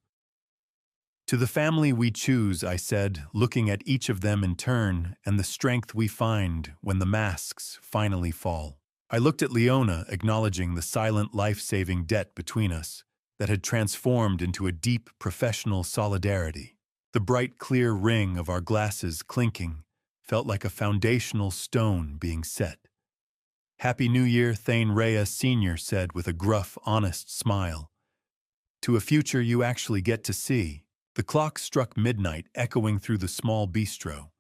"To the family we choose," I said, looking at each of them in turn, "and the strength we find when the masks finally fall." I looked at Leona, acknowledging the silent life-saving debt between us that had transformed into a deep professional solidarity. The bright, clear ring of our glasses clinking felt like a foundational stone being set. "Happy New Year," Thane Reyes Sr. said with a gruff, honest smile. "To a future you actually get to see." The clock struck midnight, echoing through the small bistro,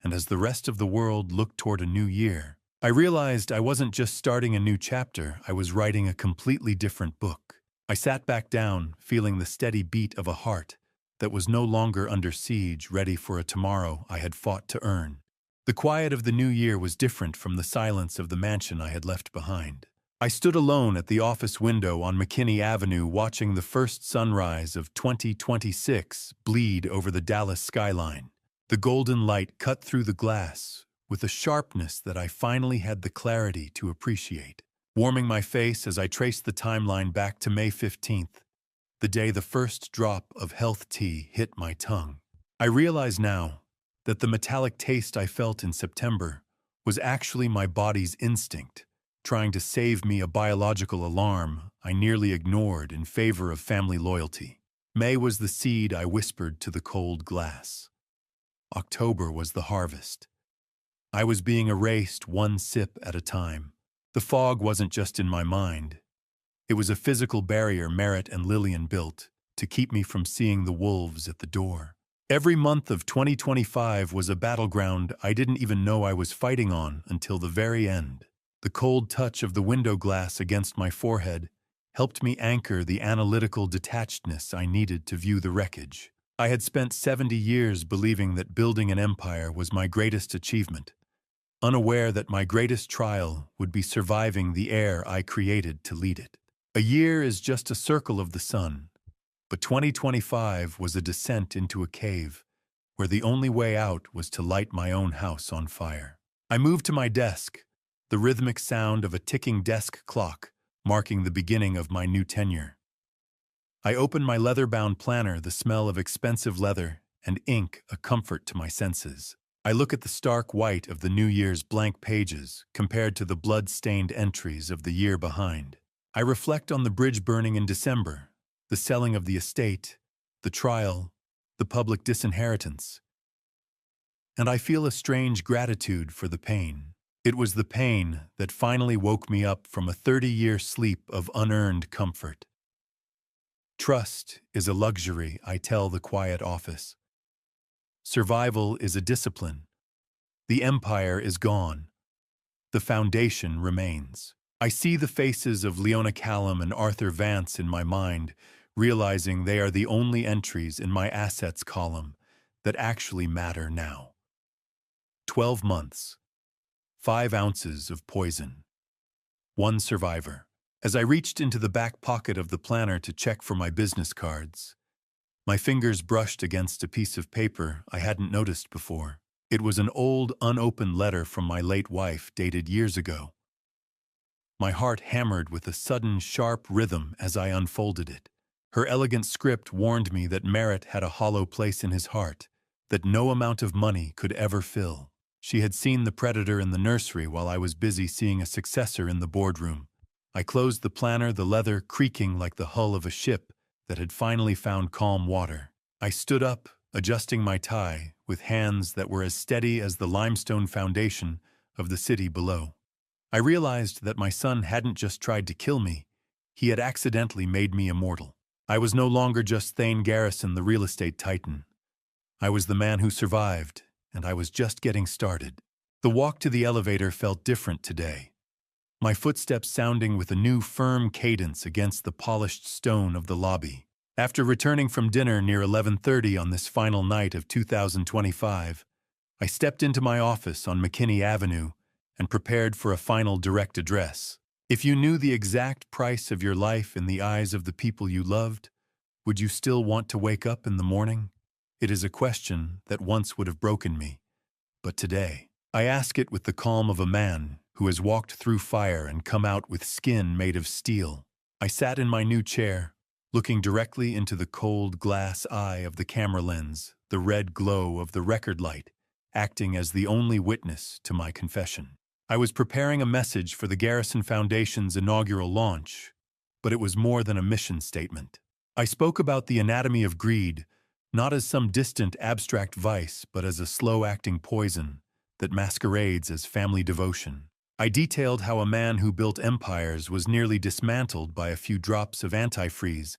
and as the rest of the world looked toward a new year, I realized I wasn't just starting a new chapter, I was writing a completely different book. I sat back down, feeling the steady beat of a heart that was no longer under siege, ready for a tomorrow I had fought to earn. The quiet of the new year was different from the silence of the mansion I had left behind. I stood alone at the office window on McKinney Avenue watching the first sunrise of 2026 bleed over the Dallas skyline. The golden light cut through the glass with a sharpness that I finally had the clarity to appreciate, warming my face as I traced the timeline back to May 15th, the day the first drop of health tea hit my tongue. I realize now that the metallic taste I felt in September was actually my body's instinct, trying to save me a biological alarm I nearly ignored in favor of family loyalty. May was the seed I whispered to the cold glass. October was the harvest. I was being erased one sip at a time. The fog wasn't just in my mind. It was a physical barrier Merritt and Lillian built to keep me from seeing the wolves at the door. Every month of 2025 was a battleground I didn't even know I was fighting on until the very end. The cold touch of the window glass against my forehead helped me anchor the analytical detachedness I needed to view the wreckage. I had spent 70 years believing that building an empire was my greatest achievement, unaware that my greatest trial would be surviving the air I created to lead it. A year is just a circle of the sun, but 2025 was a descent into a cave where the only way out was to light my own house on fire. I moved to my desk, the rhythmic sound of a ticking desk clock marking the beginning of my new tenure. I opened my leather-bound planner, the smell of expensive leather and ink a comfort to my senses. I look at the stark white of the New Year's blank pages compared to the blood-stained entries of the year behind. I reflect on the bridge burning in December, the selling of the estate, the trial, the public disinheritance. And I feel a strange gratitude for the pain. It was the pain that finally woke me up from a 30-year sleep of unearned comfort. Trust is a luxury, I tell the quiet office. Survival is a discipline. The empire is gone. The foundation remains. I see the faces of Leona Callum and Arthur Vance in my mind, realizing they are the only entries in my assets column that actually matter now. 12 months. 5 ounces of poison. 1 survivor. As I reached into the back pocket of the planner to check for my business cards, my fingers brushed against a piece of paper I hadn't noticed before. It was an old, unopened letter from my late wife dated years ago. My heart hammered with a sudden, sharp rhythm as I unfolded it. Her elegant script warned me that Merritt had a hollow place in his heart that no amount of money could ever fill. She had seen the predator in the nursery while I was busy seeing a successor in the boardroom. I closed the planner, the leather creaking like the hull of a ship that had finally found calm water. I stood up, adjusting my tie, with hands that were as steady as the limestone foundation of the city below. I realized that my son hadn't just tried to kill me, he had accidentally made me immortal. I was no longer just Thane Garrison, the real estate titan. I was the man who survived, and I was just getting started. The walk to the elevator felt different today, my footsteps sounding with a new firm cadence against the polished stone of the lobby. After returning from dinner near 11:30 on this final night of 2025, I stepped into my office on McKinney Avenue and prepared for a final direct address. If you knew the exact price of your life in the eyes of the people you loved, would you still want to wake up in the morning? It is a question that once would have broken me, but today, I ask it with the calm of a man who has walked through fire and come out with skin made of steel. I sat in my new chair, looking directly into the cold glass eye of the camera lens, the red glow of the record light, acting as the only witness to my confession. I was preparing a message for the Garrison Foundation's inaugural launch, but it was more than a mission statement. I spoke about the anatomy of greed, not as some distant abstract vice, but as a slow-acting poison that masquerades as family devotion. I detailed how a man who built empires was nearly dismantled by a few drops of antifreeze,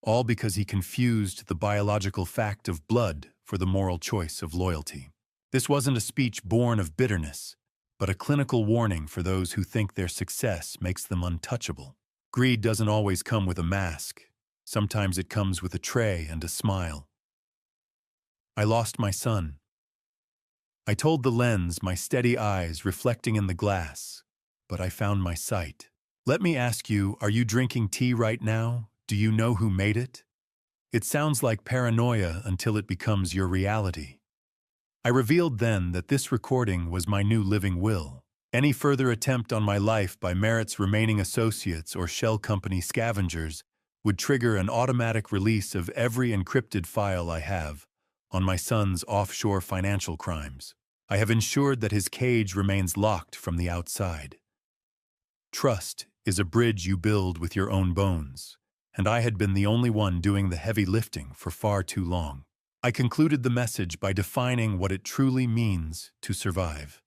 all because he confused the biological fact of blood for the moral choice of loyalty. This wasn't a speech born of bitterness, but a clinical warning for those who think their success makes them untouchable. Greed doesn't always come with a mask. Sometimes it comes with a tray and a smile. I lost my son. I told the lens, my steady eyes reflecting in the glass, but I found my sight. Let me ask you, are you drinking tea right now? Do you know who made it? It sounds like paranoia until it becomes your reality. I revealed then that this recording was my new living will. Any further attempt on my life by Merritt's remaining associates or shell company scavengers would trigger an automatic release of every encrypted file I have on my son's offshore financial crimes. I have ensured that his cage remains locked from the outside. Trust is a bridge you build with your own bones, and I had been the only one doing the heavy lifting for far too long. I concluded the message by defining what it truly means to survive.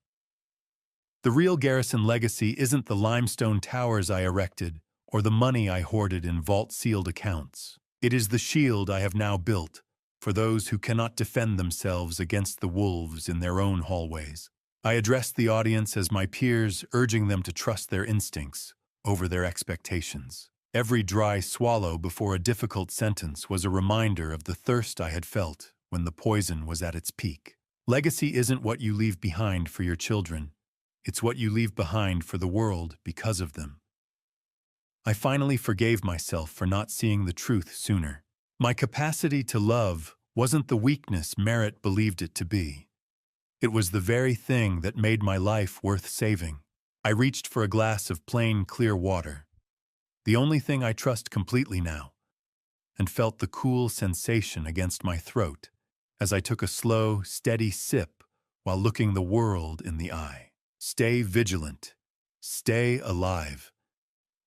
The real Garrison legacy isn't the limestone towers I erected or the money I hoarded in vault-sealed accounts. It is the shield I have now built for those who cannot defend themselves against the wolves in their own hallways. I addressed the audience as my peers, urging them to trust their instincts over their expectations. Every dry swallow before a difficult sentence was a reminder of the thirst I had felt when the poison was at its peak. Legacy isn't what you leave behind for your children. It's what you leave behind for the world because of them. I finally forgave myself for not seeing the truth sooner. My capacity to love wasn't the weakness Merritt believed it to be. It was the very thing that made my life worth saving. I reached for a glass of plain, clear water, the only thing I trust completely now, and felt the cool sensation against my throat as I took a slow, steady sip while looking the world in the eye. Stay vigilant. Stay alive.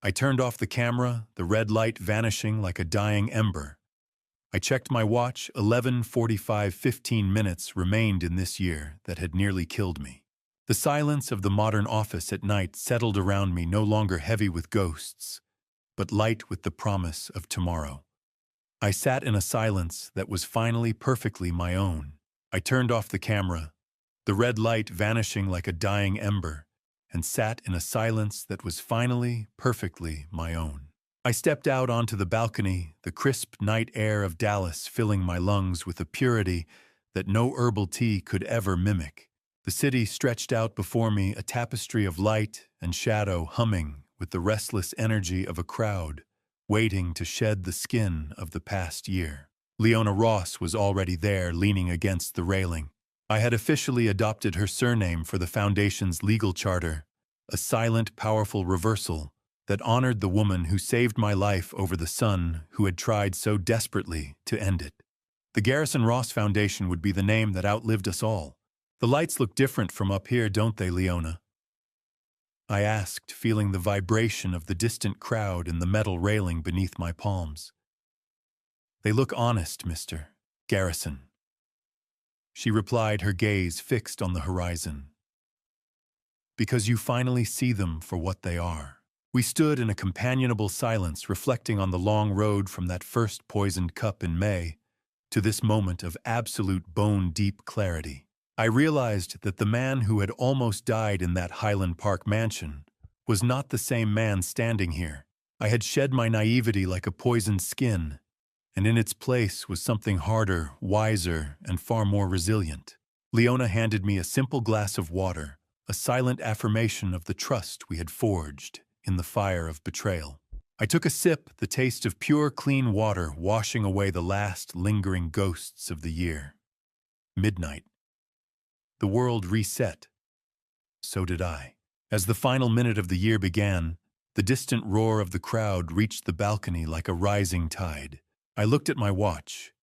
I turned off the camera, the red light vanishing like a dying ember. I checked my watch. 11:45, 15 minutes remained in this year that had nearly killed me. The silence of the modern office at night settled around me, no longer heavy with ghosts, but light with the promise of tomorrow. I sat in a silence that was finally perfectly my own. I turned off the camera, the red light vanishing like a dying ember, and sat in a silence that was finally perfectly my own. I stepped out onto the balcony, the crisp night air of Dallas filling my lungs with a purity that no herbal tea could ever mimic. The city stretched out before me, a tapestry of light and shadow humming with the restless energy of a crowd waiting to shed the skin of the past year. Leona Ross was already there, leaning against the railing. I had officially adopted her surname for the Foundation's legal charter, a silent, powerful reversal that honored the woman who saved my life over the son who had tried so desperately to end it. The Garrison Ross Foundation would be the name that outlived us all. The lights look different from up here, don't they, Leona? I asked, feeling the vibration of the distant crowd and the metal railing beneath my palms. They look honest, Mr. Garrison. She replied, her gaze fixed on the horizon. Because you finally see them for what they are. We stood in a companionable silence, reflecting on the long road from that first poisoned cup in May to this moment of absolute bone-deep clarity. I realized that the man who had almost died in that Highland Park mansion was not the same man standing here. I had shed my naivety like a poisoned skin, and in its place was something harder, wiser, and far more resilient. Leona handed me a simple glass of water, a silent affirmation of the trust we had forged in the fire of betrayal. I took a sip, the taste of pure, clean water washing away the last lingering ghosts of the year. Midnight. The world reset. So did I. As the final minute of the year began, the distant roar of the crowd reached the balcony like a rising tide. I looked at my watch,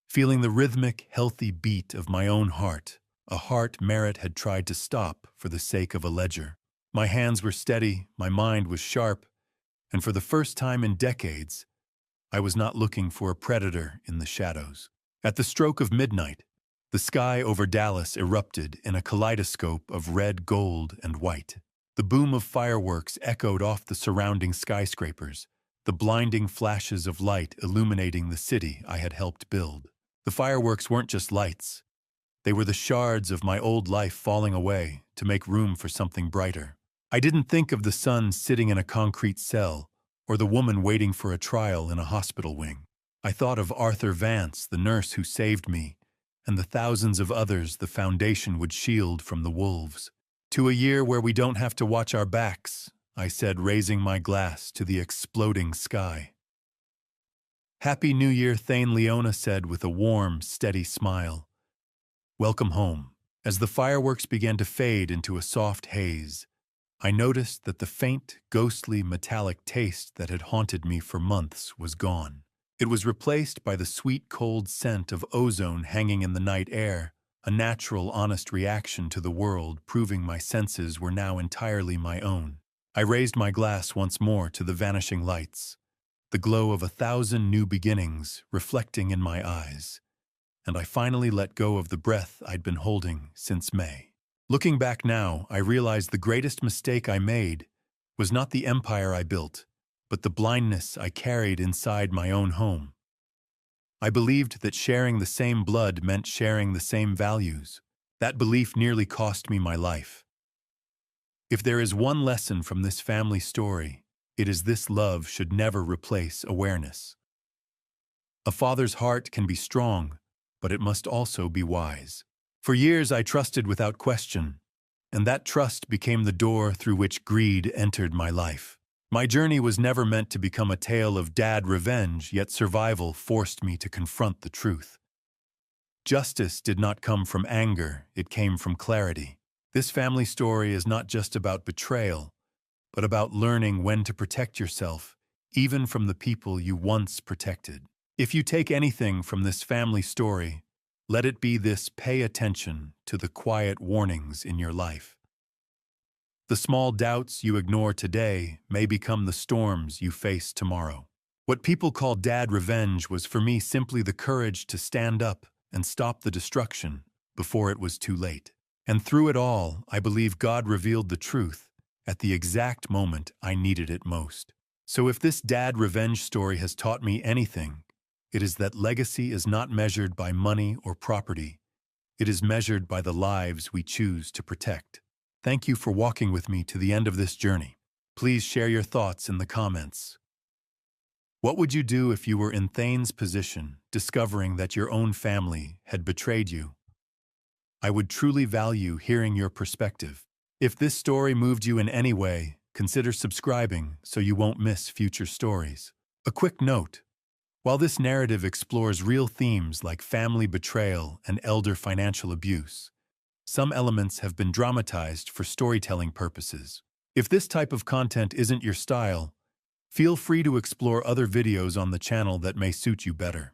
feeling the rhythmic, healthy beat of my own heart, a heart Merritt had tried to stop for the sake of a ledger. My hands were steady, my mind was sharp, and for the first time in decades, I was not looking for a predator in the shadows. At the stroke of midnight, the sky over Dallas erupted in a kaleidoscope of red, gold, and white. The boom of fireworks echoed off the surrounding skyscrapers, the blinding flashes of light illuminating the city I had helped build. The fireworks weren't just lights. They were the shards of my old life falling away to make room for something brighter. I didn't think of the son sitting in a concrete cell or the woman waiting for a trial in a hospital wing. I thought of Arthur Vance, the nurse who saved me, and the thousands of others the Foundation would shield from the wolves. To a year where we don't have to watch our backs, I said, raising my glass to the exploding sky. Happy New Year, Thane, Leona said with a warm, steady smile. Welcome home. As the fireworks began to fade into a soft haze, I noticed that the faint, ghostly, metallic taste that had haunted me for months was gone. It was replaced by the sweet, cold scent of ozone hanging in the night air, a natural, honest reaction to the world, proving my senses were now entirely my own. I raised my glass once more to the vanishing lights, the glow of 1,000 new beginnings reflecting in my eyes, and I finally let go of the breath I'd been holding since May. Looking back now, I realized the greatest mistake I made was not the empire I built, but the blindness I carried inside my own home. I believed that sharing the same blood meant sharing the same values. That belief nearly cost me my life. If there is one lesson from this family story, it is this: love should never replace awareness. A father's heart can be strong, but it must also be wise. For years I trusted without question, and that trust became the door through which greed entered my life. My journey was never meant to become a tale of dad revenge, yet survival forced me to confront the truth. Justice did not come from anger, it came from clarity. This family story is not just about betrayal, but about learning when to protect yourself, even from the people you once protected. If you take anything from this family story, let it be this: pay attention to the quiet warnings in your life. The small doubts you ignore today may become the storms you face tomorrow. What people call dad revenge was for me simply the courage to stand up and stop the destruction before it was too late. And through it all, I believe God revealed the truth at the exact moment I needed it most. So if this dad revenge story has taught me anything, it is that legacy is not measured by money or property. It is measured by the lives we choose to protect. Thank you for walking with me to the end of this journey. Please share your thoughts in the comments. What would you do if you were in Thane's position, discovering that your own family had betrayed you? I would truly value hearing your perspective. If this story moved you in any way, consider subscribing so you won't miss future stories. A quick note: while this narrative explores real themes like family betrayal and elder financial abuse, some elements have been dramatized for storytelling purposes. If this type of content isn't your style, feel free to explore other videos on the channel that may suit you better.